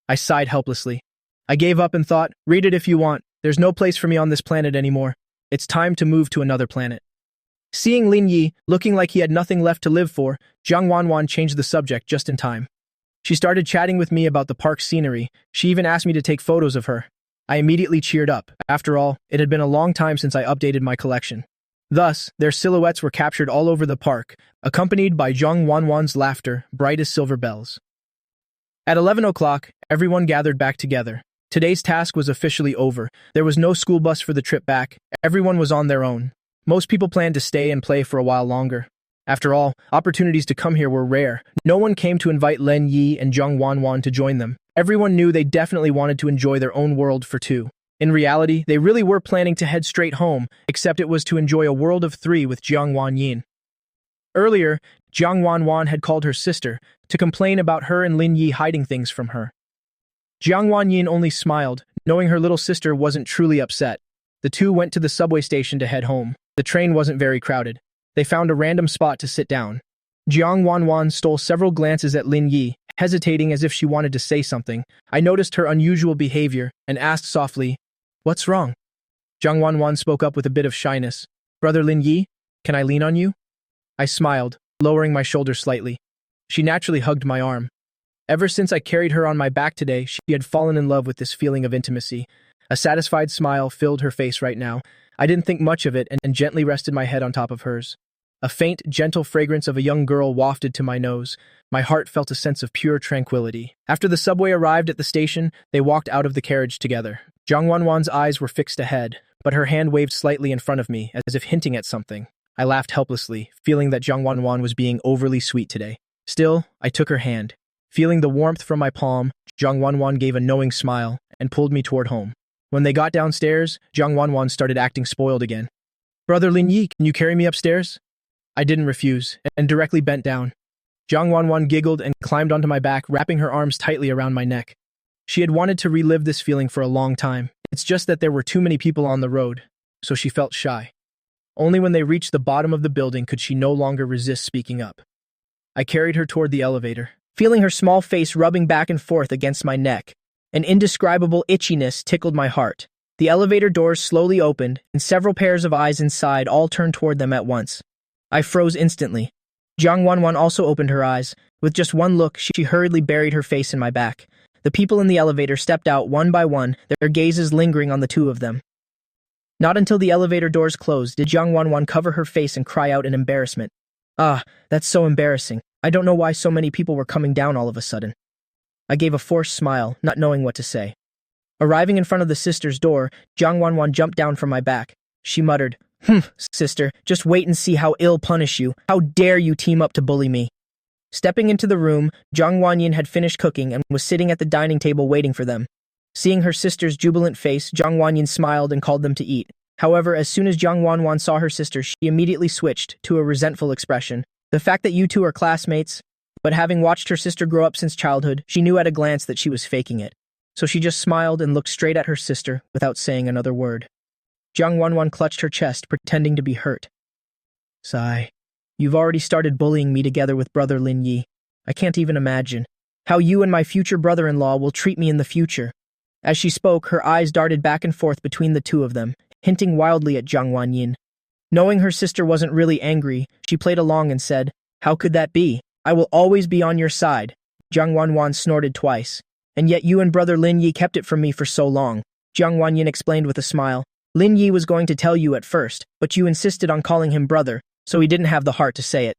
I sighed helplessly. I gave up and thought, read it if you want. There's no place for me on this planet anymore. It's time to move to another planet. Seeing Lin Yi, looking like he had nothing left to live for, Jiang Wanwan changed the subject just in time. She started chatting with me about the park scenery. She even asked me to take photos of her. I immediately cheered up. After all, it had been a long time since I updated my collection. Thus, their silhouettes were captured all over the park, accompanied by Jiang Wanwan's laughter, bright as silver bells. At 11 o'clock, everyone gathered back together. Today's task was officially over. There was no school bus for the trip back. Everyone was on their own. Most people planned to stay and play for a while longer. After all, opportunities to come here were rare. No one came to invite Lin Yi and Jiang Wanwan to join them. Everyone knew they definitely wanted to enjoy their own world for two. In reality, they really were planning to head straight home, except it was to enjoy a world of three with Jiang Wanyin. Earlier, Jiang Wanwan had called her sister to complain about her and Lin Yi hiding things from her. Jiang Wanyin only smiled, knowing her little sister wasn't truly upset. The two went to the subway station to head home. The train wasn't very crowded. They found a random spot to sit down. Jiang Wanwan stole several glances at Lin Yi, hesitating as if she wanted to say something. I noticed her unusual behavior and asked softly, "What's wrong?" Jiang Wanwan spoke up with a bit of shyness. "Brother Lin Yi, can I lean on you?" I smiled, lowering my shoulders slightly. She naturally hugged my arm. Ever since I carried her on my back today, she had fallen in love with this feeling of intimacy. A satisfied smile filled her face right now. I didn't think much of it and gently rested my head on top of hers. A faint, gentle fragrance of a young girl wafted to my nose. My heart felt a sense of pure tranquility. After the subway arrived at the station, they walked out of the carriage together. Jiang Wanwan's eyes were fixed ahead, but her hand waved slightly in front of me, as if hinting at something. I laughed helplessly, feeling that Jiang Wanwan was being overly sweet today. Still, I took her hand. Feeling the warmth from my palm, Jiang Wanwan gave a knowing smile and pulled me toward home. When they got downstairs, Jiang Wanwan started acting spoiled again. "Brother Lin Yi, can you carry me upstairs?" I didn't refuse, and directly bent down. Jiang Wanwan giggled and climbed onto my back, wrapping her arms tightly around my neck. She had wanted to relive this feeling for a long time. It's just that there were too many people on the road, so she felt shy. Only when they reached the bottom of the building could she no longer resist speaking up. I carried her toward the elevator, feeling her small face rubbing back and forth against my neck. An indescribable itchiness tickled my heart. The elevator doors slowly opened, and several pairs of eyes inside all turned toward them at once. I froze instantly. Jiang Wanwan also opened her eyes. With just one look, she hurriedly buried her face in my back. The people in the elevator stepped out one by one, their gazes lingering on the two of them. Not until the elevator doors closed did Jiang Wanwan cover her face and cry out in embarrassment. "Ah, that's so embarrassing. I don't know why so many people were coming down all of a sudden." I gave a forced smile, not knowing what to say. Arriving in front of the sister's door, Jiang Wanwan jumped down from my back. She muttered, "Sister, just wait and see how I'll punish you. How dare you team up to bully me?" Stepping into the room, Jiang Wanyin had finished cooking and was sitting at the dining table waiting for them. Seeing her sister's jubilant face, Jiang Wanyin smiled and called them to eat. However, as soon as Jiang Wanwan saw her sister, she immediately switched to a resentful expression. The fact that you two are classmates, but having watched her sister grow up since childhood, she knew at a glance that she was faking it. So she just smiled and looked straight at her sister without saying another word. Jiang Wanwan clutched her chest, pretending to be hurt. "Sigh. You've already started bullying me together with brother Lin Yi. I can't even imagine how you and my future brother-in-law will treat me in the future." As she spoke, her eyes darted back and forth between the two of them, hinting wildly at Jiang Wanyin. Knowing her sister wasn't really angry, she played along and said, "How could that be? I will always be on your side." Jiang Wanwan snorted twice. "And yet you and brother Lin Yi kept it from me for so long," Jiang Wanyin explained with a smile. "Lin Yi was going to tell you at first, but you insisted on calling him brother, so he didn't have the heart to say it."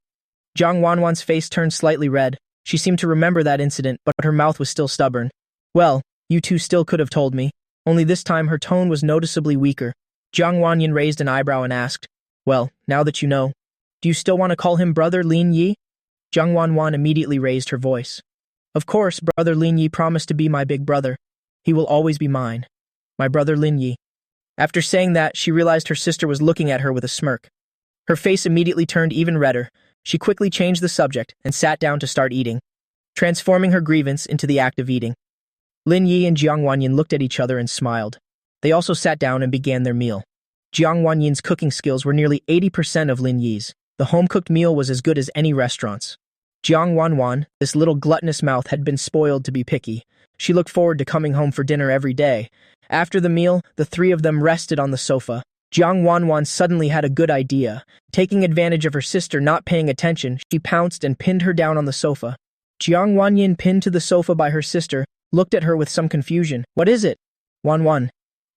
Jiang Wanwan's face turned slightly red. She seemed to remember that incident, but her mouth was still stubborn. "Well, you two still could have told me." Only this time her tone was noticeably weaker. Jiang Wanyin raised an eyebrow and asked, "Well, now that you know, do you still want to call him brother Lin Yi?" Jiang Wanwan immediately raised her voice. "Of course, brother Lin Yi promised to be my big brother. He will always be mine. My brother Lin Yi." After saying that, she realized her sister was looking at her with a smirk. Her face immediately turned even redder. She quickly changed the subject and sat down to start eating, transforming her grievance into the act of eating. Lin Yi and Jiang Wanyin looked at each other and smiled. They also sat down and began their meal. Jiang Wanyin's cooking skills were nearly 80% of Lin Yi's. The home-cooked meal was as good as any restaurant's. Jiang Wanwan, this little gluttonous mouth, had been spoiled to be picky. She looked forward to coming home for dinner every day. After the meal, the three of them rested on the sofa. Jiang Wanwan suddenly had a good idea. Taking advantage of her sister not paying attention, she pounced and pinned her down on the sofa. Jiang Wanyin, pinned to the sofa by her sister, looked at her with some confusion. "What is it?" "Wanwan."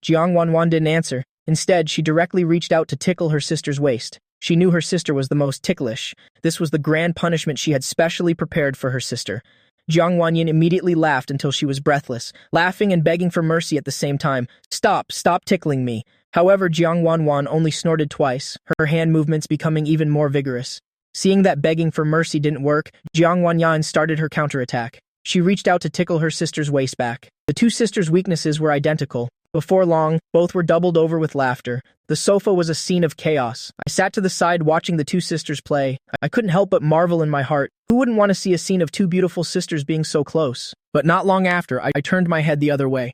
Jiang Wanwan didn't answer. Instead, she directly reached out to tickle her sister's waist. She knew her sister was the most ticklish. This was the grand punishment she had specially prepared for her sister. Jiang Wanyin immediately laughed until she was breathless, laughing and begging for mercy at the same time. Stop tickling me." However, Jiang Wanwan only snorted twice, her hand movements becoming even more vigorous. Seeing that begging for mercy didn't work, Jiang Wanyan started her counterattack. She reached out to tickle her sister's waist back. The two sisters' weaknesses were identical. Before long, both were doubled over with laughter. The sofa was a scene of chaos. I sat to the side watching the two sisters play. I couldn't help but marvel in my heart. Who wouldn't want to see a scene of two beautiful sisters being so close? But not long after, I turned my head the other way.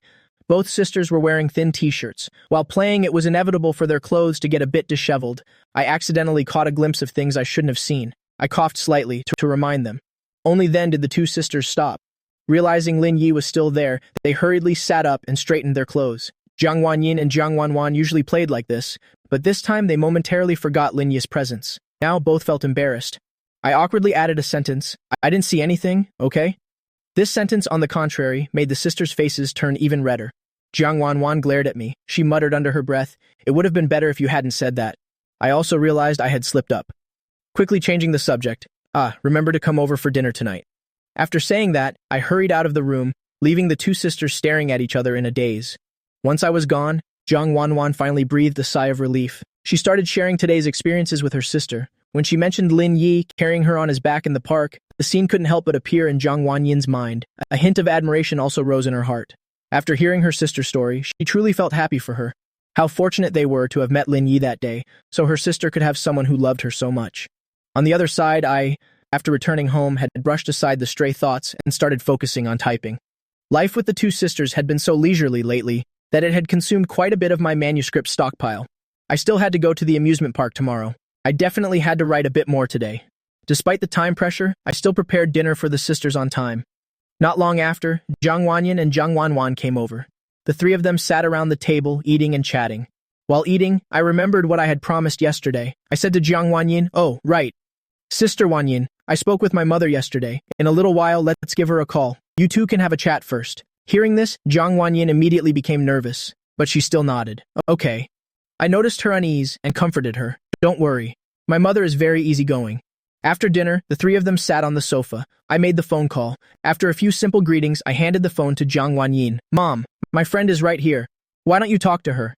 Both sisters were wearing thin t-shirts. While playing, it was inevitable for their clothes to get a bit disheveled. I accidentally caught a glimpse of things I shouldn't have seen. I coughed slightly to remind them. Only then did the two sisters stop. Realizing Lin Yi was still there, they hurriedly sat up and straightened their clothes. Jiang Wanyin and Jiang Wanwan usually played like this, but this time they momentarily forgot Lin Yi's presence. Now both felt embarrassed. I awkwardly added a sentence. "I didn't see anything, okay?" This sentence, on the contrary, made the sisters' faces turn even redder. Jiang Wanwan glared at me. She muttered under her breath, "It would have been better if you hadn't said that." I also realized I had slipped up. Quickly changing the subject. Remember to come over for dinner tonight." After saying that, I hurried out of the room, leaving the two sisters staring at each other in a daze. Once I was gone, Jiang Wanwan finally breathed a sigh of relief. She started sharing today's experiences with her sister. When she mentioned Lin Yi carrying her on his back in the park, the scene couldn't help but appear in Jiang Wanyin's mind. A hint of admiration also rose in her heart. After hearing her sister's story, she truly felt happy for her. How fortunate they were to have met Lin Yi that day, so her sister could have someone who loved her so much. On the other side, after returning home, had brushed aside the stray thoughts and started focusing on typing. Life with the two sisters had been so leisurely lately that it had consumed quite a bit of my manuscript stockpile. I still had to go to the amusement park tomorrow. I definitely had to write a bit more today. Despite the time pressure, I still prepared dinner for the sisters on time. Not long after, Jiang Wanyin and Jiang Wanwan came over. The three of them sat around the table, eating and chatting. While eating, I remembered what I had promised yesterday. I said to Jiang Wanyin, "Oh, right. Sister Wanyin, I spoke with my mother yesterday. In a little while, let's give her a call. You two can have a chat first." Hearing this, Jiang Wanyin immediately became nervous, but she still nodded. "Okay." I noticed her unease and comforted her. "Don't worry. My mother is very easygoing." After dinner, the three of them sat on the sofa. I made the phone call. After a few simple greetings, I handed the phone to Jiang Wanyin. "Mom, my friend is right here. Why don't you talk to her?"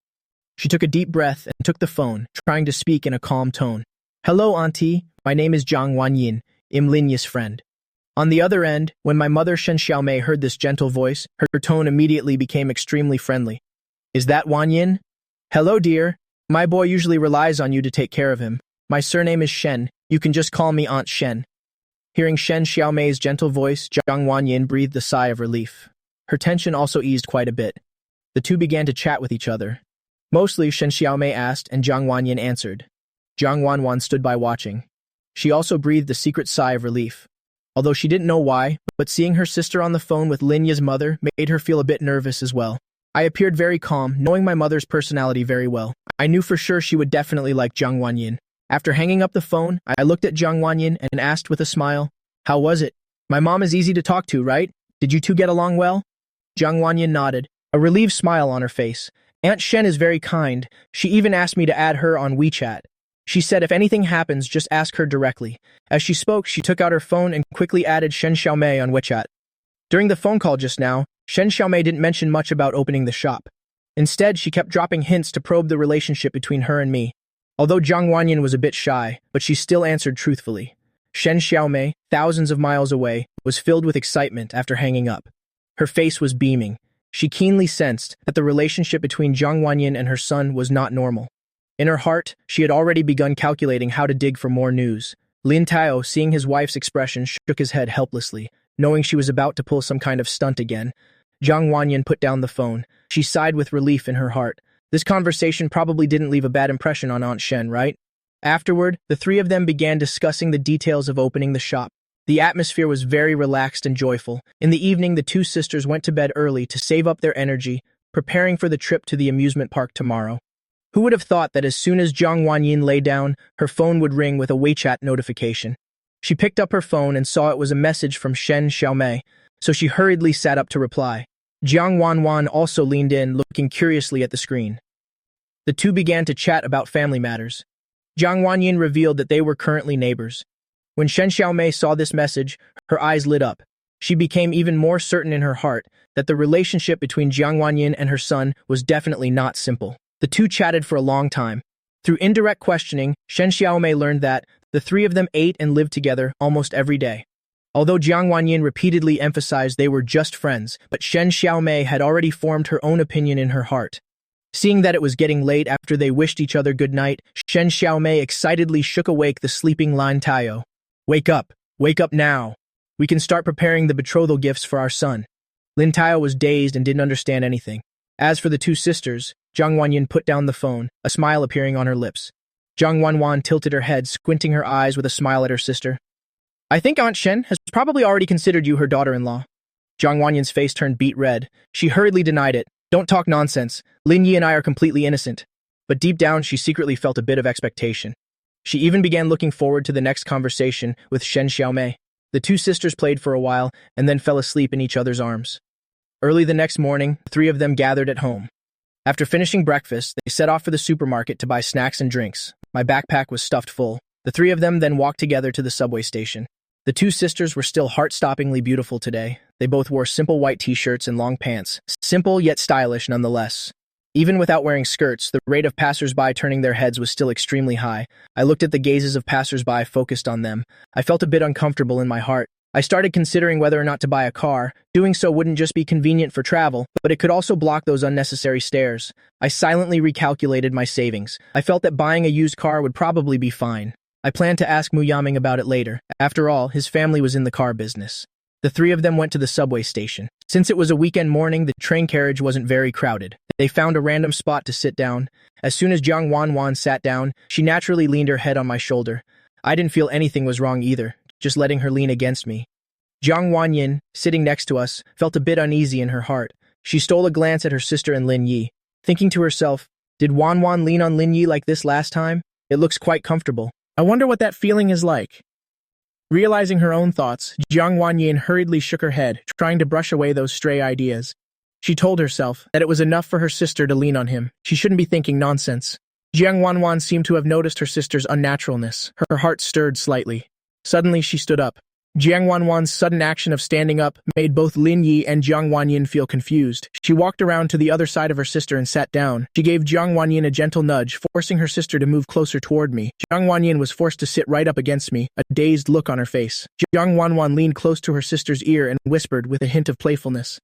She took a deep breath and took the phone, trying to speak in a calm tone. "Hello, Auntie. My name is Jiang Wanyin, Lin Yi's friend." On the other end, when my mother Shen Xiaomei heard this gentle voice, her tone immediately became extremely friendly. "Is that Wanyin?" "Hello, dear. My boy usually relies on you to take care of him. My surname is Shen. You can just call me Aunt Shen." Hearing Shen Xiaomei's gentle voice, Jiang Wanyin breathed a sigh of relief. Her tension also eased quite a bit. The two began to chat with each other. Mostly, Shen Xiaomei asked and Jiang Wanyin answered. Jiang Wanwan stood by watching. She also breathed a secret sigh of relief. Although she didn't know why, but seeing her sister on the phone with Lin Yi's mother made her feel a bit nervous as well. I appeared very calm, knowing my mother's personality very well. I knew for sure she would definitely like Jiang Wanyin. After hanging up the phone, I looked at Jiang Wanyin and asked with a smile, "How was it? My mom is easy to talk to, right? Did you two get along well?" Jiang Wanyin nodded, a relieved smile on her face. "Aunt Shen is very kind. She even asked me to add her on WeChat. She said if anything happens, just ask her directly." As she spoke, she took out her phone and quickly added Shen Xiaomei on WeChat. During the phone call just now, Shen Xiaomei didn't mention much about opening the shop. Instead, she kept dropping hints to probe the relationship between her and me. Although Jiang Wanyin was a bit shy, but she still answered truthfully. Shen Xiaomei, thousands of miles away, was filled with excitement after hanging up. Her face was beaming. She keenly sensed that the relationship between Jiang Wanyin and her son was not normal. In her heart, she had already begun calculating how to dig for more news. Lin Tao, seeing his wife's expression, shook his head helplessly, knowing she was about to pull some kind of stunt again. Jiang Wanyin put down the phone. She sighed with relief in her heart. This conversation probably didn't leave a bad impression on Aunt Shen, right? Afterward, the three of them began discussing the details of opening the shop. The atmosphere was very relaxed and joyful. In the evening, the two sisters went to bed early to save up their energy, preparing for the trip to the amusement park tomorrow. Who would have thought that as soon as Jiang Wanyin lay down, her phone would ring with a WeChat notification? She picked up her phone and saw it was a message from Shen Xiaomei, so she hurriedly sat up to reply. Jiang Wanwan also leaned in, looking curiously at the screen. The two began to chat about family matters. Jiang Wanyin revealed that they were currently neighbors. When Shen Xiaomei saw this message, her eyes lit up. She became even more certain in her heart that the relationship between Jiang Wanyin and her son was definitely not simple. The two chatted for a long time. Through indirect questioning, Shen Xiaomei learned that the three of them ate and lived together almost every day. Although Jiang Wanyin repeatedly emphasized they were just friends, but Shen Xiaomei had already formed her own opinion in her heart. Seeing that it was getting late after they wished each other good night, Shen Xiaomei excitedly shook awake the sleeping Lin Tao. Wake up now. We can start preparing the betrothal gifts for our son." Lin Tao was dazed and didn't understand anything. As for the two sisters, Jiang Wanyin put down the phone, a smile appearing on her lips. Jiang Wanwan tilted her head, squinting her eyes with a smile at her sister. "I think Aunt Shen has probably already considered you her daughter-in-law." Jiang Wanyin's face turned beet red. She hurriedly denied it. "Don't talk nonsense. Lin Yi and I are completely innocent." But deep down, she secretly felt a bit of expectation. She even began looking forward to the next conversation with Shen Xiaomei. The two sisters played for a while and then fell asleep in each other's arms. Early the next morning, the three of them gathered at home. After finishing breakfast, they set off for the supermarket to buy snacks and drinks. My backpack was stuffed full. The three of them then walked together to the subway station. The two sisters were still heart-stoppingly beautiful today. They both wore simple white t-shirts and long pants, simple yet stylish nonetheless. Even without wearing skirts, the rate of passers-by turning their heads was still extremely high. I looked at the gazes of passers-by focused on them. I felt a bit uncomfortable in my heart. I started considering whether or not to buy a car. Doing so wouldn't just be convenient for travel, but it could also block those unnecessary stares. I silently recalculated my savings. I felt that buying a used car would probably be fine. I planned to ask Mu Yaming about it later. After all, his family was in the car business. The three of them went to the subway station. Since it was a weekend morning, the train carriage wasn't very crowded. They found a random spot to sit down. As soon as Jiang Wanwan sat down, she naturally leaned her head on my shoulder. I didn't feel anything was wrong either, just letting her lean against me. Jiang Wanyin, sitting next to us, felt a bit uneasy in her heart. She stole a glance at her sister and Lin Yi, thinking to herself, did Wanwan lean on Lin Yi like this last time? It looks quite comfortable. I wonder what that feeling is like. Realizing her own thoughts, Jiang Wanyin hurriedly shook her head, trying to brush away those stray ideas. She told herself that it was enough for her sister to lean on him. She shouldn't be thinking nonsense. Jiang Wanwan seemed to have noticed her sister's unnaturalness. Her heart stirred slightly. Suddenly, she stood up. Jiang Wanwan's sudden action of standing up made both Lin Yi and Jiang Wanyin feel confused. She walked around to the other side of her sister and sat down. She gave Jiang Wanyin a gentle nudge, forcing her sister to move closer toward me. Jiang Wanyin was forced to sit right up against me, a dazed look on her face. Jiang Wanwan leaned close to her sister's ear and whispered with a hint of playfulness.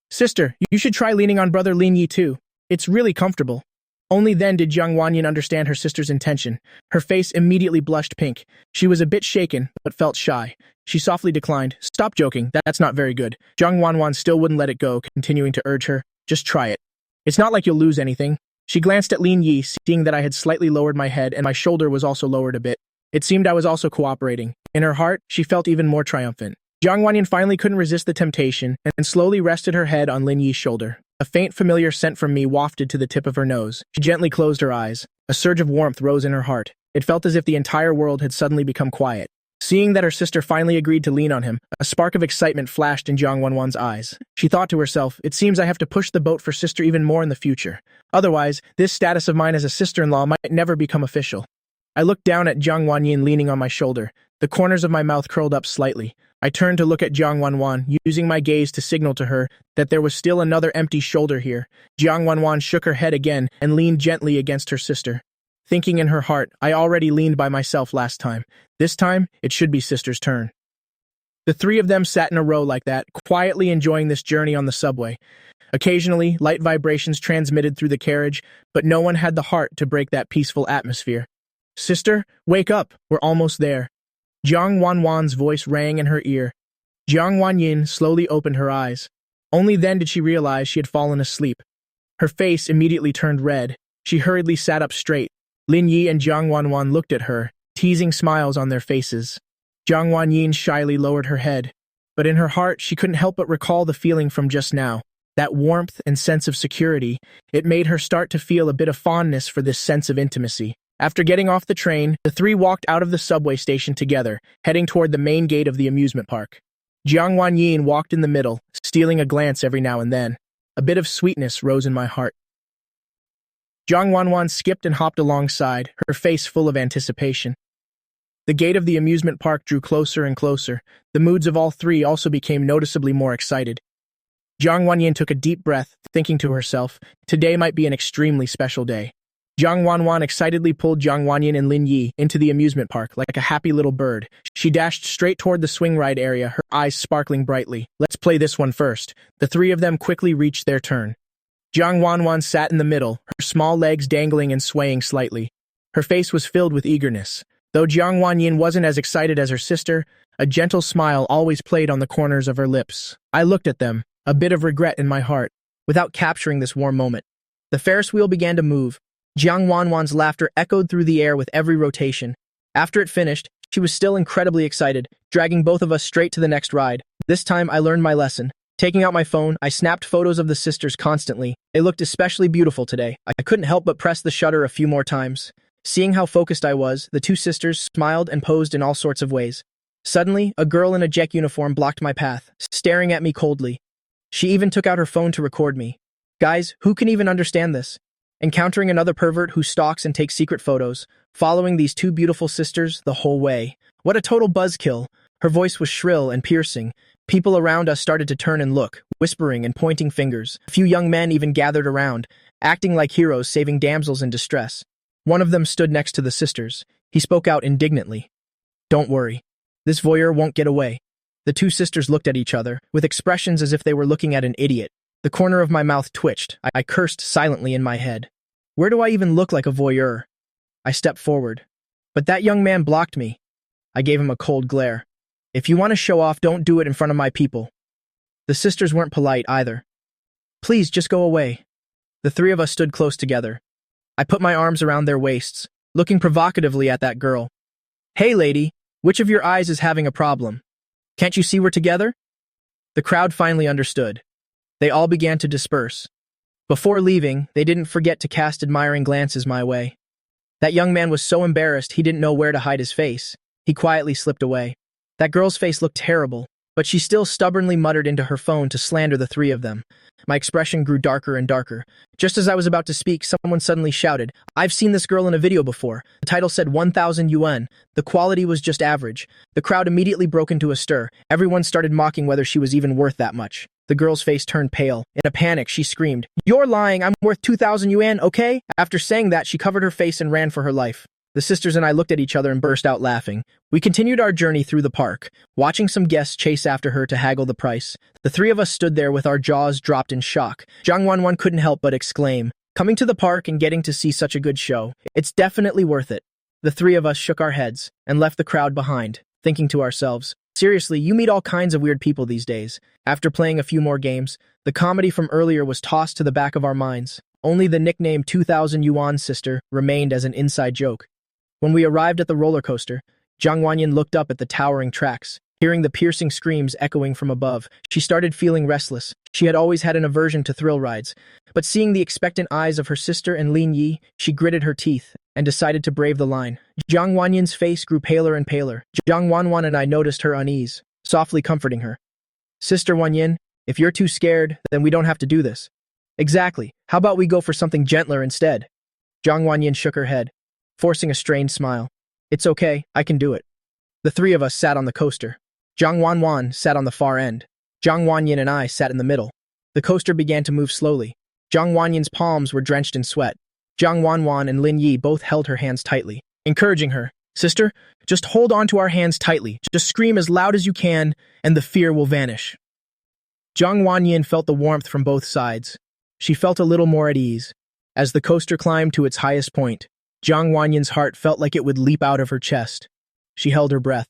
Sister, you should try leaning on brother Lin Yi too. It's really comfortable. Only then did Jiang Wanyin understand her sister's intention. Her face immediately blushed pink. She was a bit shaken, but felt shy. She softly declined. Stop joking, that's not very good. Jiang Wanwan still wouldn't let it go, continuing to urge her. Just try it. It's not like you'll lose anything. She glanced at Lin Yi, seeing that I had slightly lowered my head and my shoulder was also lowered a bit. It seemed I was also cooperating. In her heart, she felt even more triumphant. Jiang Wanyin finally couldn't resist the temptation and slowly rested her head on Lin Yi's shoulder. A faint familiar scent from me wafted to the tip of her nose. She gently closed her eyes. A surge of warmth rose in her heart. It felt as if the entire world had suddenly become quiet. Seeing that her sister finally agreed to lean on him, a spark of excitement flashed in Jiang Wanwan's eyes. She thought to herself, it seems I have to push the boat for sister even more in the future. Otherwise, this status of mine as a sister-in-law might never become official. I looked down at Jiang Wanyin leaning on my shoulder. The corners of my mouth curled up slightly. I turned to look at Jiang Wanwan, using my gaze to signal to her that there was still another empty shoulder here. Jiang Wanwan shook her head again and leaned gently against her sister. Thinking in her heart, I already leaned by myself last time. This time, it should be sister's turn. The three of them sat in a row like that, quietly enjoying this journey on the subway. Occasionally, light vibrations transmitted through the carriage, but no one had the heart to break that peaceful atmosphere. Sister, wake up, we're almost there. Jiang Wanwan's voice rang in her ear. Jiang Wanyin slowly opened her eyes. Only then did she realize she had fallen asleep. Her face immediately turned red. She hurriedly sat up straight. Lin Yi and Jiang Wanwan looked at her, teasing smiles on their faces. Jiang Wanyin shyly lowered her head, but in her heart she couldn't help but recall the feeling from just now. That warmth and sense of security, it made her start to feel a bit of fondness for this sense of intimacy. After getting off the train, the three walked out of the subway station together, heading toward the main gate of the amusement park. Jiang Wanyin walked in the middle, stealing a glance every now and then. A bit of sweetness rose in my heart. Jiang Wanwan skipped and hopped alongside, her face full of anticipation. The gate of the amusement park drew closer and closer. The moods of all three also became noticeably more excited. Jiang Wanyin took a deep breath, thinking to herself, today might be an extremely special day. Jiang Wanwan excitedly pulled Jiang Wanyin and Lin Yi into the amusement park like a happy little bird. She dashed straight toward the swing ride area, her eyes sparkling brightly. Let's play this one first. The three of them quickly reached their turn. Jiang Wanwan sat in the middle, her small legs dangling and swaying slightly. Her face was filled with eagerness. Though Jiang Wanyin wasn't as excited as her sister, a gentle smile always played on the corners of her lips. I looked at them, a bit of regret in my heart, without capturing this warm moment. The Ferris wheel began to move. Jiang Wanwan's laughter echoed through the air with every rotation. After it finished, she was still incredibly excited, dragging both of us straight to the next ride. This time, I learned my lesson. Taking out my phone, I snapped photos of the sisters constantly. They looked especially beautiful today. I couldn't help but press the shutter a few more times. Seeing how focused I was, the two sisters smiled and posed in all sorts of ways. Suddenly, a girl in a JEC uniform blocked my path, staring at me coldly. She even took out her phone to record me. Guys, who can even understand this? Encountering another pervert who stalks and takes secret photos, following these two beautiful sisters the whole way. What a total buzzkill. Her voice was shrill and piercing. People around us started to turn and look, whispering and pointing fingers. A few young men even gathered around, acting like heroes saving damsels in distress. One of them stood next to the sisters. He spoke out indignantly. Don't worry. This voyeur won't get away. The two sisters looked at each other, with expressions as if they were looking at an idiot. The corner of my mouth twitched. I cursed silently in my head. Where do I even look like a voyeur? I stepped forward. But that young man blocked me. I gave him a cold glare. If you want to show off, don't do it in front of my people. The sisters weren't polite either. Please, just go away. The three of us stood close together. I put my arms around their waists, looking provocatively at that girl. Hey, lady, which of your eyes is having a problem? Can't you see we're together? The crowd finally understood. They all began to disperse. Before leaving, they didn't forget to cast admiring glances my way. That young man was so embarrassed he didn't know where to hide his face. He quietly slipped away. That girl's face looked terrible, but she still stubbornly muttered into her phone to slander the three of them. My expression grew darker and darker. Just as I was about to speak, someone suddenly shouted, I've seen this girl in a video before. The title said 1,000 yuan. The quality was just average. The crowd immediately broke into a stir. Everyone started mocking whether she was even worth that much. The girl's face turned pale. In a panic, she screamed, You're lying! I'm worth 2,000 yuan, okay? After saying that, she covered her face and ran for her life. The sisters and I looked at each other and burst out laughing. We continued our journey through the park, watching some guests chase after her to haggle the price. The three of us stood there with our jaws dropped in shock. Jiang Wanwan couldn't help but exclaim, Coming to the park and getting to see such a good show. It's definitely worth it. The three of us shook our heads and left the crowd behind, thinking to ourselves, Seriously, you meet all kinds of weird people these days. After playing a few more games, the comedy from earlier was tossed to the back of our minds. Only the nickname 2,000 Yuan Sister remained as an inside joke. When we arrived at the roller coaster, Jiang Wanyin looked up at the towering tracks. Hearing the piercing screams echoing from above, she started feeling restless. She had always had an aversion to thrill rides, but seeing the expectant eyes of her sister and Lin Yi, she gritted her teeth and decided to brave the line. Jiang Wanyan's face grew paler and paler. Jiang Wanwan and I noticed her unease, softly comforting her. Sister Wanyan, if you're too scared, then we don't have to do this. Exactly. How about we go for something gentler instead? Jiang Wanyan shook her head, forcing a strained smile. It's okay, I can do it. The three of us sat on the coaster. Jiang Wanwan sat on the far end. Jiang Wanyan and I sat in the middle. The coaster began to move slowly. Jiang Wanyan's palms were drenched in sweat. Jiang Wanwan and Lin Yi both held her hands tightly, encouraging her. Sister, just hold on to our hands tightly. Just scream as loud as you can, and the fear will vanish. Jiang Wanyan felt the warmth from both sides. She felt a little more at ease. As the coaster climbed to its highest point, Jiang Wanyan's heart felt like it would leap out of her chest. She held her breath.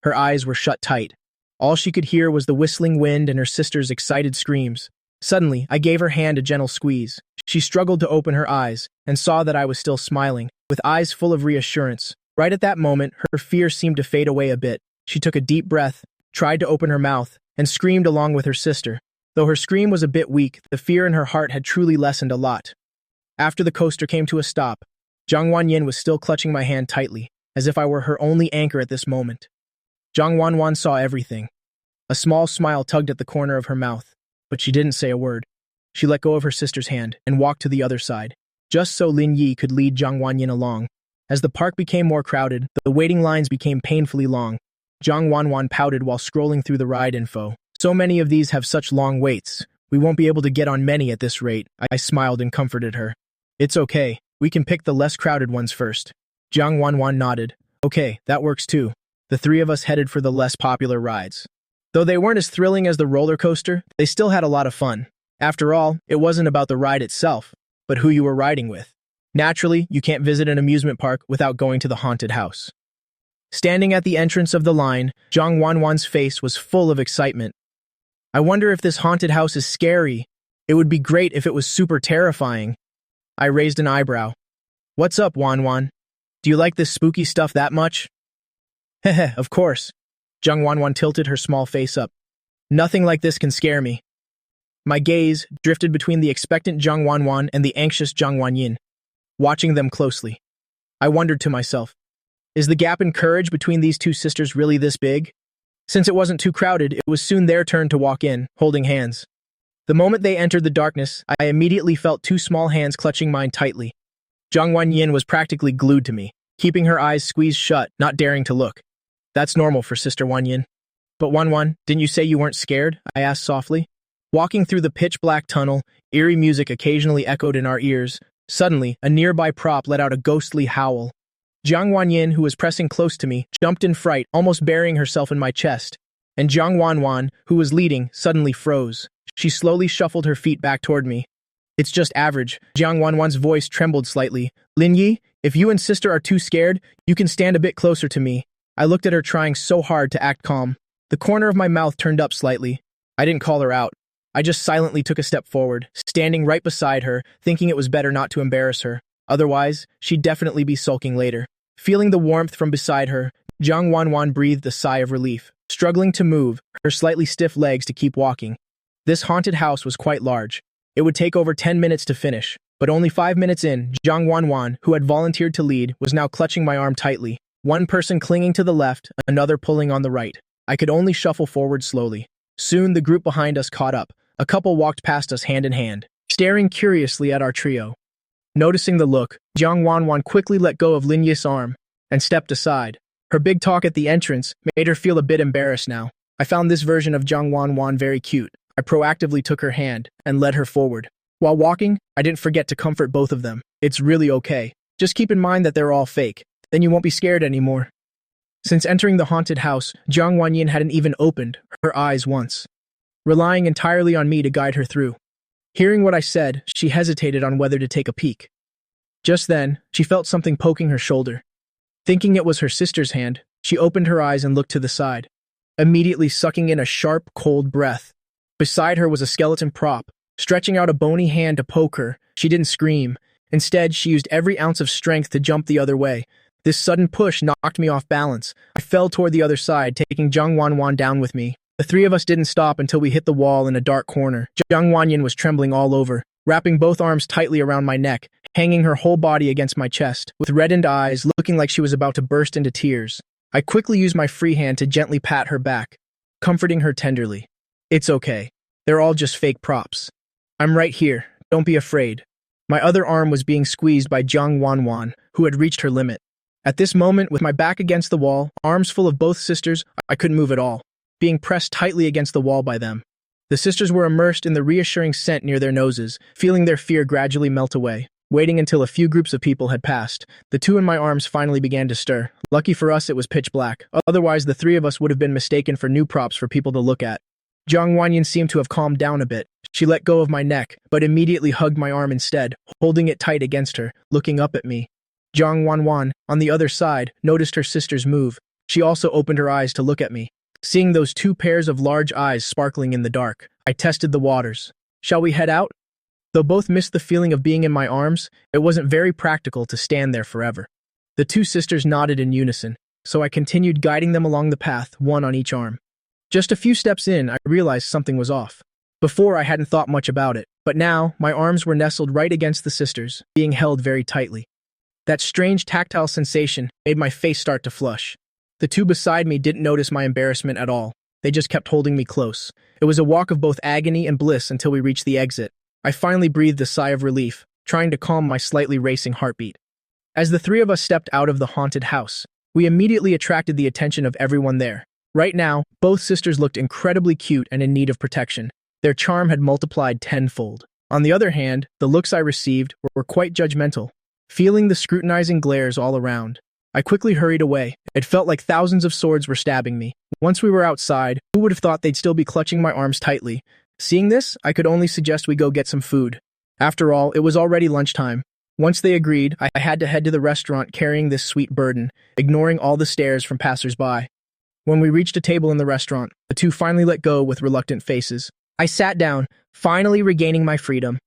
Her eyes were shut tight. All she could hear was the whistling wind and her sister's excited screams. Suddenly, I gave her hand a gentle squeeze. She struggled to open her eyes and saw that I was still smiling, with eyes full of reassurance. Right at that moment, her fear seemed to fade away a bit. She took a deep breath, tried to open her mouth, and screamed along with her sister. Though her scream was a bit weak, the fear in her heart had truly lessened a lot. After the coaster came to a stop, Jiang Wanyan was still clutching my hand tightly, as if I were her only anchor at this moment. Jiang Wanwan saw everything. A small smile tugged at the corner of her mouth, but she didn't say a word. She let go of her sister's hand and walked to the other side, just so Lin Yi could lead Jiang Wanyan along. As the park became more crowded, the waiting lines became painfully long. Jiang Wanwan pouted while scrolling through the ride info. So many of these have such long waits. We won't be able to get on many at this rate. I smiled and comforted her. It's okay. We can pick the less crowded ones first. Jiang Wanwan nodded. Okay, that works too. The three of us headed for the less popular rides. Though they weren't as thrilling as the roller coaster, they still had a lot of fun. After all, it wasn't about the ride itself, but who you were riding with. Naturally, you can't visit an amusement park without going to the haunted house. Standing at the entrance of the line, Jiang Wanwan's face was full of excitement. I wonder if this haunted house is scary. It would be great if it was super terrifying. I raised an eyebrow. What's up, Wanwan? Do you like this spooky stuff that much? Heh, of course. Jiang Wanwan tilted her small face up. Nothing like this can scare me. My gaze drifted between the expectant Jiang Wanwan and the anxious Jiang Wanyin, watching them closely. I wondered to myself, is the gap in courage between these two sisters really this big? Since it wasn't too crowded, it was soon their turn to walk in, holding hands. The moment they entered the darkness, I immediately felt two small hands clutching mine tightly. Jiang Wanyin was practically glued to me, keeping her eyes squeezed shut, not daring to look. That's normal for Sister Wanyin. But Wanwan, didn't you say you weren't scared? I asked softly. Walking through the pitch-black tunnel, eerie music occasionally echoed in our ears. Suddenly, a nearby prop let out a ghostly howl. Jiang Wanyin, who was pressing close to me, jumped in fright, almost burying herself in my chest. And Jiang Wanwan, who was leading, suddenly froze. She slowly shuffled her feet back toward me. It's just average. Jiang Wanwan's voice trembled slightly. Lin Yi, if you and sister are too scared, you can stand a bit closer to me. I looked at her trying so hard to act calm. The corner of my mouth turned up slightly. I didn't call her out. I just silently took a step forward, standing right beside her, thinking it was better not to embarrass her. Otherwise, she'd definitely be sulking later. Feeling the warmth from beside her, Jiang Wanwan breathed a sigh of relief, struggling to move, her slightly stiff legs to keep walking. This haunted house was quite large. It would take over 10 minutes to finish, but only 5 minutes in, Jiang Wanwan, who had volunteered to lead, was now clutching my arm tightly. One person clinging to the left, another pulling on the right. I could only shuffle forward slowly. Soon, the group behind us caught up. A couple walked past us hand in hand, staring curiously at our trio. Noticing the look, Jiang Wanwan quickly let go of Lin Yi's arm and stepped aside. Her big talk at the entrance made her feel a bit embarrassed now. I found this version of Jiang Wanwan very cute. I proactively took her hand and led her forward. While walking, I didn't forget to comfort both of them. It's really okay. Just keep in mind that they're all fake. Then you won't be scared anymore. Since entering the haunted house, Jiang Wanyin hadn't even opened her eyes once, relying entirely on me to guide her through. Hearing what I said, she hesitated on whether to take a peek. Just then, she felt something poking her shoulder. Thinking it was her sister's hand, she opened her eyes and looked to the side, immediately sucking in a sharp, cold breath. Beside her was a skeleton prop. Stretching out a bony hand to poke her, she didn't scream. Instead, she used every ounce of strength to jump the other way. This sudden push knocked me off balance. I fell toward the other side, taking Zhang Wanwan down with me. The three of us didn't stop until we hit the wall in a dark corner. Zhang Wanyan was trembling all over, wrapping both arms tightly around my neck, hanging her whole body against my chest, with reddened eyes, looking like she was about to burst into tears. I quickly used my free hand to gently pat her back, comforting her tenderly. It's okay. They're all just fake props. I'm right here. Don't be afraid. My other arm was being squeezed by Zhang Wanwan, who had reached her limit. At this moment, with my back against the wall, arms full of both sisters, I couldn't move at all, being pressed tightly against the wall by them. The sisters were immersed in the reassuring scent near their noses, feeling their fear gradually melt away. Waiting until a few groups of people had passed, the two in my arms finally began to stir. Lucky for us, it was pitch black. Otherwise, the three of us would have been mistaken for new props for people to look at. Zhang Wanyan seemed to have calmed down a bit. She let go of my neck, but immediately hugged my arm instead, holding it tight against her, looking up at me. Zhang Wanwan, on the other side, noticed her sister's move. She also opened her eyes to look at me. Seeing those two pairs of large eyes sparkling in the dark, I tested the waters. Shall we head out? Though both missed the feeling of being in my arms, it wasn't very practical to stand there forever. The two sisters nodded in unison, so I continued guiding them along the path, one on each arm. Just a few steps in, I realized something was off. Before, I hadn't thought much about it, but now, my arms were nestled right against the sisters, being held very tightly. That strange tactile sensation made my face start to flush. The two beside me didn't notice my embarrassment at all. They just kept holding me close. It was a walk of both agony and bliss until we reached the exit. I finally breathed a sigh of relief, trying to calm my slightly racing heartbeat. As the three of us stepped out of the haunted house, we immediately attracted the attention of everyone there. Right now, both sisters looked incredibly cute and in need of protection. Their charm had multiplied tenfold. On the other hand, the looks I received were quite judgmental. Feeling the scrutinizing glares all around, I quickly hurried away. It felt like thousands of swords were stabbing me. Once we were outside, who would have thought they'd still be clutching my arms tightly? Seeing this, I could only suggest we go get some food. After all, it was already lunchtime. Once they agreed, I had to head to the restaurant carrying this sweet burden, ignoring all the stares from passers-by. When we reached a table in the restaurant, the two finally let go with reluctant faces. I sat down, finally regaining my freedom.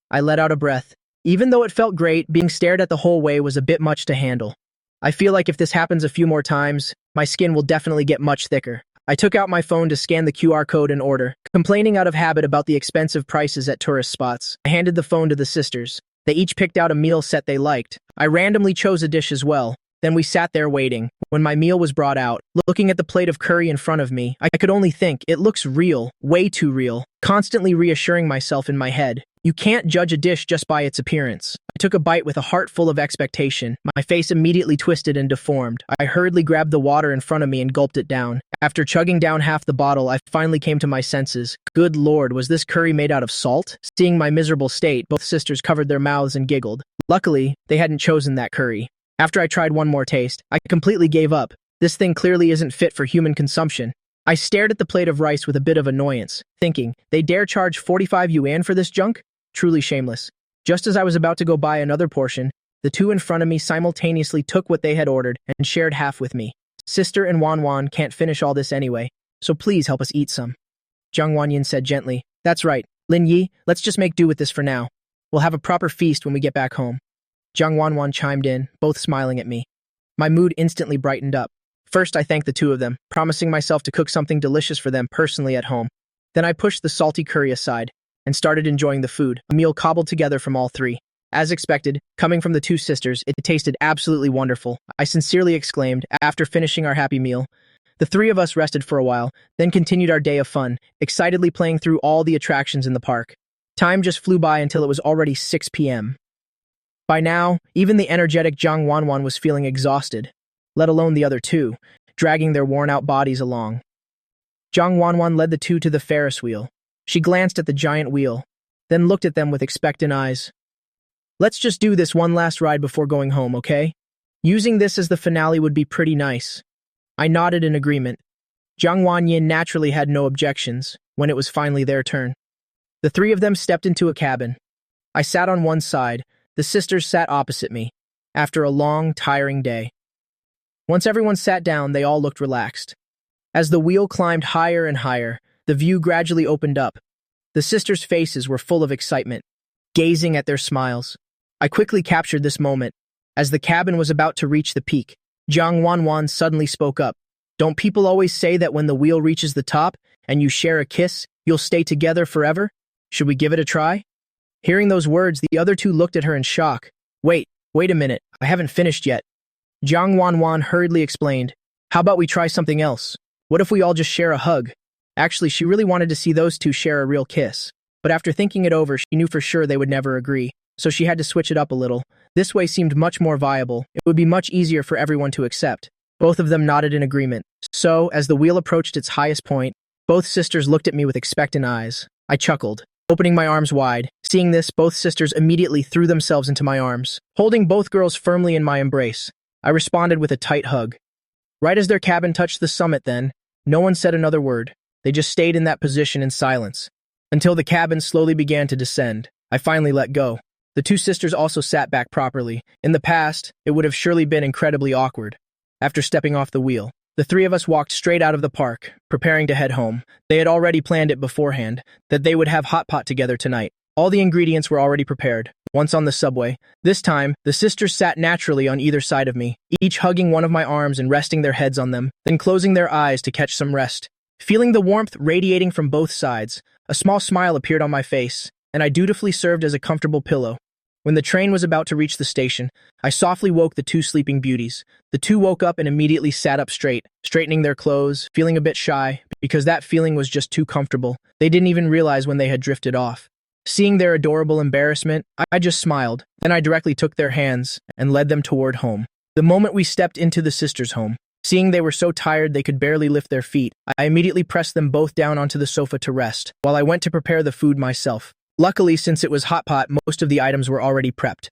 I let out a breath. Even though it felt great, being stared at the whole way was a bit much to handle. I feel like if this happens a few more times, my skin will definitely get much thicker. I took out my phone to scan the QR code and order, complaining out of habit about the expensive prices at tourist spots. I handed the phone to the sisters. They each picked out a meal set they liked. I randomly chose a dish as well. Then we sat there waiting. When my meal was brought out, looking at the plate of curry in front of me, I could only think, it looks real, way too real, constantly reassuring myself in my head. You can't judge a dish just by its appearance. I took a bite with a heart full of expectation. My face immediately twisted and deformed. I hurriedly grabbed the water in front of me and gulped it down. After chugging down half the bottle, I finally came to my senses. Good Lord, was this curry made out of salt? Seeing my miserable state, both sisters covered their mouths and giggled. Luckily, they hadn't chosen that curry. After I tried one more taste, I completely gave up. This thing clearly isn't fit for human consumption. I stared at the plate of rice with a bit of annoyance, thinking, they dare charge 45 yuan for this junk? Truly shameless. Just as I was about to go buy another portion, the two in front of me simultaneously took what they had ordered and shared half with me. Sister and Wanwan can't finish all this anyway, so please help us eat some. Zhang Wanyan said gently, that's right, Lin Yi, let's just make do with this for now. We'll have a proper feast when we get back home. Zhang Wanwan chimed in, both smiling at me. My mood instantly brightened up. First, I thanked the two of them, promising myself to cook something delicious for them personally at home. Then I pushed the salty curry aside and started enjoying the food, a meal cobbled together from all three. As expected, coming from the two sisters, it tasted absolutely wonderful, I sincerely exclaimed after finishing our happy meal. The three of us rested for a while, then continued our day of fun, excitedly playing through all the attractions in the park. Time just flew by until it was already 6 p.m. By now, even the energetic Zhang Wanwan was feeling exhausted, let alone the other two, dragging their worn-out bodies along. Zhang Wanwan led the two to the Ferris wheel. She glanced at the giant wheel, then looked at them with expectant eyes. Let's just do this one last ride before going home, okay? Using this as the finale would be pretty nice. I nodded in agreement. Zhang Wanyan naturally had no objections when it was finally their turn. The three of them stepped into a cabin. I sat on one side. The sisters sat opposite me, after a long, tiring day. Once everyone sat down, they all looked relaxed. As the wheel climbed higher and higher, the view gradually opened up. The sisters' faces were full of excitement, gazing at their smiles. I quickly captured this moment. As the cabin was about to reach the peak, Jiang Wanwan suddenly spoke up. Don't people always say that when the wheel reaches the top and you share a kiss, you'll stay together forever? Should we give it a try? Hearing those words, the other two looked at her in shock. Wait a minute, I haven't finished yet. Jiang Wanwan hurriedly explained. How about we try something else? What if we all just share a hug? Actually, she really wanted to see those two share a real kiss. But after thinking it over, she knew for sure they would never agree, so she had to switch it up a little. This way seemed much more viable. It would be much easier for everyone to accept. Both of them nodded in agreement. So, as the wheel approached its highest point, both sisters looked at me with expectant eyes. I chuckled, opening my arms wide. Seeing this, both sisters immediately threw themselves into my arms, holding both girls firmly in my embrace. I responded with a tight hug. Right as their cabin touched the summit then, no one said another word. They just stayed in that position in silence, until the cabin slowly began to descend. I finally let go. The two sisters also sat back properly. In the past, it would have surely been incredibly awkward. After stepping off the wheel, the three of us walked straight out of the park, preparing to head home. They had already planned it beforehand, that they would have hot pot together tonight. All the ingredients were already prepared. Once on the subway, this time, the sisters sat naturally on either side of me, each hugging one of my arms and resting their heads on them, then closing their eyes to catch some rest. Feeling the warmth radiating from both sides, a small smile appeared on my face, and I dutifully served as a comfortable pillow. When the train was about to reach the station, I softly woke the two sleeping beauties. The two woke up and immediately sat up straight, straightening their clothes, feeling a bit shy, because that feeling was just too comfortable. They didn't even realize when they had drifted off. Seeing their adorable embarrassment, I just smiled. Then I directly took their hands and led them toward home. The moment we stepped into the sisters' home, seeing they were so tired they could barely lift their feet, I immediately pressed them both down onto the sofa to rest, while I went to prepare the food myself. Luckily, since it was hot pot, most of the items were already prepped.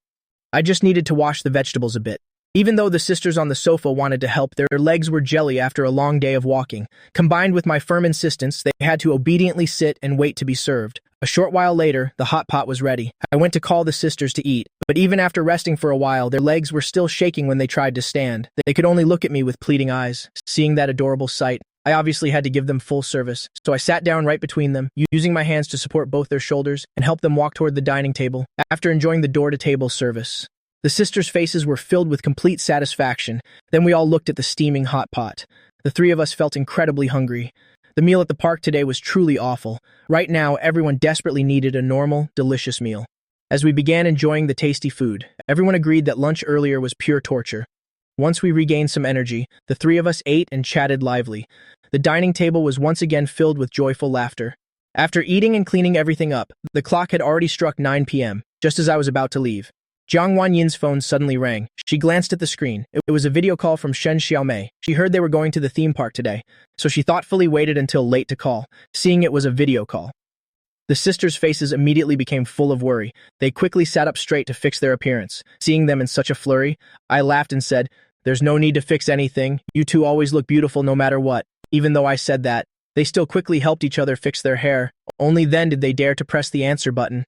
I just needed to wash the vegetables a bit. Even though the sisters on the sofa wanted to help, their legs were jelly after a long day of walking. Combined with my firm insistence, they had to obediently sit and wait to be served. A short while later, the hot pot was ready. I went to call the sisters to eat, but even after resting for a while, their legs were still shaking when they tried to stand. They could only look at me with pleading eyes. Seeing that adorable sight, I obviously had to give them full service, so I sat down right between them, using my hands to support both their shoulders and help them walk toward the dining table. After enjoying the door-to-table service, the sisters' faces were filled with complete satisfaction. Then we all looked at the steaming hot pot. The three of us felt incredibly hungry. The meal at the park today was truly awful. Right now, everyone desperately needed a normal, delicious meal. As we began enjoying the tasty food, everyone agreed that lunch earlier was pure torture. Once we regained some energy, the three of us ate and chatted lively. The dining table was once again filled with joyful laughter. After eating and cleaning everything up, the clock had already struck 9 p.m., just as I was about to leave. Jiang Wanyin's phone suddenly rang. She glanced at the screen. It was a video call from Shen Xiaomei. She heard they were going to the theme park today, so she thoughtfully waited until late to call, seeing it was a video call. The sisters' faces immediately became full of worry. They quickly sat up straight to fix their appearance. Seeing them in such a flurry, I laughed and said, "There's no need to fix anything. You two always look beautiful no matter what." Even though I said that, they still quickly helped each other fix their hair. Only then did they dare to press the answer button.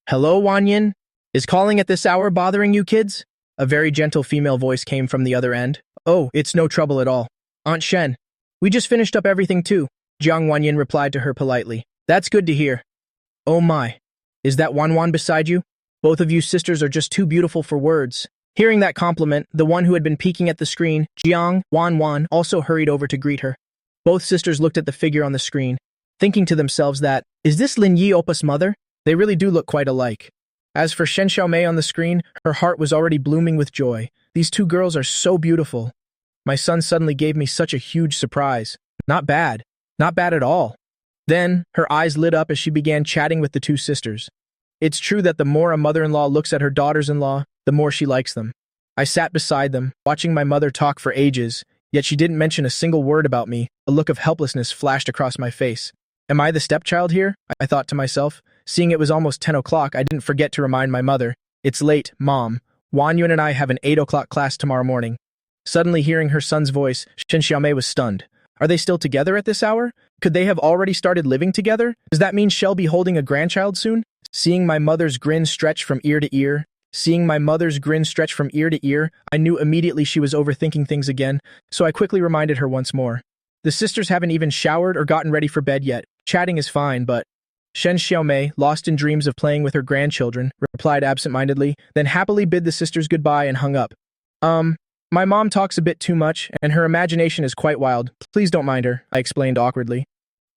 "Hello, Wanyin? Is calling at this hour bothering you kids?" A very gentle female voice came from the other end. "Oh, it's no trouble at all. Aunt Shen, we just finished up everything too," Jiang Wanyin replied to her politely. "That's good to hear." "Oh my, is that Wanwan beside you? Both of you sisters are just too beautiful for words." Hearing that compliment, the one who had been peeking at the screen, Jiang Wanwan, also hurried over to greet her. Both sisters looked at the figure on the screen, thinking to themselves that, is this Lin Yi Opa's mother? They really do look quite alike. As for Shen Xiaomei on the screen, her heart was already blooming with joy. These two girls are so beautiful. My son suddenly gave me such a huge surprise. Not bad. Not bad at all. Then, her eyes lit up as she began chatting with the two sisters. It's true that the more a mother-in-law looks at her daughters-in-law, the more she likes them. I sat beside them, watching my mother talk for ages, yet she didn't mention a single word about me. A look of helplessness flashed across my face. Am I the stepchild here? I thought to myself. Seeing it was almost 10 o'clock, I didn't forget to remind my mother. It's late, Mom. Wanyun and I have an 8 o'clock class tomorrow morning. Suddenly hearing her son's voice, Shen Xiaomei was stunned. Are they still together at this hour? Could they have already started living together? Does that mean she'll be holding a grandchild soon? Seeing my mother's grin stretch from ear to ear, I knew immediately she was overthinking things again, so I quickly reminded her once more. The sisters haven't even showered or gotten ready for bed yet. Chatting is fine, but... Shen Xiaomei, lost in dreams of playing with her grandchildren, replied absent-mindedly, then happily bid the sisters goodbye and hung up. My mom talks a bit too much, and her imagination is quite wild. Please don't mind her, I explained awkwardly.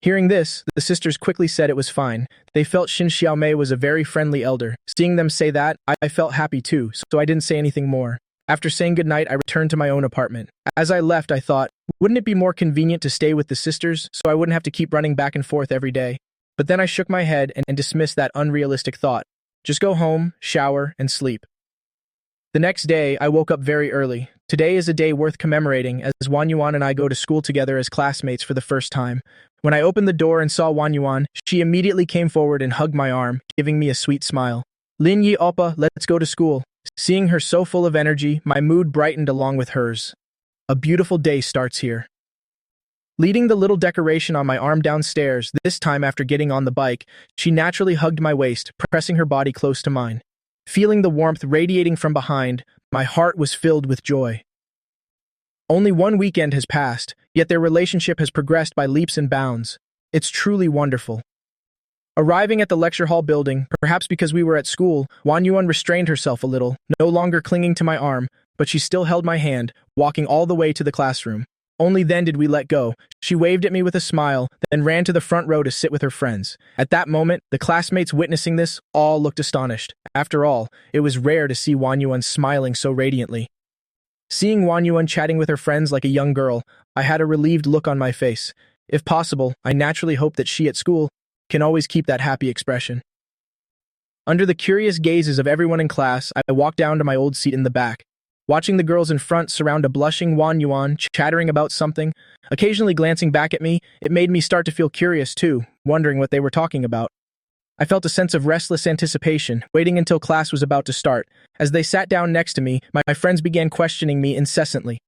Hearing this, the sisters quickly said it was fine. They felt Shin Xiaomei was a very friendly elder. Seeing them say that, I felt happy too, so I didn't say anything more. After saying goodnight, I returned to my own apartment. As I left, I thought, wouldn't it be more convenient to stay with the sisters so I wouldn't have to keep running back and forth every day? But then I shook my head and dismissed that unrealistic thought. Just go home, shower, and sleep. The next day, I woke up very early. Today is a day worth commemorating as Wang Yuan and I go to school together as classmates for the first time. When I opened the door and saw Wang Yuan, she immediately came forward and hugged my arm, giving me a sweet smile. Lin Yi Oppa, let's go to school. Seeing her so full of energy, my mood brightened along with hers. A beautiful day starts here. Leading the little decoration on my arm downstairs, this time after getting on the bike, she naturally hugged my waist, pressing her body close to mine. Feeling the warmth radiating from behind, my heart was filled with joy. Only one weekend has passed, yet their relationship has progressed by leaps and bounds. It's truly wonderful. Arriving at the lecture hall building, perhaps because we were at school, Wang Yuan restrained herself a little, no longer clinging to my arm, but she still held my hand, walking all the way to the classroom. Only then did we let go. She waved at me with a smile, then ran to the front row to sit with her friends. At that moment, the classmates witnessing this all looked astonished. After all, it was rare to see Wang Yuan smiling so radiantly. Seeing Wang Yuan chatting with her friends like a young girl, I had a relieved look on my face. If possible, I naturally hope that she at school can always keep that happy expression. Under the curious gazes of everyone in class, I walked down to my old seat in the back. Watching the girls in front surround a blushing Wang Yuan, chattering about something, occasionally glancing back at me, it made me start to feel curious too, wondering what they were talking about. I felt a sense of restless anticipation, waiting until class was about to start. As they sat down next to me, my friends began questioning me incessantly.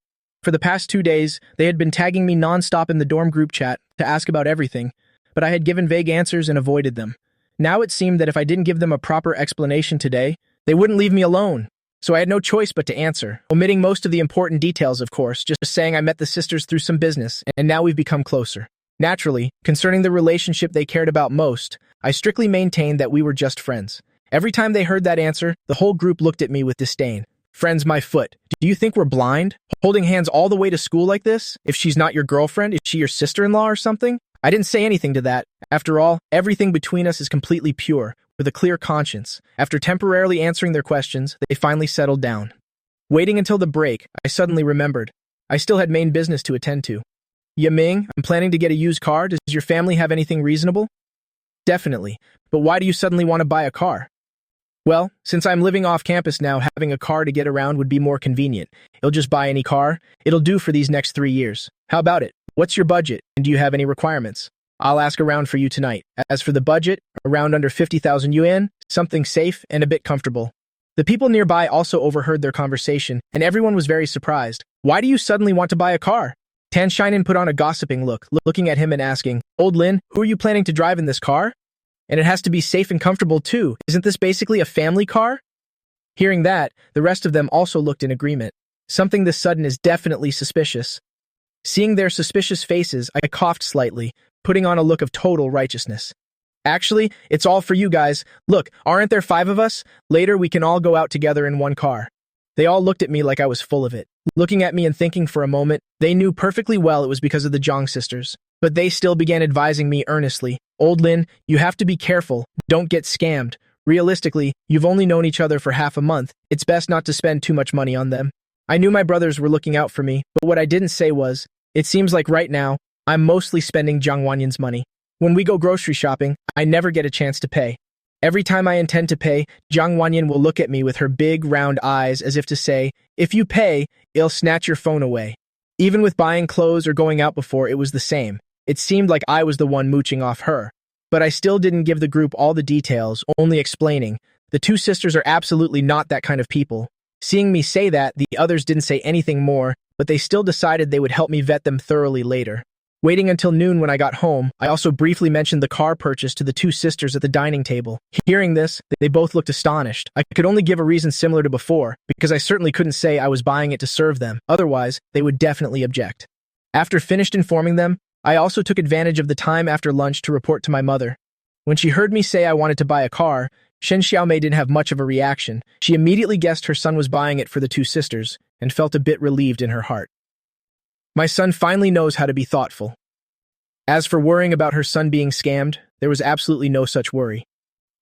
For the past 2 days, they had been tagging me nonstop in the dorm group chat to ask about everything, but I had given vague answers and avoided them. Now it seemed that if I didn't give them a proper explanation today, they wouldn't leave me alone. So I had no choice but to answer, omitting most of the important details, of course, just saying I met the sisters through some business, and now we've become closer. Naturally, concerning the relationship they cared about most, I strictly maintained that we were just friends. Every time they heard that answer, the whole group looked at me with disdain. Friends, my foot. Do you think we're blind? Holding hands all the way to school like this? If she's not your girlfriend, is she your sister-in-law or something? I didn't say anything to that. After all, everything between us is completely pure, with a clear conscience. After temporarily answering their questions, they finally settled down. Waiting until the break, I suddenly remembered. I still had main business to attend to. Yaming, I'm planning to get a used car. Does your family have anything reasonable? Definitely. But why do you suddenly want to buy a car? Well, since I'm living off campus now, having a car to get around would be more convenient. You'll just buy any car. It'll do for these next 3 years. How about it? What's your budget, and do you have any requirements? I'll ask around for you tonight. As for the budget, around under 50,000 yuan, something safe and a bit comfortable. The people nearby also overheard their conversation, and everyone was very surprised. Why do you suddenly want to buy a car? Tan Shinin put on a gossiping look, looking at him and asking, Old Lin, who are you planning to drive in this car? And it has to be safe and comfortable too. Isn't this basically a family car? Hearing that, the rest of them also looked in agreement. Something this sudden is definitely suspicious. Seeing their suspicious faces, I coughed slightly, putting on a look of total righteousness. Actually, it's all for you guys. Look, aren't there 5 of us? Later we can all go out together in one car. They all looked at me like I was full of it. Looking at me and thinking for a moment, they knew perfectly well it was because of the Zhang sisters. But they still began advising me earnestly. Old Lin, you have to be careful. Don't get scammed. Realistically, you've only known each other for half a month. It's best not to spend too much money on them. I knew my brothers were looking out for me, but what I didn't say was, it seems like right now, I'm mostly spending Zhang Wanyan's money. When we go grocery shopping, I never get a chance to pay. Every time I intend to pay, Zhang Wanyan will look at me with her big, round eyes as if to say, if you pay, it'll snatch your phone away. Even with buying clothes or going out before, it was the same. It seemed like I was the one mooching off her. But I still didn't give the group all the details, only explaining. The 2 sisters are absolutely not that kind of people. Seeing me say that, the others didn't say anything more, but they still decided they would help me vet them thoroughly later. Waiting until noon when I got home, I also briefly mentioned the car purchase to the 2 sisters at the dining table. Hearing this, they both looked astonished. I could only give a reason similar to before, because I certainly couldn't say I was buying it to serve them. Otherwise, they would definitely object. After finished informing them, I also took advantage of the time after lunch to report to my mother. When she heard me say I wanted to buy a car, Shen Xiaomei didn't have much of a reaction. She immediately guessed her son was buying it for the 2 sisters, and felt a bit relieved in her heart. My son finally knows how to be thoughtful. As for worrying about her son being scammed, there was absolutely no such worry.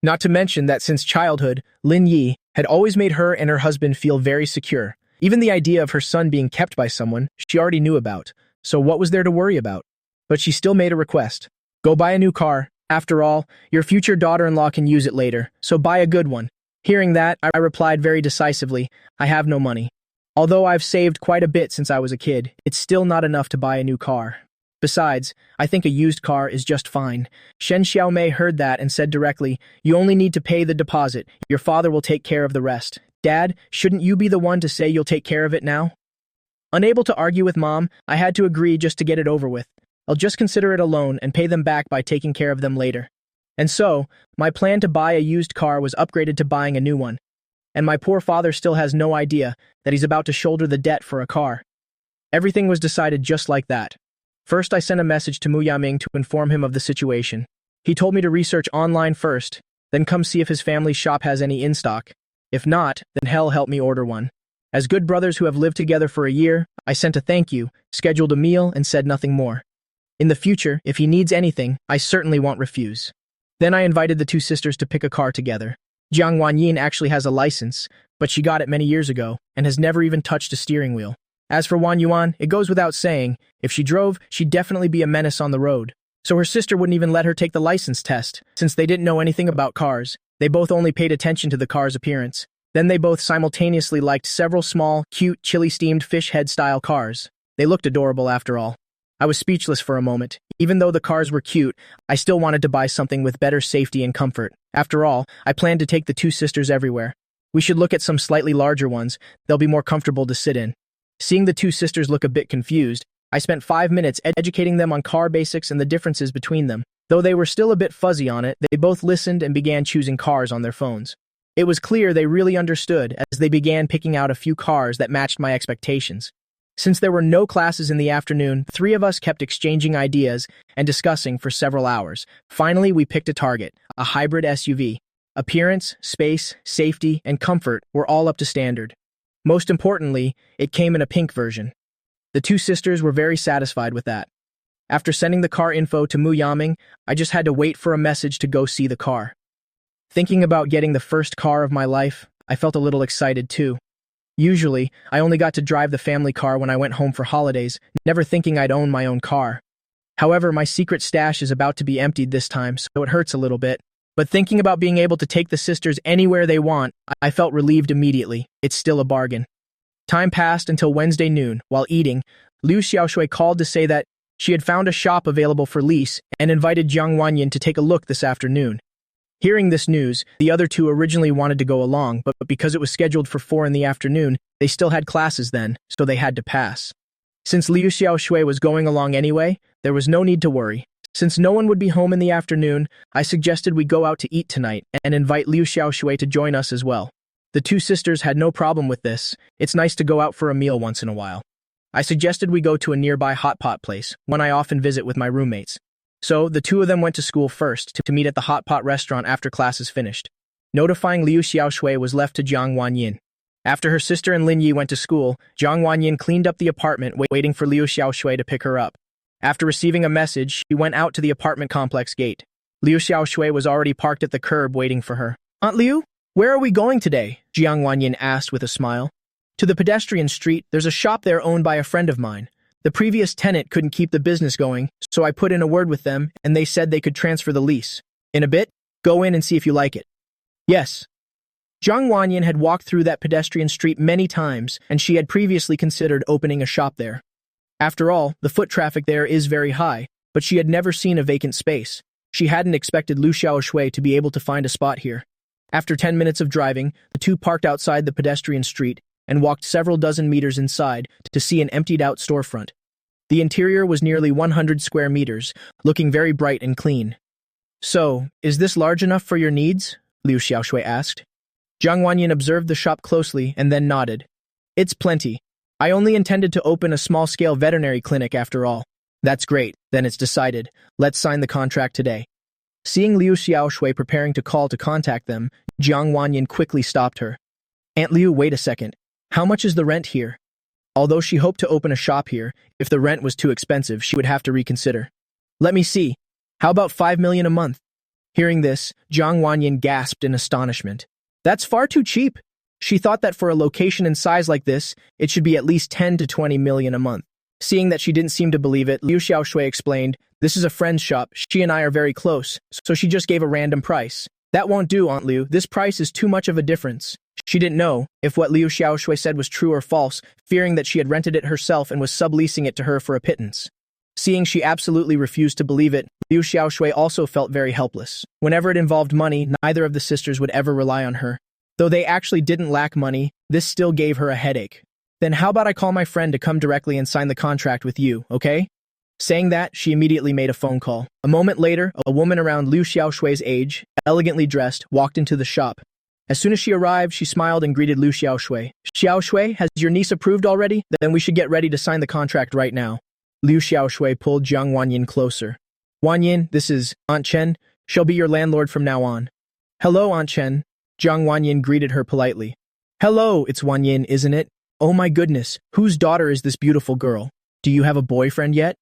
Not to mention that since childhood, Lin Yi had always made her and her husband feel very secure. Even the idea of her son being kept by someone she already knew about, so what was there to worry about? But she still made a request. Go buy a new car. After all, your future daughter-in-law can use it later, so buy a good one. Hearing that, I replied very decisively, I have no money. Although I've saved quite a bit since I was a kid, it's still not enough to buy a new car. Besides, I think a used car is just fine. Shen Xiaomei heard that and said directly, you only need to pay the deposit. Your father will take care of the rest. Dad, shouldn't you be the one to say you'll take care of it now? Unable to argue with Mom, I had to agree just to get it over with. I'll just consider it a loan and pay them back by taking care of them later. And so, my plan to buy a used car was upgraded to buying a new one. And my poor father still has no idea that he's about to shoulder the debt for a car. Everything was decided just like that. First, I sent a message to Mu Yaming to inform him of the situation. He told me to research online first, then come see if his family's shop has any in stock. If not, then hell help me order one. As good brothers who have lived together for a year, I sent a thank you, scheduled a meal, and said nothing more. In the future, if he needs anything, I certainly won't refuse. Then I invited the two sisters to pick a car together. Jiang Wanyin actually has a license, but she got it many years ago and has never even touched a steering wheel. As for Wan Yuan, it goes without saying, if she drove, she'd definitely be a menace on the road. So her sister wouldn't even let her take the license test, since they didn't know anything about cars. They both only paid attention to the car's appearance. Then they both simultaneously liked several small, cute, chili-steamed fish head-style cars. They looked adorable after all. I was speechless for a moment. Even though the cars were cute, I still wanted to buy something with better safety and comfort. After all, I planned to take the two sisters everywhere. We should look at some slightly larger ones. They'll be more comfortable to sit in. Seeing the two sisters look a bit confused, I spent 5 minutes educating them on car basics and the differences between them. Though they were still a bit fuzzy on it, they both listened and began choosing cars on their phones. It was clear they really understood as they began picking out a few cars that matched my expectations. Since there were no classes in the afternoon, 3 of us kept exchanging ideas and discussing for several hours. Finally, we picked a target, a hybrid SUV. Appearance, space, safety, and comfort were all up to standard. Most importantly, it came in a pink version. The two sisters were very satisfied with that. After sending the car info to Mu Yaming, I just had to wait for a message to go see the car. Thinking about getting the first car of my life, I felt a little excited too. Usually, I only got to drive the family car when I went home for holidays, never thinking I'd own my own car. However, my secret stash is about to be emptied this time, so it hurts a little bit. But thinking about being able to take the sisters anywhere they want, I felt relieved immediately. It's still a bargain. Time passed until Wednesday noon. While eating, Liu Xiaoshui called to say that she had found a shop available for lease and invited Jiang Wanyin to take a look this afternoon. Hearing this news, the other two originally wanted to go along, but because it was scheduled for 4 in the afternoon, they still had classes then, so they had to pass. Since Liu Xiaoshui was going along anyway, there was no need to worry. Since no one would be home in the afternoon, I suggested we go out to eat tonight and invite Liu Xiaoshui to join us as well. The two sisters had no problem with this. It's nice to go out for a meal once in a while. I suggested we go to a nearby hot pot place, one I often visit with my roommates. So, the two of them went to school first to meet at the hot pot restaurant after classes finished. Notifying Liu Xiaoshui was left to Jiang Wanyin. After her sister and Lin Yi went to school, Jiang Wanyin cleaned up the apartment waiting for Liu Xiaoshui to pick her up. After receiving a message, she went out to the apartment complex gate. Liu Xiaoshui was already parked at the curb waiting for her. Aunt Liu, where are we going today? Jiang Wanyin asked with a smile. To the pedestrian street. There's a shop there owned by a friend of mine. The previous tenant couldn't keep the business going, so I put in a word with them, and they said they could transfer the lease. In a bit, go in and see if you like it. Yes. Jiang Wanyin had walked through that pedestrian street many times, and she had previously considered opening a shop there. After all, the foot traffic there is very high, but she had never seen a vacant space. She hadn't expected Liu Xiaoshui to be able to find a spot here. After 10 minutes of driving, the two parked outside the pedestrian street and walked several dozen meters inside to see an emptied-out storefront. The interior was nearly 100 square meters, looking very bright and clean. So, is this large enough for your needs? Liu Xiaoshui asked. Jiang Wanyin observed the shop closely and then nodded. It's plenty. I only intended to open a small-scale veterinary clinic after all. That's great, then it's decided. Let's sign the contract today. Seeing Liu Xiaoshui preparing to call to contact them, Jiang Wanyin quickly stopped her. Aunt Liu, wait a second. How much is the rent here? Although she hoped to open a shop here, if the rent was too expensive, she would have to reconsider. Let me see. How about 5 million a month? Hearing this, Jiang Wanyin gasped in astonishment. That's far too cheap. She thought that for a location and size like this, it should be at least 10 to 20 million a month. Seeing that she didn't seem to believe it, Liu Xiaoshui explained, this is a friend's shop, she and I are very close, so she just gave a random price. That won't do, Aunt Liu, this price is too much of a difference. She didn't know if what Liu Xiaoshui said was true or false, fearing that she had rented it herself and was subleasing it to her for a pittance. Seeing she absolutely refused to believe it, Liu Xiaoshui also felt very helpless. Whenever it involved money, neither of the sisters would ever rely on her. Though they actually didn't lack money, this still gave her a headache. Then how about I call my friend to come directly and sign the contract with you, okay? Saying that, she immediately made a phone call. A moment later, a woman around Liu Xiaoshui's age, elegantly dressed, walked into the shop. As soon as she arrived, she smiled and greeted Liu Xiaoshui. Xiaoshui, has your niece approved already? Then we should get ready to sign the contract right now. Liu Xiaoshui pulled Jiang Wanyin closer. Wanyin, this is Aunt Chen. She'll be your landlord from now on. Hello, Aunt Chen. Jiang Wanyin greeted her politely. Hello, it's Wanyin, isn't it? Oh my goodness, whose daughter is this beautiful girl? Do you have a boyfriend yet?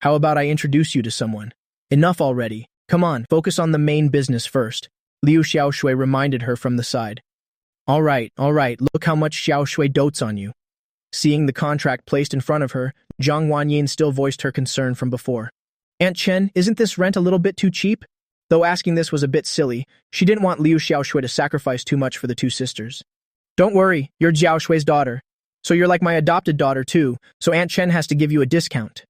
How about I introduce you to someone? Enough already. Come on, focus on the main business first. Liu Xiaoshui reminded her from the side. All right, look how much Xiaoshui dotes on you. Seeing the contract placed in front of her, Jiang Wanyin still voiced her concern from before. Aunt Chen, isn't this rent a little bit too cheap? Though asking this was a bit silly, she didn't want Liu Xiaoshui to sacrifice too much for the two sisters. Don't worry, you're Xiaoshui's daughter. So you're like my adopted daughter too, so Aunt Chen has to give you a discount.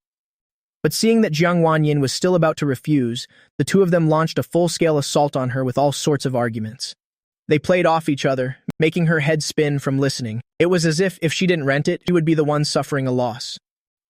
But seeing that Jiang Wanyin was still about to refuse, the two of them launched a full-scale assault on her with all sorts of arguments. They played off each other, making her head spin from listening. It was as if she didn't rent it, she would be the one suffering a loss.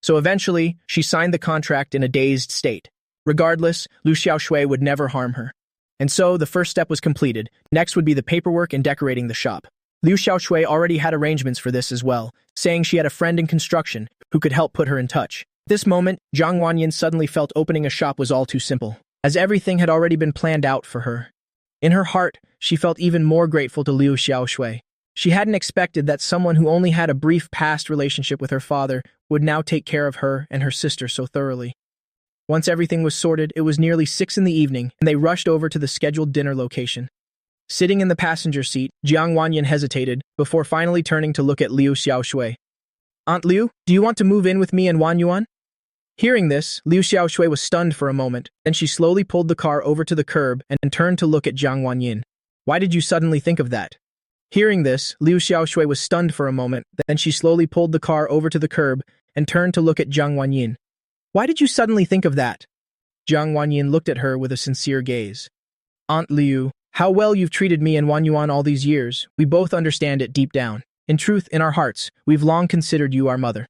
So eventually, she signed the contract in a dazed state. Regardless, Liu Xiaoshui would never harm her. And so, the first step was completed. Next would be the paperwork and decorating the shop. Liu Xiaoshui already had arrangements for this as well, saying she had a friend in construction who could help put her in touch. At this moment, Jiang Wanyin suddenly felt opening a shop was all too simple, as everything had already been planned out for her. In her heart, she felt even more grateful to Liu Xiaoshui. She hadn't expected that someone who only had a brief past relationship with her father would now take care of her and her sister so thoroughly. Once everything was sorted, it was nearly 6 in the evening, and they rushed over to the scheduled dinner location. Sitting in the passenger seat, Jiang Wanyin hesitated, before finally turning to look at Liu Xiaoshui. Aunt Liu, do you want to move in with me and Wanyuan? Hearing this, Liu Xiaoshui was stunned for a moment, then she slowly pulled the car over to the curb and turned to look at Jiang Wanyin. Why did you suddenly think of that? Hearing this, Liu Xiaoshui was stunned for a moment, then she slowly pulled the car over to the curb and turned to look at Jiang Wanyin. Why did you suddenly think of that? Jiang Wanyin looked at her with a sincere gaze. Aunt Liu, how well you've treated me and Wanyuan all these years, we both understand it deep down. In truth, in our hearts, we've long considered you our mother.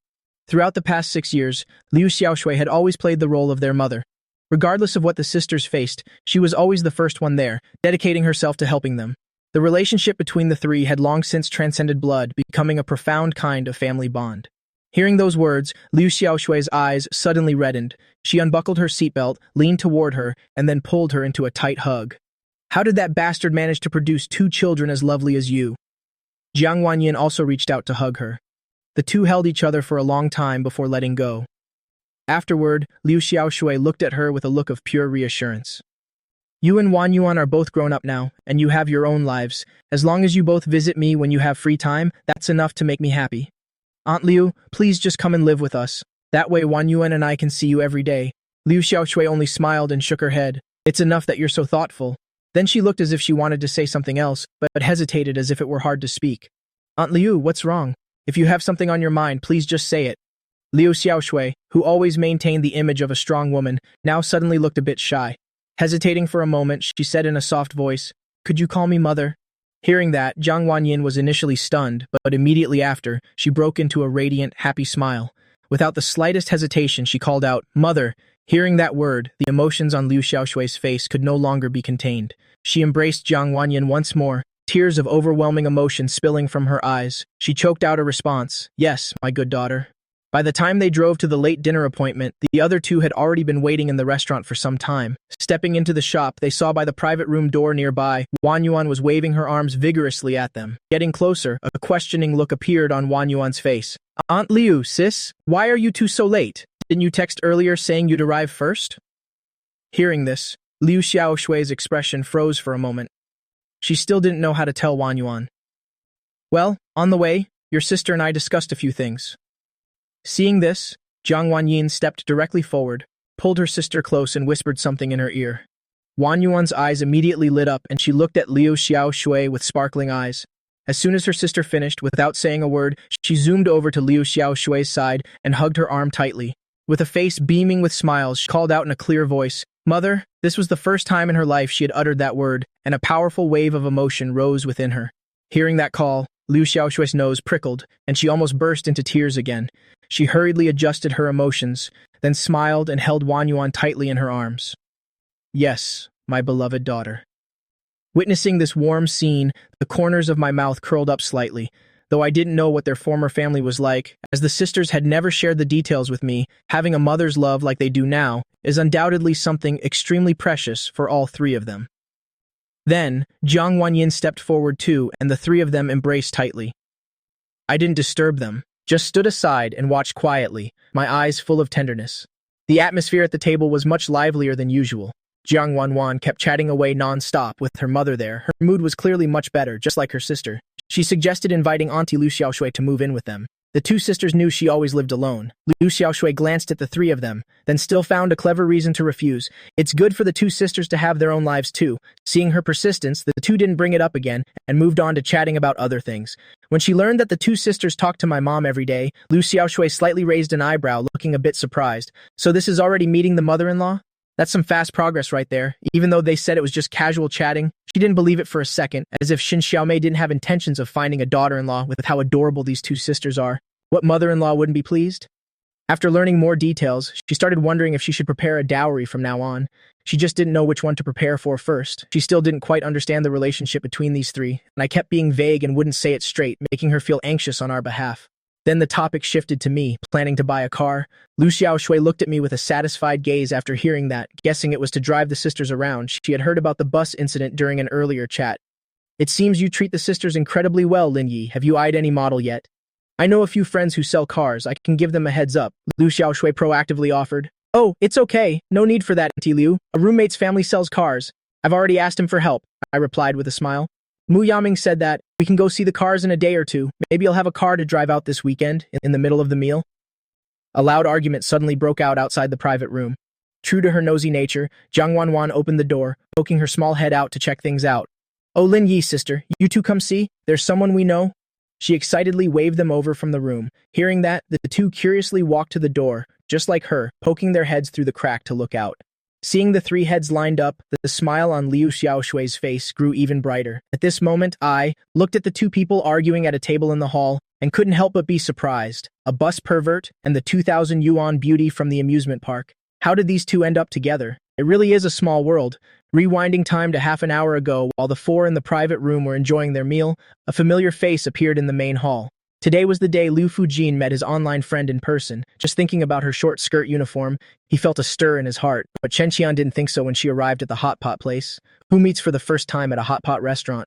Throughout the past 6 years, Liu Xiaoshui had always played the role of their mother. Regardless of what the sisters faced, she was always the first one there, dedicating herself to helping them. The relationship between the three had long since transcended blood, becoming a profound kind of family bond. Hearing those words, Liu Xiaoshui's eyes suddenly reddened. She unbuckled her seatbelt, leaned toward her, and then pulled her into a tight hug. How did that bastard manage to produce 2 children as lovely as you? Jiang Wanyin also reached out to hug her. The two held each other for a long time before letting go. Afterward, Liu Xiaoshui looked at her with a look of pure reassurance. You and Wanyuan are both grown up now, and you have your own lives. As long as you both visit me when you have free time, that's enough to make me happy. Aunt Liu, please just come and live with us. That way Wanyuan and I can see you every day. Liu Xiaoshui only smiled and shook her head. It's enough that you're so thoughtful. Then she looked as if she wanted to say something else, but hesitated as if it were hard to speak. Aunt Liu, what's wrong? If you have something on your mind, please just say it. Liu Xiaoshui, who always maintained the image of a strong woman, now suddenly looked a bit shy. Hesitating for a moment, she said in a soft voice, Could you call me mother? Hearing that, Jiang Wanyin was initially stunned, but immediately after, she broke into a radiant, happy smile. Without the slightest hesitation, she called out, Mother! Hearing that word, the emotions on Liu Xiaoshui's face could no longer be contained. She embraced Jiang Wanyin once more, tears of overwhelming emotion spilling from her eyes. She choked out a response, Yes, my good daughter. By the time they drove to the late dinner appointment, the other two had already been waiting in the restaurant for some time. Stepping into the shop, they saw by the private room door nearby, Wanyuan was waving her arms vigorously at them. Getting closer, a questioning look appeared on Wanyuan's face. Aunt Liu, sis, why are you two so late? Didn't you text earlier saying you'd arrive first? Hearing this, Liu Xiaoshui's expression froze for a moment. She still didn't know how to tell Wang Yuan. Well, on the way, your sister and I discussed a few things. Seeing this, Jiang Wanyin stepped directly forward, pulled her sister close and whispered something in her ear. Wang Yuan's eyes immediately lit up and she looked at Liu Xiaoshui with sparkling eyes. As soon as her sister finished, without saying a word, she zoomed over to Liu Xiaoshui's side and hugged her arm tightly. With a face beaming with smiles, she called out in a clear voice, "Mother." This was the first time in her life she had uttered that word, and a powerful wave of emotion rose within her. Hearing that call, Liu Xiaoshui's nose prickled, and she almost burst into tears again. She hurriedly adjusted her emotions, then smiled and held Wang Yuan tightly in her arms. Yes, my beloved daughter. Witnessing this warm scene, the corners of my mouth curled up slightly. Though I didn't know what their former family was like, as the sisters had never shared the details with me, having a mother's love like they do now is undoubtedly something extremely precious for all three of them. Then, Jiang Wanyin stepped forward too, and the three of them embraced tightly. I didn't disturb them, just stood aside and watched quietly, my eyes full of tenderness. The atmosphere at the table was much livelier than usual. Jiang Wanwan kept chatting away non-stop with her mother there. Her mood was clearly much better, just like her sister. She suggested inviting Auntie Liu Xiaoshui to move in with them. The two sisters knew she always lived alone. Liu Xiaoshui glanced at the three of them, then still found a clever reason to refuse. It's good for the two sisters to have their own lives too. Seeing her persistence, the two didn't bring it up again and moved on to chatting about other things. When she learned that the two sisters talked to my mom every day, Liu Xiaoshui slightly raised an eyebrow, looking a bit surprised. So this is already meeting the mother-in-law? That's some fast progress right there. Even though they said it was just casual chatting, she didn't believe it for a second, as if Xin Xiaomei didn't have intentions of finding a daughter-in-law with how adorable these two sisters are. What mother-in-law wouldn't be pleased? After learning more details, she started wondering if she should prepare a dowry from now on. She just didn't know which one to prepare for first. She still didn't quite understand the relationship between these three, and I kept being vague and wouldn't say it straight, making her feel anxious on our behalf. Then the topic shifted to me, planning to buy a car. Liu Xiaoshui looked at me with a satisfied gaze after hearing that, guessing it was to drive the sisters around. She had heard about the bus incident during an earlier chat. It seems you treat the sisters incredibly well, Lin Yi. Have you eyed any model yet? I know a few friends who sell cars. I can give them a heads up, Liu Xiaoshui proactively offered. Oh, it's okay. No need for that, Auntie Liu. A roommate's family sells cars. I've already asked him for help, I replied with a smile. Mu Yaming said that we can go see the cars in a day or two. Maybe I'll have a car to drive out this weekend, in the middle of the meal. A loud argument suddenly broke out outside the private room. True to her nosy nature, Jiang Wanwan opened the door, poking her small head out to check things out. Oh, Lin Yi, sister, you two come see? There's someone we know. She excitedly waved them over from the room. Hearing that, the two curiously walked to the door, just like her, poking their heads through the crack to look out. Seeing the three heads lined up, the smile on Liu Xiaoshui's face grew even brighter. At this moment, I looked at the two people arguing at a table in the hall and couldn't help but be surprised. A bus pervert and the 2,000 yuan beauty from the amusement park. How did these two end up together? It really is a small world. Rewinding time to half an hour ago, while the four in the private room were enjoying their meal, a familiar face appeared in the main hall. Today was the day Liu Fujin met his online friend in person. Just thinking about her short skirt uniform, he felt a stir in his heart, but Chen Qian didn't think so when she arrived at the hot pot place. Who meets for the first time at a hot pot restaurant?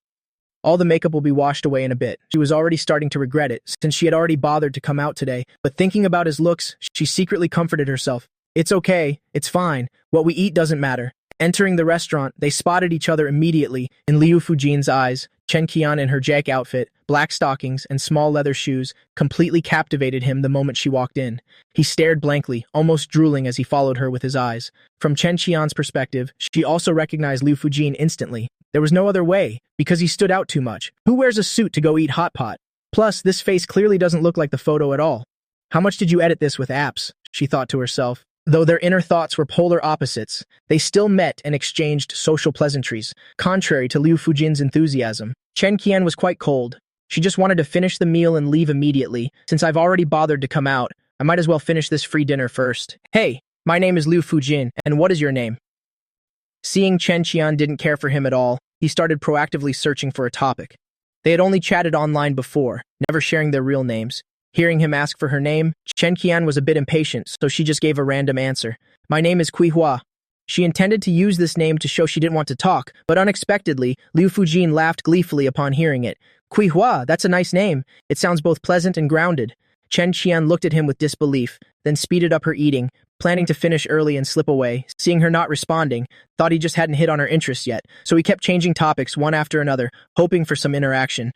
All the makeup will be washed away in a bit. She was already starting to regret it, since she had already bothered to come out today, but thinking about his looks, she secretly comforted herself. It's okay, it's fine, what we eat doesn't matter. Entering the restaurant, they spotted each other immediately. In Liu Fujin's eyes, Chen Qian in her Jake outfit, black stockings, and small leather shoes completely captivated him the moment she walked in. He stared blankly, almost drooling as he followed her with his eyes. From Chen Qian's perspective, she also recognized Liu Fujin instantly. There was no other way, because he stood out too much. Who wears a suit to go eat hot pot? Plus, this face clearly doesn't look like the photo at all. How much did you edit this with apps? She thought to herself. Though their inner thoughts were polar opposites, they still met and exchanged social pleasantries. Contrary to Liu Fujin's enthusiasm, Chen Qian was quite cold. She just wanted to finish the meal and leave immediately. Since I've already bothered to come out, I might as well finish this free dinner first. Hey, my name is Liu Fujin, and what is your name? Seeing Chen Qian didn't care for him at all, he started proactively searching for a topic. They had only chatted online before, never sharing their real names. Hearing him ask for her name, Chen Qian was a bit impatient, so she just gave a random answer. My name is Kui Hua. She intended to use this name to show she didn't want to talk, but unexpectedly, Liu Fujin laughed gleefully upon hearing it. Kui Hua, that's a nice name. It sounds both pleasant and grounded. Chen Qian looked at him with disbelief, then speeded up her eating, planning to finish early and slip away. Seeing her not responding, thought he just hadn't hit on her interest yet, so he kept changing topics one after another, hoping for some interaction.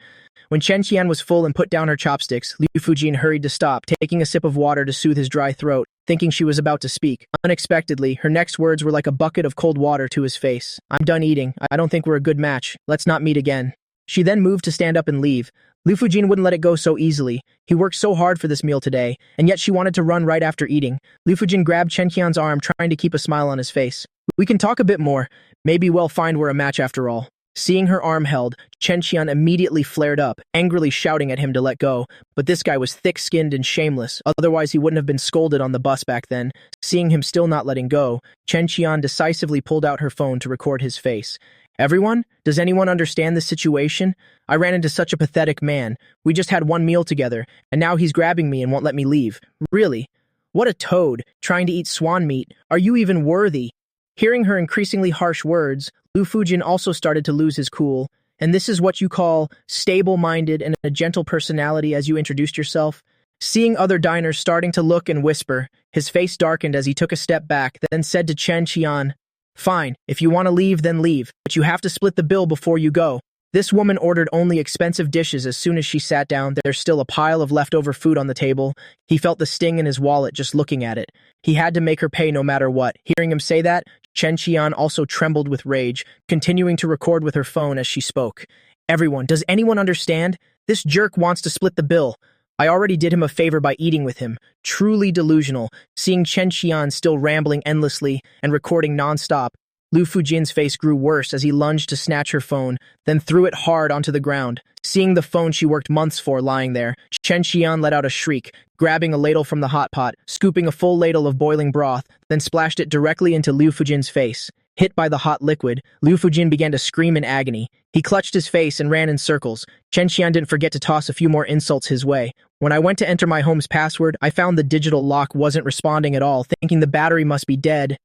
When Chen Qian was full and put down her chopsticks, Liu Fujin hurried to stop, taking a sip of water to soothe his dry throat, thinking she was about to speak. Unexpectedly, her next words were like a bucket of cold water to his face. "I'm done eating. I don't think we're a good match. Let's not meet again." She then moved to stand up and leave. Liu Fujin wouldn't let it go so easily. He worked so hard for this meal today, and yet she wanted to run right after eating. Liu Fujin grabbed Chen Qian's arm, trying to keep a smile on his face. "We can talk a bit more. Maybe we'll find we're a match after all." Seeing her arm held, Chen Qian immediately flared up, angrily shouting at him to let go, but this guy was thick-skinned and shameless, otherwise he wouldn't have been scolded on the bus back then. Seeing him still not letting go, Chen Qian decisively pulled out her phone to record his face. "Everyone? Does anyone understand this situation? I ran into such a pathetic man. We just had one meal together, and now he's grabbing me and won't let me leave. Really? What a toad, trying to eat swan meat. Are you even worthy?" Hearing her increasingly harsh words, Liu Fujin also started to lose his cool. "And this is what you call stable-minded and a gentle personality as you introduced yourself?" Seeing other diners starting to look and whisper, his face darkened as he took a step back, then said to Chen Qian, "Fine, if you want to leave, then leave, but you have to split the bill before you go." This woman ordered only expensive dishes as soon as she sat down. There's still a pile of leftover food on the table. He felt the sting in his wallet just looking at it. He had to make her pay no matter what. Hearing him say that, Chen Qian also trembled with rage, continuing to record with her phone as she spoke. "Everyone, does anyone understand? This jerk wants to split the bill. I already did him a favor by eating with him." Truly delusional, seeing Chen Qian still rambling endlessly and recording non-stop, Liu Fujin's face grew worse as he lunged to snatch her phone, then threw it hard onto the ground. Seeing the phone she worked months for lying there, Chen Qian let out a shriek, grabbing a ladle from the hot pot, scooping a full ladle of boiling broth, then splashed it directly into Liu Fujin's face. Hit by the hot liquid, Liu Fujin began to scream in agony. He clutched his face and ran in circles. Chen Qian didn't forget to toss a few more insults his way. "When I went to enter my home's password, I found the digital lock wasn't responding at all, thinking the battery must be dead.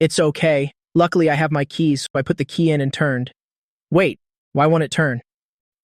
It's okay. Luckily, I have my keys, so I put the key in and turned. Wait, why won't it turn?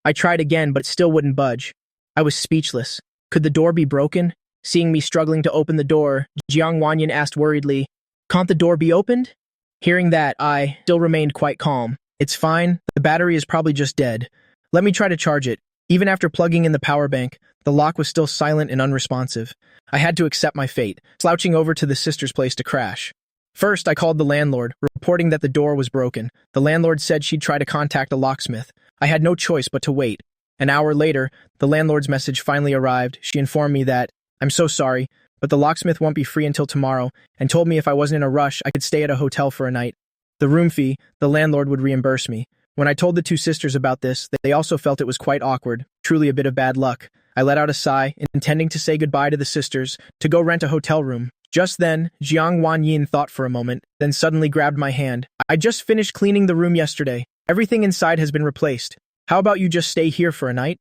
I tried again, but it still wouldn't budge. I was speechless. Could the door be broken?" Seeing me struggling to open the door, Jiang Wanyan asked worriedly, "Can't the door be opened?" Hearing that, I still remained quite calm. "It's fine. The battery is probably just dead. Let me try to charge it." Even after plugging in the power bank, the lock was still silent and unresponsive. I had to accept my fate, slouching over to the sister's place to crash. First, I called the landlord, reporting that the door was broken. The landlord said she'd try to contact a locksmith. I had no choice but to wait. An hour later, the landlord's message finally arrived. She informed me that, "I'm so sorry, but the locksmith won't be free until tomorrow," and told me if I wasn't in a rush, I could stay at a hotel for a night. The room fee, the landlord would reimburse me. When I told the two sisters about this, they also felt it was quite awkward, truly a bit of bad luck. I let out a sigh, intending to say goodbye to the sisters, to go rent a hotel room. Just then, Jiang Wanyin thought for a moment, then suddenly grabbed my hand. "I just finished cleaning the room yesterday. Everything inside has been replaced. How about you just stay here for a night?"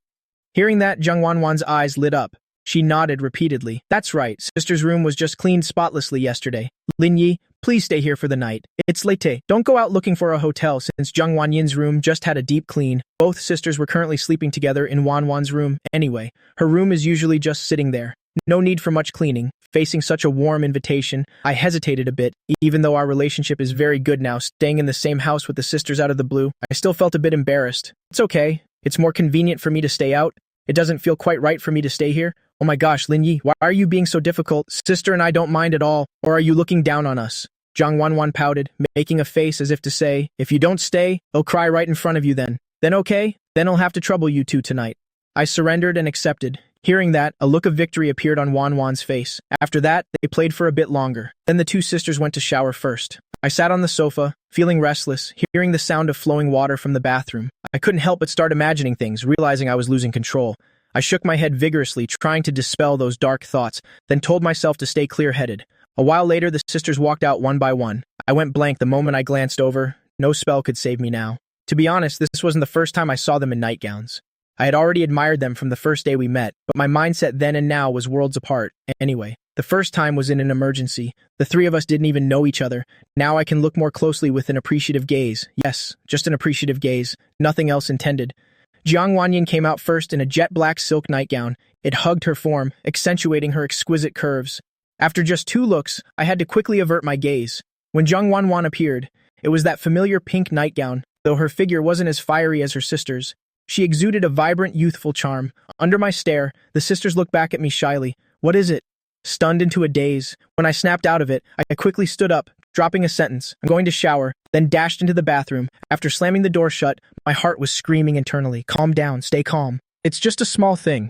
Hearing that, Jiang Wanwan's eyes lit up. She nodded repeatedly. "That's right, sister's room was just cleaned spotlessly yesterday. Lin Yi, please stay here for the night. It's late. Don't go out looking for a hotel since Jiang Wanyin's room just had a deep clean. Both sisters were currently sleeping together in Wanwan's room anyway. Her room is usually just sitting there. No need for much cleaning." Facing such a warm invitation, I hesitated a bit. Even though our relationship is very good now, staying in the same house with the sisters out of the blue, I still felt a bit embarrassed. "It's okay. It's more convenient for me to stay out. It doesn't feel quite right for me to stay here. Oh my gosh, Lin Yi, why are you being so difficult? Sister and I don't mind at all. Or are you looking down on us?" Jiang Wanwan pouted, making a face as if to say, "If you don't stay, I'll cry right in front of you then. Then okay, then I'll have to trouble you two tonight." I surrendered and accepted. Hearing that, a look of victory appeared on Wanwan's face. After that, they played for a bit longer. Then the two sisters went to shower first. I sat on the sofa, feeling restless, hearing the sound of flowing water from the bathroom. I couldn't help but start imagining things, realizing I was losing control. I shook my head vigorously, trying to dispel those dark thoughts, then told myself to stay clear-headed. A while later, the sisters walked out one by one. I went blank the moment I glanced over. No spell could save me now. To be honest, this wasn't the first time I saw them in nightgowns. I had already admired them from the first day we met, but my mindset then and now was worlds apart. Anyway, the first time was in an emergency. The three of us didn't even know each other. Now I can look more closely with an appreciative gaze. Yes, just an appreciative gaze. Nothing else intended. Jiang Wanyin came out first in a jet-black silk nightgown. It hugged her form, accentuating her exquisite curves. After just 2 looks, I had to quickly avert my gaze. When Jiang Wanwan appeared, it was that familiar pink nightgown, though her figure wasn't as fiery as her sister's. She exuded a vibrant, youthful charm. Under my stare, the sisters looked back at me shyly. "What is it?" Stunned into a daze. When I snapped out of it, I quickly stood up, dropping a sentence, "I'm going to shower," then dashed into the bathroom. After slamming the door shut, my heart was screaming internally, "Calm down, stay calm. It's just a small thing."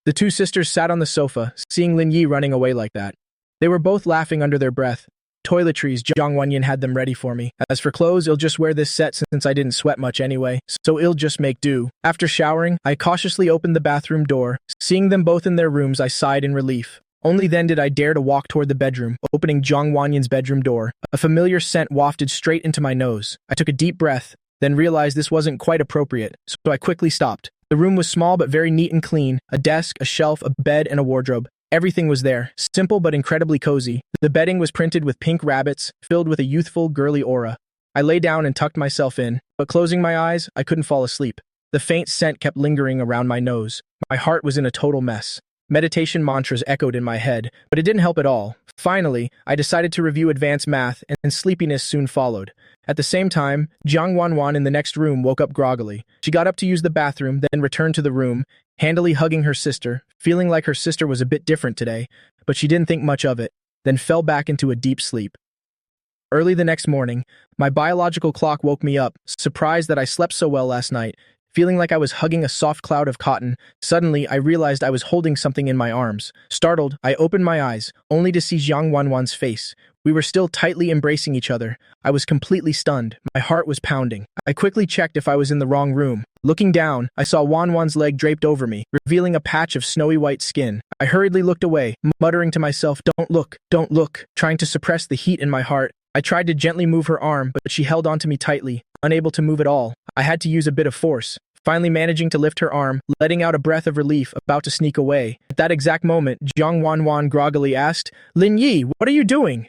The 2 sisters sat on the sofa, seeing Lin Yi running away like that. They were both laughing under their breath. Toiletries, Jiang Wanyin had them ready for me. As for clothes, I'll just wear this set since I didn't sweat much anyway, so I'll just make do. After showering, I cautiously opened the bathroom door. Seeing them both in their rooms, I sighed in relief. Only then did I dare to walk toward the bedroom, opening Jiang Wanyin's bedroom door. A familiar scent wafted straight into my nose. I took a deep breath, then realized this wasn't quite appropriate, so I quickly stopped. The room was small but very neat and clean. A desk, a shelf, a bed, and a wardrobe. Everything was there, simple but incredibly cozy. The bedding was printed with pink rabbits, filled with a youthful, girly aura. I lay down and tucked myself in, but closing my eyes, I couldn't fall asleep. The faint scent kept lingering around my nose. My heart was in a total mess. Meditation mantras echoed in my head, but it didn't help at all. Finally, I decided to review advanced math, and sleepiness soon followed. At the same time, Jiang Wanwan in the next room woke up groggily. She got up to use the bathroom, then returned to the room, handily hugging her sister, feeling like her sister was a bit different today, but she didn't think much of it, then fell back into a deep sleep. Early the next morning, my biological clock woke me up, surprised that I slept so well last night. Feeling like I was hugging a soft cloud of cotton, suddenly I realized I was holding something in my arms. Startled, I opened my eyes, only to see Jiang Wanwan's face. We were still tightly embracing each other. I was completely stunned. My heart was pounding. I quickly checked if I was in the wrong room. Looking down, I saw Wanwan's leg draped over me, revealing a patch of snowy white skin. I hurriedly looked away, muttering to myself, don't look," trying to suppress the heat in my heart. I tried to gently move her arm, but she held onto me tightly, unable to move at all. I had to use a bit of force, finally managing to lift her arm, letting out a breath of relief, about to sneak away. At that exact moment, Jiang Wanwan groggily asked, "Lin Yi, what are you doing?"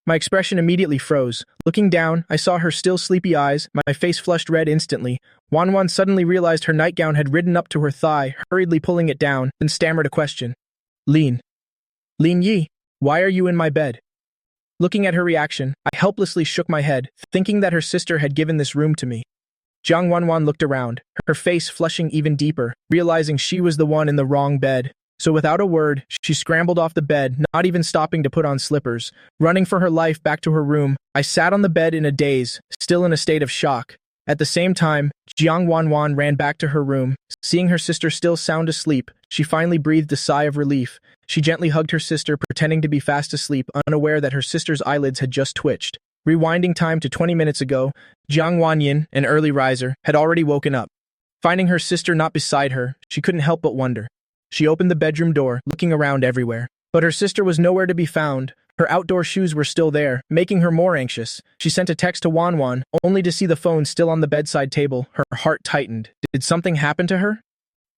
My expression immediately froze. Looking down, I saw her still sleepy eyes, my face flushed red instantly. Wanwan suddenly realized her nightgown had ridden up to her thigh, hurriedly pulling it down, then stammered a question. Lin Yi, why are you in my bed?" Looking at her reaction, I helplessly shook my head, thinking that her sister had given this room to me. Jiang Wanwan looked around, her face flushing even deeper, realizing she was the one in the wrong bed. So without a word, she scrambled off the bed, not even stopping to put on slippers. Running for her life back to her room, I sat on the bed in a daze, still in a state of shock. At the same time, Jiang Wanwan ran back to her room. Seeing her sister still sound asleep, she finally breathed a sigh of relief. She gently hugged her sister, pretending to be fast asleep, unaware that her sister's eyelids had just twitched. Rewinding time to 20 minutes ago, Jiang Wanyin, an early riser, had already woken up. Finding her sister not beside her, she couldn't help but wonder. She opened the bedroom door, looking around everywhere. But her sister was nowhere to be found. Her outdoor shoes were still there, making her more anxious. She sent a text to Wanwan, only to see the phone still on the bedside table. Her heart tightened. Did something happen to her?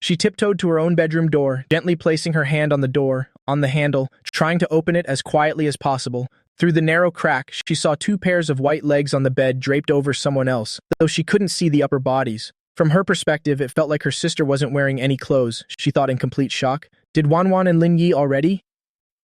She tiptoed to her own bedroom door, gently placing her hand on the door, on the handle, trying to open it as quietly as possible. Through the narrow crack, she saw 2 pairs of white legs on the bed draped over someone else, though she couldn't see the upper bodies. From her perspective, it felt like her sister wasn't wearing any clothes, she thought in complete shock. Did Wanwan and Lin Yi already?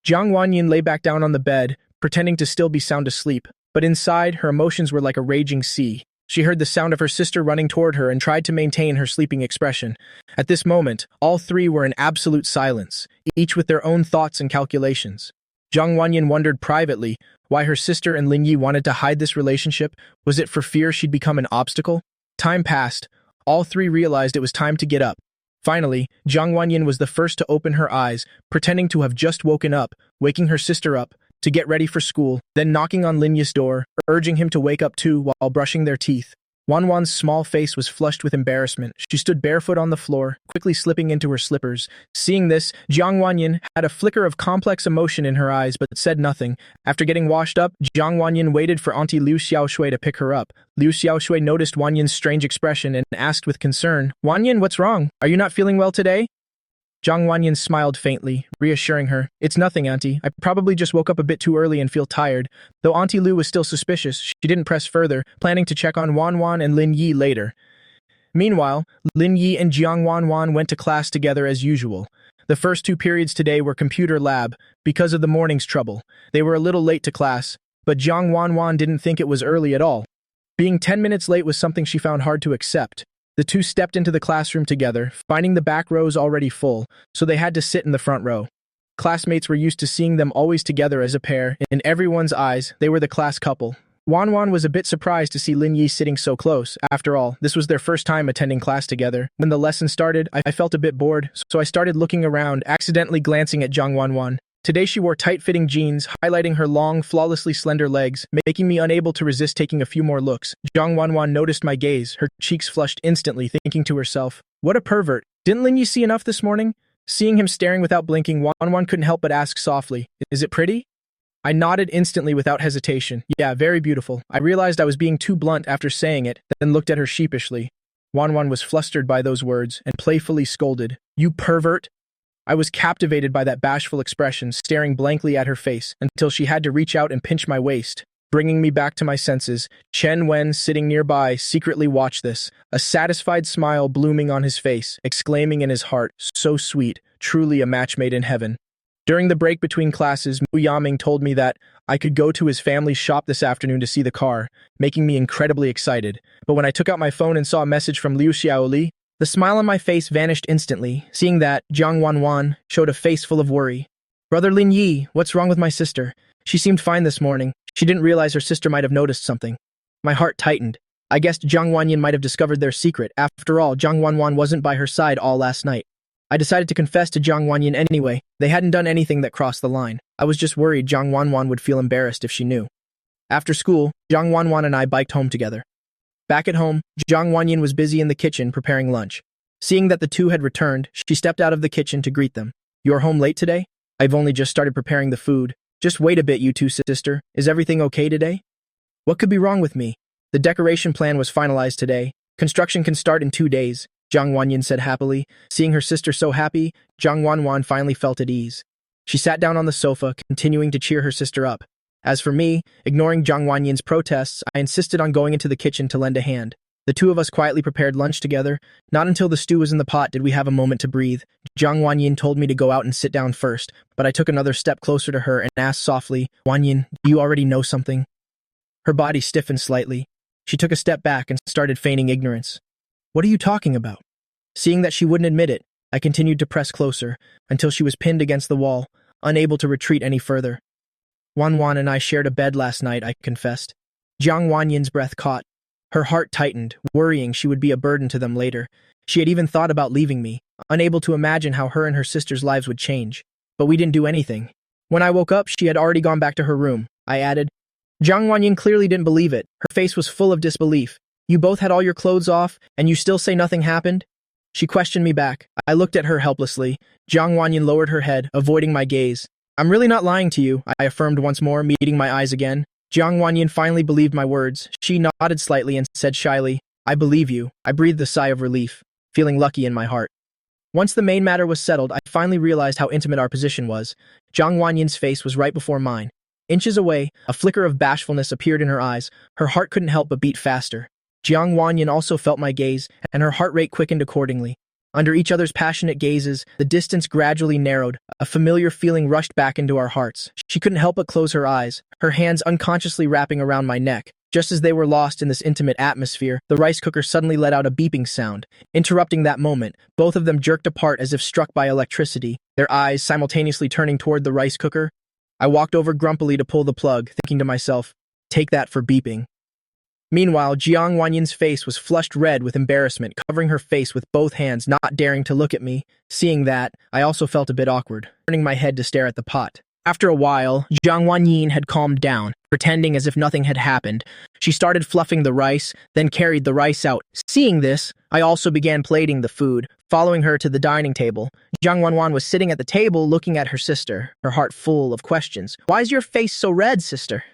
Jiang Wanyin lay back down on the bed, pretending to still be sound asleep, but inside, her emotions were like a raging sea. She heard the sound of her sister running toward her and tried to maintain her sleeping expression. At this moment, all 3 were in absolute silence, each with their own thoughts and calculations. Jiang Wanyin wondered privately why her sister and Lin Yi wanted to hide this relationship. Was it for fear she'd become an obstacle? Time passed. All 3 realized it was time to get up. Finally, Jiang Wanyin was the first to open her eyes, pretending to have just woken up, waking her sister up to get ready for school, then knocking on Lin Yi's door, urging him to wake up too while brushing their teeth. Wanwan's small face was flushed with embarrassment. She stood barefoot on the floor, quickly slipping into her slippers. Seeing this, Jiang Wanyin had a flicker of complex emotion in her eyes but said nothing. After getting washed up, Jiang Wanyin waited for Auntie Liu Xiaoshui to pick her up. Liu Xiaoshui noticed Wanyin's strange expression and asked with concern, "Wanyin, what's wrong? Are you not feeling well today?" Jiang Wanyin smiled faintly, reassuring her, "It's nothing, Auntie. I probably just woke up a bit too early and feel tired." Though Auntie Liu was still suspicious, she didn't press further, planning to check on Wanwan and Lin Yi later. Meanwhile, Lin Yi and Jiang Wanwan went to class together as usual. The first 2 periods today were computer lab because of the morning's trouble. They were a little late to class, but Jiang Wanwan didn't think it was early at all. Being 10 minutes late was something she found hard to accept. The two stepped into the classroom together, finding the back rows already full, so they had to sit in the front row. Classmates were used to seeing them always together as a pair. In everyone's eyes, they were the class couple. Wanwan was a bit surprised to see Lin Yi sitting so close. After all, this was their first time attending class together. When the lesson started, I felt a bit bored, so I started looking around, accidentally glancing at Jiang Wanwan. Today she wore tight-fitting jeans, highlighting her long, flawlessly slender legs, making me unable to resist taking a few more looks. Jiang Wanwan noticed my gaze, her cheeks flushed instantly, thinking to herself, "What a pervert. Didn't Lin Yi see enough this morning?" Seeing him staring without blinking, Wanwan couldn't help but ask softly, "Is it pretty?" I nodded instantly without hesitation. "Yeah, very beautiful." I realized I was being too blunt after saying it, then looked at her sheepishly. Wanwan was flustered by those words and playfully scolded, "You pervert!" I was captivated by that bashful expression, staring blankly at her face, until she had to reach out and pinch my waist. Bringing me back to my senses, Chen Wen, sitting nearby, secretly watched this, a satisfied smile blooming on his face, exclaiming in his heart, "So sweet, truly a match made in heaven." During the break between classes, Mu Yaming told me that I could go to his family's shop this afternoon to see the car, making me incredibly excited. But when I took out my phone and saw a message from Liu Xiaoli, the smile on my face vanished instantly. Seeing that, Jiang Wanwan showed a face full of worry. "Brother Lin Yi, what's wrong with my sister? She seemed fine this morning. She didn't realize her sister might have noticed something." My heart tightened. I guessed Jiang Wanyan might have discovered their secret. After all, Jiang Wanwan wasn't by her side all last night. I decided to confess to Jiang Wanyan anyway. They hadn't done anything that crossed the line. I was just worried Jiang Wanwan would feel embarrassed if she knew. After school, Jiang Wanwan and I biked home together. Back at home, Jiang Wanyan was busy in the kitchen preparing lunch. Seeing that the two had returned, she stepped out of the kitchen to greet them. "You're home late today? I've only just started preparing the food. Just wait a bit, you two, sister. Is everything okay today?" What could be wrong with me? The decoration plan was finalized today. Construction can start in 2 days, Jiang Wanyan said happily. Seeing her sister so happy, Jiang Wanwan finally felt at ease. She sat down on the sofa, continuing to cheer her sister up. As for me, ignoring Jiang Wanyan's protests, I insisted on going into the kitchen to lend a hand. The two of us quietly prepared lunch together. Not until the stew was in the pot did we have a moment to breathe. Jiang Wanyan told me to go out and sit down first, but I took another step closer to her and asked softly, "Wanyan, do you already know something?" Her body stiffened slightly. She took a step back and started feigning ignorance. "What are you talking about?" Seeing that she wouldn't admit it, I continued to press closer, until she was pinned against the wall, unable to retreat any further. "Wanwan and I shared a bed last night," I confessed. Jiang Wanyan's breath caught. Her heart tightened, worrying she would be a burden to them later. She had even thought about leaving me, unable to imagine how her and her sister's lives would change. But we didn't do anything. When I woke up, she had already gone back to her room, I added. Jiang Wanyan clearly didn't believe it. Her face was full of disbelief. "You both had all your clothes off, and you still say nothing happened?" She questioned me back. I looked at her helplessly. Jiang Wanyan lowered her head, avoiding my gaze. "I'm really not lying to you," I affirmed once more, meeting my eyes again. Jiang Wanyan finally believed my words. She nodded slightly and said shyly, "I believe you." I breathed a sigh of relief, feeling lucky in my heart. Once the main matter was settled, I finally realized how intimate our position was. Jiang Wanyan's face was right before mine. Inches away, a flicker of bashfulness appeared in her eyes. Her heart couldn't help but beat faster. Jiang Wanyan also felt my gaze, and her heart rate quickened accordingly. Under each other's passionate gazes, the distance gradually narrowed. A familiar feeling rushed back into our hearts. She couldn't help but close her eyes, her hands unconsciously wrapping around my neck. Just as they were lost in this intimate atmosphere, the rice cooker suddenly let out a beeping sound. Interrupting that moment, both of them jerked apart as if struck by electricity, their eyes simultaneously turning toward the rice cooker. I walked over grumpily to pull the plug, thinking to myself, "Take that for beeping." Meanwhile, Jiang Wanyan's face was flushed red with embarrassment, covering her face with both hands, not daring to look at me. Seeing that, I also felt a bit awkward, turning my head to stare at the pot. After a while, Jiang Wanyan had calmed down, pretending as if nothing had happened. She started fluffing the rice, then carried the rice out. Seeing this, I also began plating the food, following her to the dining table. Jiang Wanwan was sitting at the table looking at her sister, her heart full of questions. "Why is your face so red, sister?"